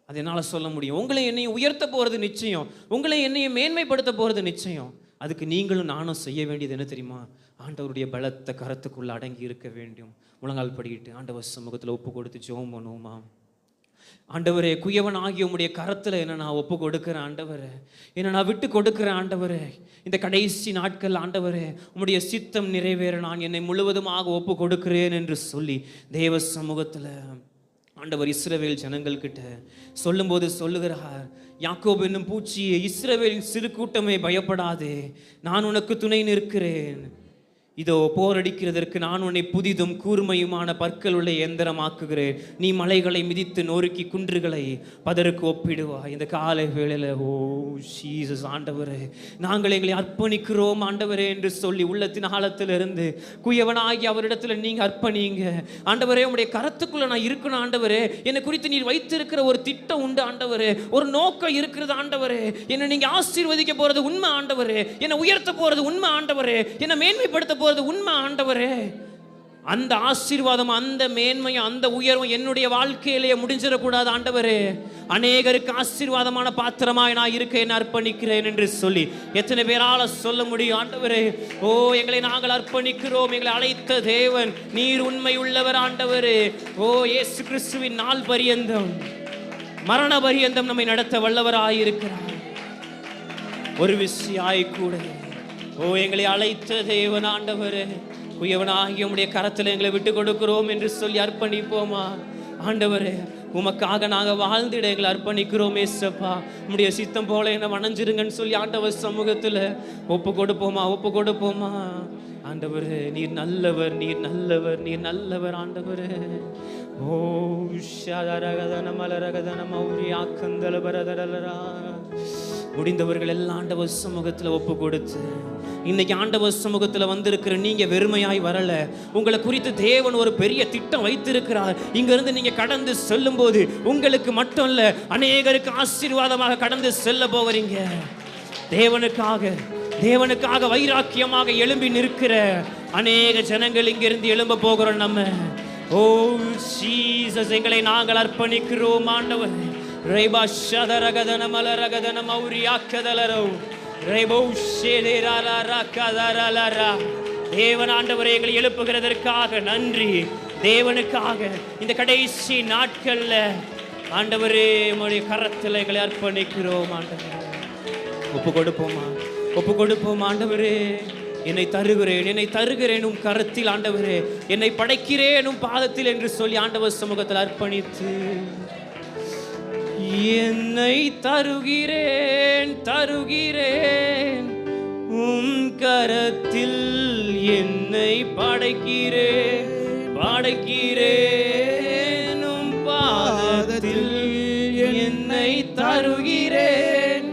அது என்னால் சொல்ல முடியும். உங்களை என்னையும் உயர்த்த போகிறது நிச்சயம், உங்களை என்னையும் மேன்மைப்படுத்த போகிறது நிச்சயம். அதுக்கு நீங்களும் நானும் செய்ய வேண்டியது என்ன தெரியுமா, ஆண்டவருடைய பலத்த கரத்துக்குள்ளே அடங்கி இருக்க வேண்டும். முழங்கால் படிக்கிட்டு ஆண்டவர் சமூகத்தில் ஒப்பு கொடுத்து ஜெபம் பண்ணுவோமா. ஆண்டவரே, குயவன் ஆகிய உம்முடைய கரத்தில் என்ன நான் ஒப்பு கொடுக்குறேன் ஆண்டவரே, என்ன நான் விட்டு கொடுக்குறேன் ஆண்டவரே. இந்த கடைசி நாட்கள் ஆண்டவரே, உம்முடைய சித்தம் நிறைவேற நான் என்னை முழுவதுமாக ஒப்பு கொடுக்கிறேன் என்று சொல்லி தேவ சமூகத்தில் ஆண்டவர் இஸ்ரவேல் ஜனங்கள்கிட்ட சொல்லும்போது சொல்லுகிறார், யாக்கோபு என்னும் பூச்சியே, இஸ்ரவேலின் சிறு கூட்டமே பயப்படாதே, நான் உனக்கு துணை நிற்கிறேன். இதோ போரடிக்கிறதற்கு நான் உன்னை புதிதும் கூர்மையுமான பற்கள் உள்ள எந்திரமாக்குகிறேன். நீ மலைகளை மிதித்து நொறுக்கி குன்றுகளை பதருக்கு ஒப்பிடுவாய். இந்த காலை வேளையில ஓ ஜீசஸ் ஆண்டவரே, நாங்கள் எங்களை அர்ப்பணிக்கிறோம் ஆண்டவரே என்று சொல்லி உள்ளத்தின் ஆழத்திலிருந்து குயவனாகி அவரிடத்துல நீங்க அர்ப்பணிங்க ஆண்டவரே. உங்களுடைய கரத்துக்குள்ள நான் இருக்கணும் ஆண்டவரே. என்னை குறித்து நீர் வைத்திருக்கிற ஒரு திட்டம் உண்டு ஆண்டவரே, ஒரு நோக்கம் இருக்கிறது ஆண்டவரே. என்னை நீங்க ஆசீர்வதிக்க போறது உண்மை ஆண்டவரே, என்னை உயர்த்த போறது உண்மை ஆண்டவரே, என்னை மேன்மைப்படுத்த போறது உண்மை ஆண்டவரே. அந்த ஆசீர்வாதம், அந்த மேன்மையும், அந்த உயர்வும் என்னுடைய வாழ்க்கையிலேயே முடிஞ்சிடக்கூடாது ஆண்டவரே. அநேகருக்கு ஆசீர்வாதமான பாத்திரமாய் நான் இருக்க என்ன அர்ப்பணிக்கிறேன் என்று சொல்லி எத்தனை பேரால சொல்ல முடியும் ஆண்டவரே? ஓ, எங்களை நாங்கள் அர்ப்பணிக்கிறோம். எங்களை அழைத்த தேவன் நீர் உண்மை உள்ளவர் ஆண்டவரே. ஓ, இயேசு கிறிஸ்துவின் நாள் பரியந்தம், மரண பரியந்தம் நம்மை நடத்த வல்லவராயிருக்கிறார். ஒரு விசியாய் கூட ஓ, எங்களை அழைத்த தேவன் ஆண்டவரே, குயவனாகிய உம்முடைய கரத்தில் எங்களை விட்டு கொடுக்கிறோம் என்று சொல்லி அர்ப்பணிப்போமா ஆண்டவரே? உமக்காக நாங்கள் வாழ்ந்திட எங்களை அர்ப்பணிக்கிறோம் ஏசப்பா. உம்முடைய சித்தம் போல என்ன வணஞ்சிருங்கன்னு சொல்லி ஆண்டவர் சமூகத்தில் ஒப்பு கொடுப்போமா ஆண்டவரே. நீர் நல்லவர், நீர் நல்லவர், நீர் நல்லவர் ஆண்டவரே. ஓ ஷரகதன மலரகதன மௌரி ஆக்கந்தல பரதரலரா. முடிந்தவர்கள் எல்லாம் ஆண்டவர் சமூகத்தில் ஒப்பு கொடுத்து, இன்னைக்கு ஆண்டவர் சமூகத்தில் வந்திருக்கிற நீங்க வெறுமையாய் வரல. உங்களை குறித்து தேவன் ஒரு பெரிய திட்டம் வைத்திருக்கிறார். இங்கிருந்து நீங்க கடந்து செல்லும் போது உங்களுக்கு மட்டும் இல்ல, அநேகருக்கு ஆசீர்வாதமாக கடந்து செல்ல போகிறீங்க. தேவனுக்காக வைராக்கியமாக எழும்பி நிற்கிற அநேக ஜனங்கள் இங்கிருந்து எழும்ப போகிறோம் நம்ம. ஓ ஜீசஸ், எங்களை நாங்கள் அர்ப்பணிக்கிறோம் ஆண்டவர். ரேபா ஷதரகதன மலரகதன மௌரியாக்கதலரோ ரேபோ ஷேதேராரா கதரலரா. தேவன் ஆண்டவரே, எங்களை எழுப்புகிறதற்காக நன்றி. தேவனுக்காக இந்த கடைசி நாட்கள்ல ஆண்டவரே உம்முடைய கரத்தில் எங்களை அர்ப்பணிக்கிறோம் ஆண்டவரே. ஒப்பு கொடுப்போம் ஆண்டவரே. என்னை தருகிறேன் உம் கரத்தில் ஆண்டவரே. என்னை படைக்கிறேன் உம் பாதத்தில் என்று சொல்லி ஆண்டவர் சமூகத்தில் அர்ப்பணித்து, என்னை தருகிறேன் உம் கரத்தில். என்னை படைக்கிறேன் உம் பாதத்தில். என்னை தருகிறேன்.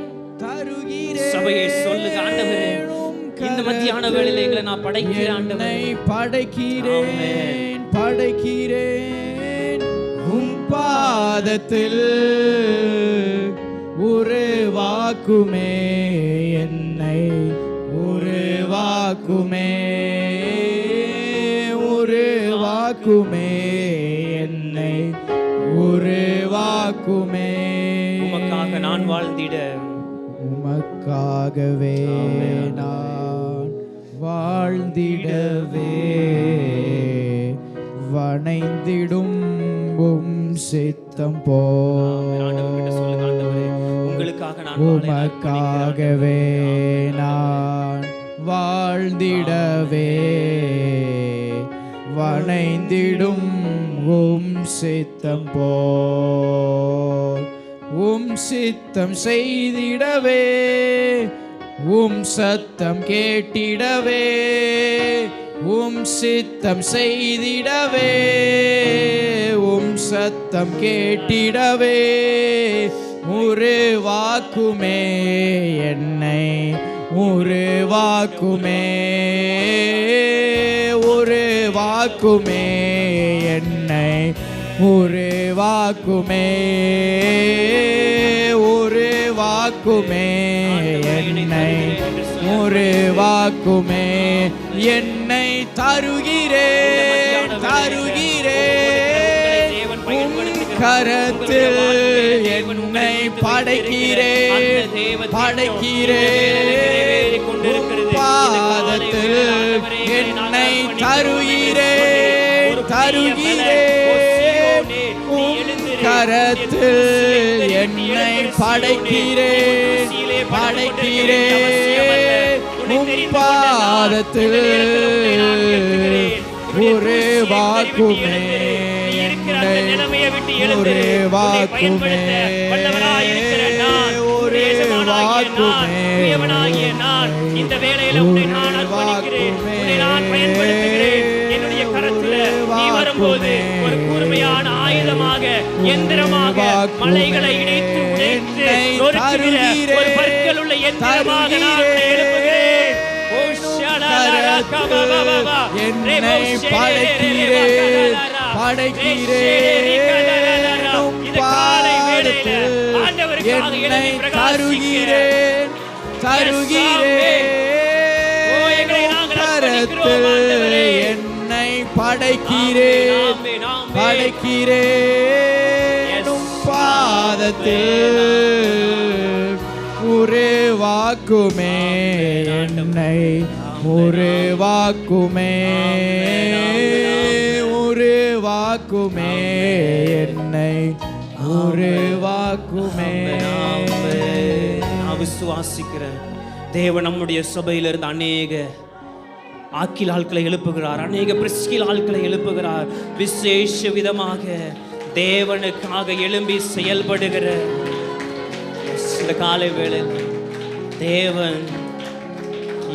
சபையை சொல்லுங்க ஆண்டவரே, இந்த மத்தியான வேளையில எங்களை நான் படைக்கிறேன் ஆண்டவரே. படைக்கிறேன் உம் பாதத்தில். உருவாக்குமே என்னை, உருவாக்குமே என்னை, உருவாக்குமே. உமக்காக நான் வாழ்ந்திட, உமக்காகவே நான் வாழ்ந்திடவே வணைந்திடும் உம் சித்தம் உமக்காகவே நான் வாழ்ந்திடவே வணைந்திடும் உம் சித்தம் போல். உம் சித்தம் செய்திடவே, உம் சத்தம் கேட்டிடவே, உம் சித்தம் செய்திடவே, உம் சத்தம் கேட்டிடவே. உருவாக்குமே என்னை, உருவாக்குமே என்னை, உருவாக்குமே என்னை, உருவாக்குமே என்னை. தருகிறேன் கரத்தில். என்னை படைக்கிறேன் பாதத்தில். என்னை தருகிறேன் கரத்தில். என்னை படைக்கிறேன் பாதத்தில். உருவாக்குமே என்னை, உருவாக்குமே இந்த வேளையில உன்னை நான் அர்ப்பணிக்கிறேன், உன்னை நான் வல்லமையான ஆயுதமாக, எந்திரமாக, மலைகளை இடித்து உடைத்து நொறுக்குகிற ஒரு பற்களுள்ள எந்திரமாக நான் உன்னை எழுப்புகிறேன். என்னை படைக்கிறேன், இந்த காலை வேளையில ஆண்டவருக்காக எழும்பி பிரகாசிக்கிறேன். என்னை படைக்கிறேன், பாதத்தில் உருவாக்குமே, என்னை உருவாக்குமே, உருவாக்குமே, என்னை உருவாக்குமே. நான் விசுவாசிக்கிறேன், தேவன் நம்முடைய சபையிலிருந்து அநேக ஆக்கில் ஆட்களை எழுப்புகிறார், அநேக பிரிஸ்கில் ஆட்களை எழுப்புகிறார். விசேஷ விதமாக தேவனுக்காக எழும்பி செயல்படுகிற இந்த காலை வேளையில் தேவன்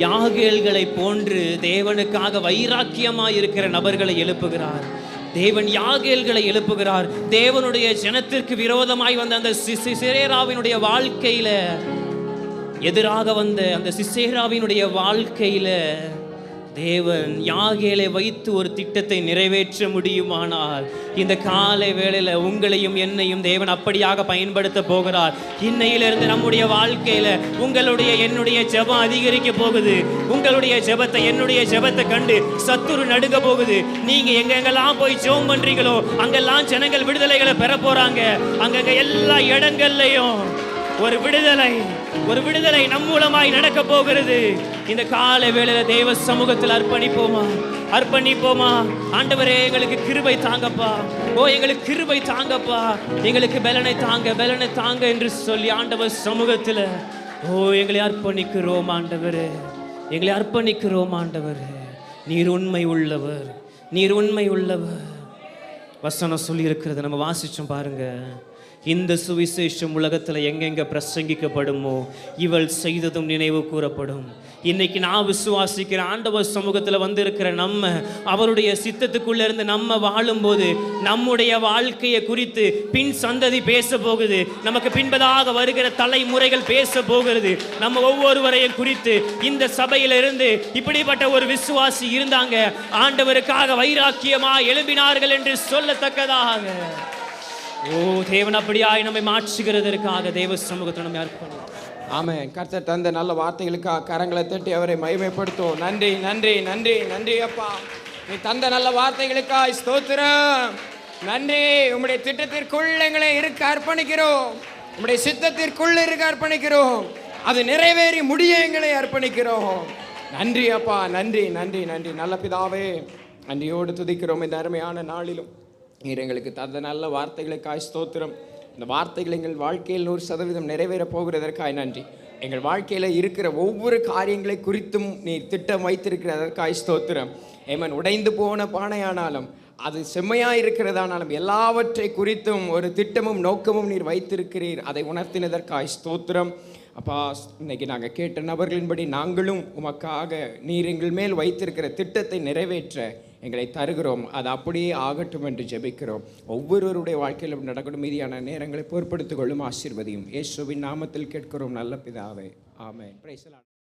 யாகேல்களை போன்று தேவனுக்காக வைராக்கியமாய் இருக்கிற நபர்களை எழுப்புகிறார். தேவன் யாகேல்களை எழுப்புகிறார். தேவனுடைய ஜனத்திற்கு விரோதமாய் வந்த அந்த சிசேராவினுடைய வாழ்க்கையில, எதிராக வந்த அந்த சிசேராவினுடைய வாழ்க்கையில தேவன் யாகேலை வைத்து ஒரு திட்டத்தை நிறைவேற்ற முடியுமானால், இந்த காலை வேளையில உங்களையும் என்னையும் தேவன் அப்படியாக பயன்படுத்த போகிறார். இன்னையிலிருந்து நம்முடைய வாழ்க்கையில உங்களுடைய என்னுடைய ஜெபம் அதிகரிக்க போகுது. உங்களுடைய ஜெபத்தை, என்னுடைய ஜெபத்தை கண்டு சத்துரு நடுங்க போகுது. நீங்க எங்கெங்கெல்லாம் போய் ஜெபம் பண்றீங்களோ அங்கெல்லாம் ஜனங்கள் விடுதலைகளை பெற போறாங்க. அங்கங்க எல்லா இடங்கள்லையும் ஒரு விடுதலை நம் மூலமாய் நடக்க போகிறது. இந்த காலை வேளையில தேவ சமூகத்தில் அர்ப்பணிப்போமா. ஆண்டவரே, எங்களுக்கு கிருபை தாங்கப்பா, எங்களுக்கு கிருபை தாங்கப்பா, எங்களுக்கு பலனை தாங்க என்று சொல்லி ஆண்டவர் சமூகத்தில் எங்களை அர்ப்பணிக்கிறோம் ஆண்டவரே, எங்களை அர்ப்பணிக்கிறோம் ஆண்டவரே. நீர் உண்மை உள்ளவர். வசனம் சொல்லி இருக்கிறது நம்ம வாசிச்சோம் பாருங்க. இந்த சுவிசேஷம் உலகத்தில் எங்கெங்க பிரசங்கிக்கப்படுமோ இவள் செய்ததும் நினைவு கூறப்படும். இன்னைக்கு நான் விசுவாசிக்கிற ஆண்டவர் சமூகத்தில் வந்திருக்கிற நம்ம, அவருடைய சித்தத்துக்குள்ள இருந்து நம்ம வாழும்போது நம்முடைய வாழ்க்கையை குறித்து பின் சந்ததி பேச போகுது. நமக்கு பின்பதாக வருகிற தலைமுறைகள் பேச போகிறது. நம்ம ஒவ்வொருவரையும் குறித்து இந்த சபையில இருந்து இப்படிப்பட்ட ஒரு விசுவாசி இருந்தாங்க, ஆண்டவருக்காக வைராக்கியமா எழும்பினார்கள் என்று சொல்லத்தக்கதாக தேவன் அப்படியாய் நம்மை மாற்றுகிறதற்காக தேவ சமூகத்தில் நம்ம அர்ப்பணிப்போம். ஆமென். கர்த்தர் தந்த நல்ல வார்த்தைகளுக்காக கரங்களை தட்டி அவரை மகிமைப்படுத்துவோம். நன்றி நன்றி நன்றி நன்றி அப்பா, நீ தந்த நல்ல வார்த்தைகளுக்காக ஸ்தோத்திரம். நன்றி. உம்முடைய திட்டத்திற்குள் எங்களை இருக்க அர்ப்பணிக்கிறோம், உம்முடைய சித்தத்திற்குள் இருக்க அர்ப்பணிக்கிறோம், அது நிறைவேறி முடிய எங்களை அர்ப்பணிக்கிறோம். நன்றி அப்பா, நன்றி நன்றி நன்றி. நல்ல பிதாவே, நன்றியோடு துதிக்கிறோம். இந்த அருமையான நாளிலும் நீர் எங்களுக்கு தந்த நல்ல வார்த்தைகளுக்காய் ஸ்தோத்திரம். இந்த வார்த்தைகள் எங்கள் வாழ்க்கையில் 100% நிறைவேறப் போகிறதற்காய் நன்றி. எங்கள் வாழ்க்கையில் இருக்கிற ஒவ்வொரு காரியங்களை குறித்தும் நீர் திட்டம் வைத்திருக்கிறதற்காய் ஸ்தோத்திரம். ஏமன், உடைந்து போன பானையானாலும் அது செம்மையாக இருக்கிறதானாலும் எல்லாவற்றை குறித்தும் ஒரு திட்டமும் நோக்கமும் நீர் வைத்திருக்கிறீர். அதை உணர்த்தினதற்காய் ஸ்தோத்திரம். அப்பா, இன்னைக்கு நாங்கள் கேட்ட நபர்களின்படி நாங்களும் உமக்காக நீர் எங்கள் மேல் வைத்திருக்கிற திட்டத்தை நிறைவேற்ற எங்களை தருகிறோம். அது அப்படியே ஆகட்டும் என்று ஜெபிக்கிறோம். ஒவ்வொருவருடைய வாழ்க்கையிலும் நடக்கணும் மீதியான நேரங்களை பொறுப்படுத்திக் கொள்ளும் ஆசீர்வதியும். இயேசுவின் நாமத்தில் கேட்கிறோம் நல்ல பிதாவே, ஆமென். Praise the Lord.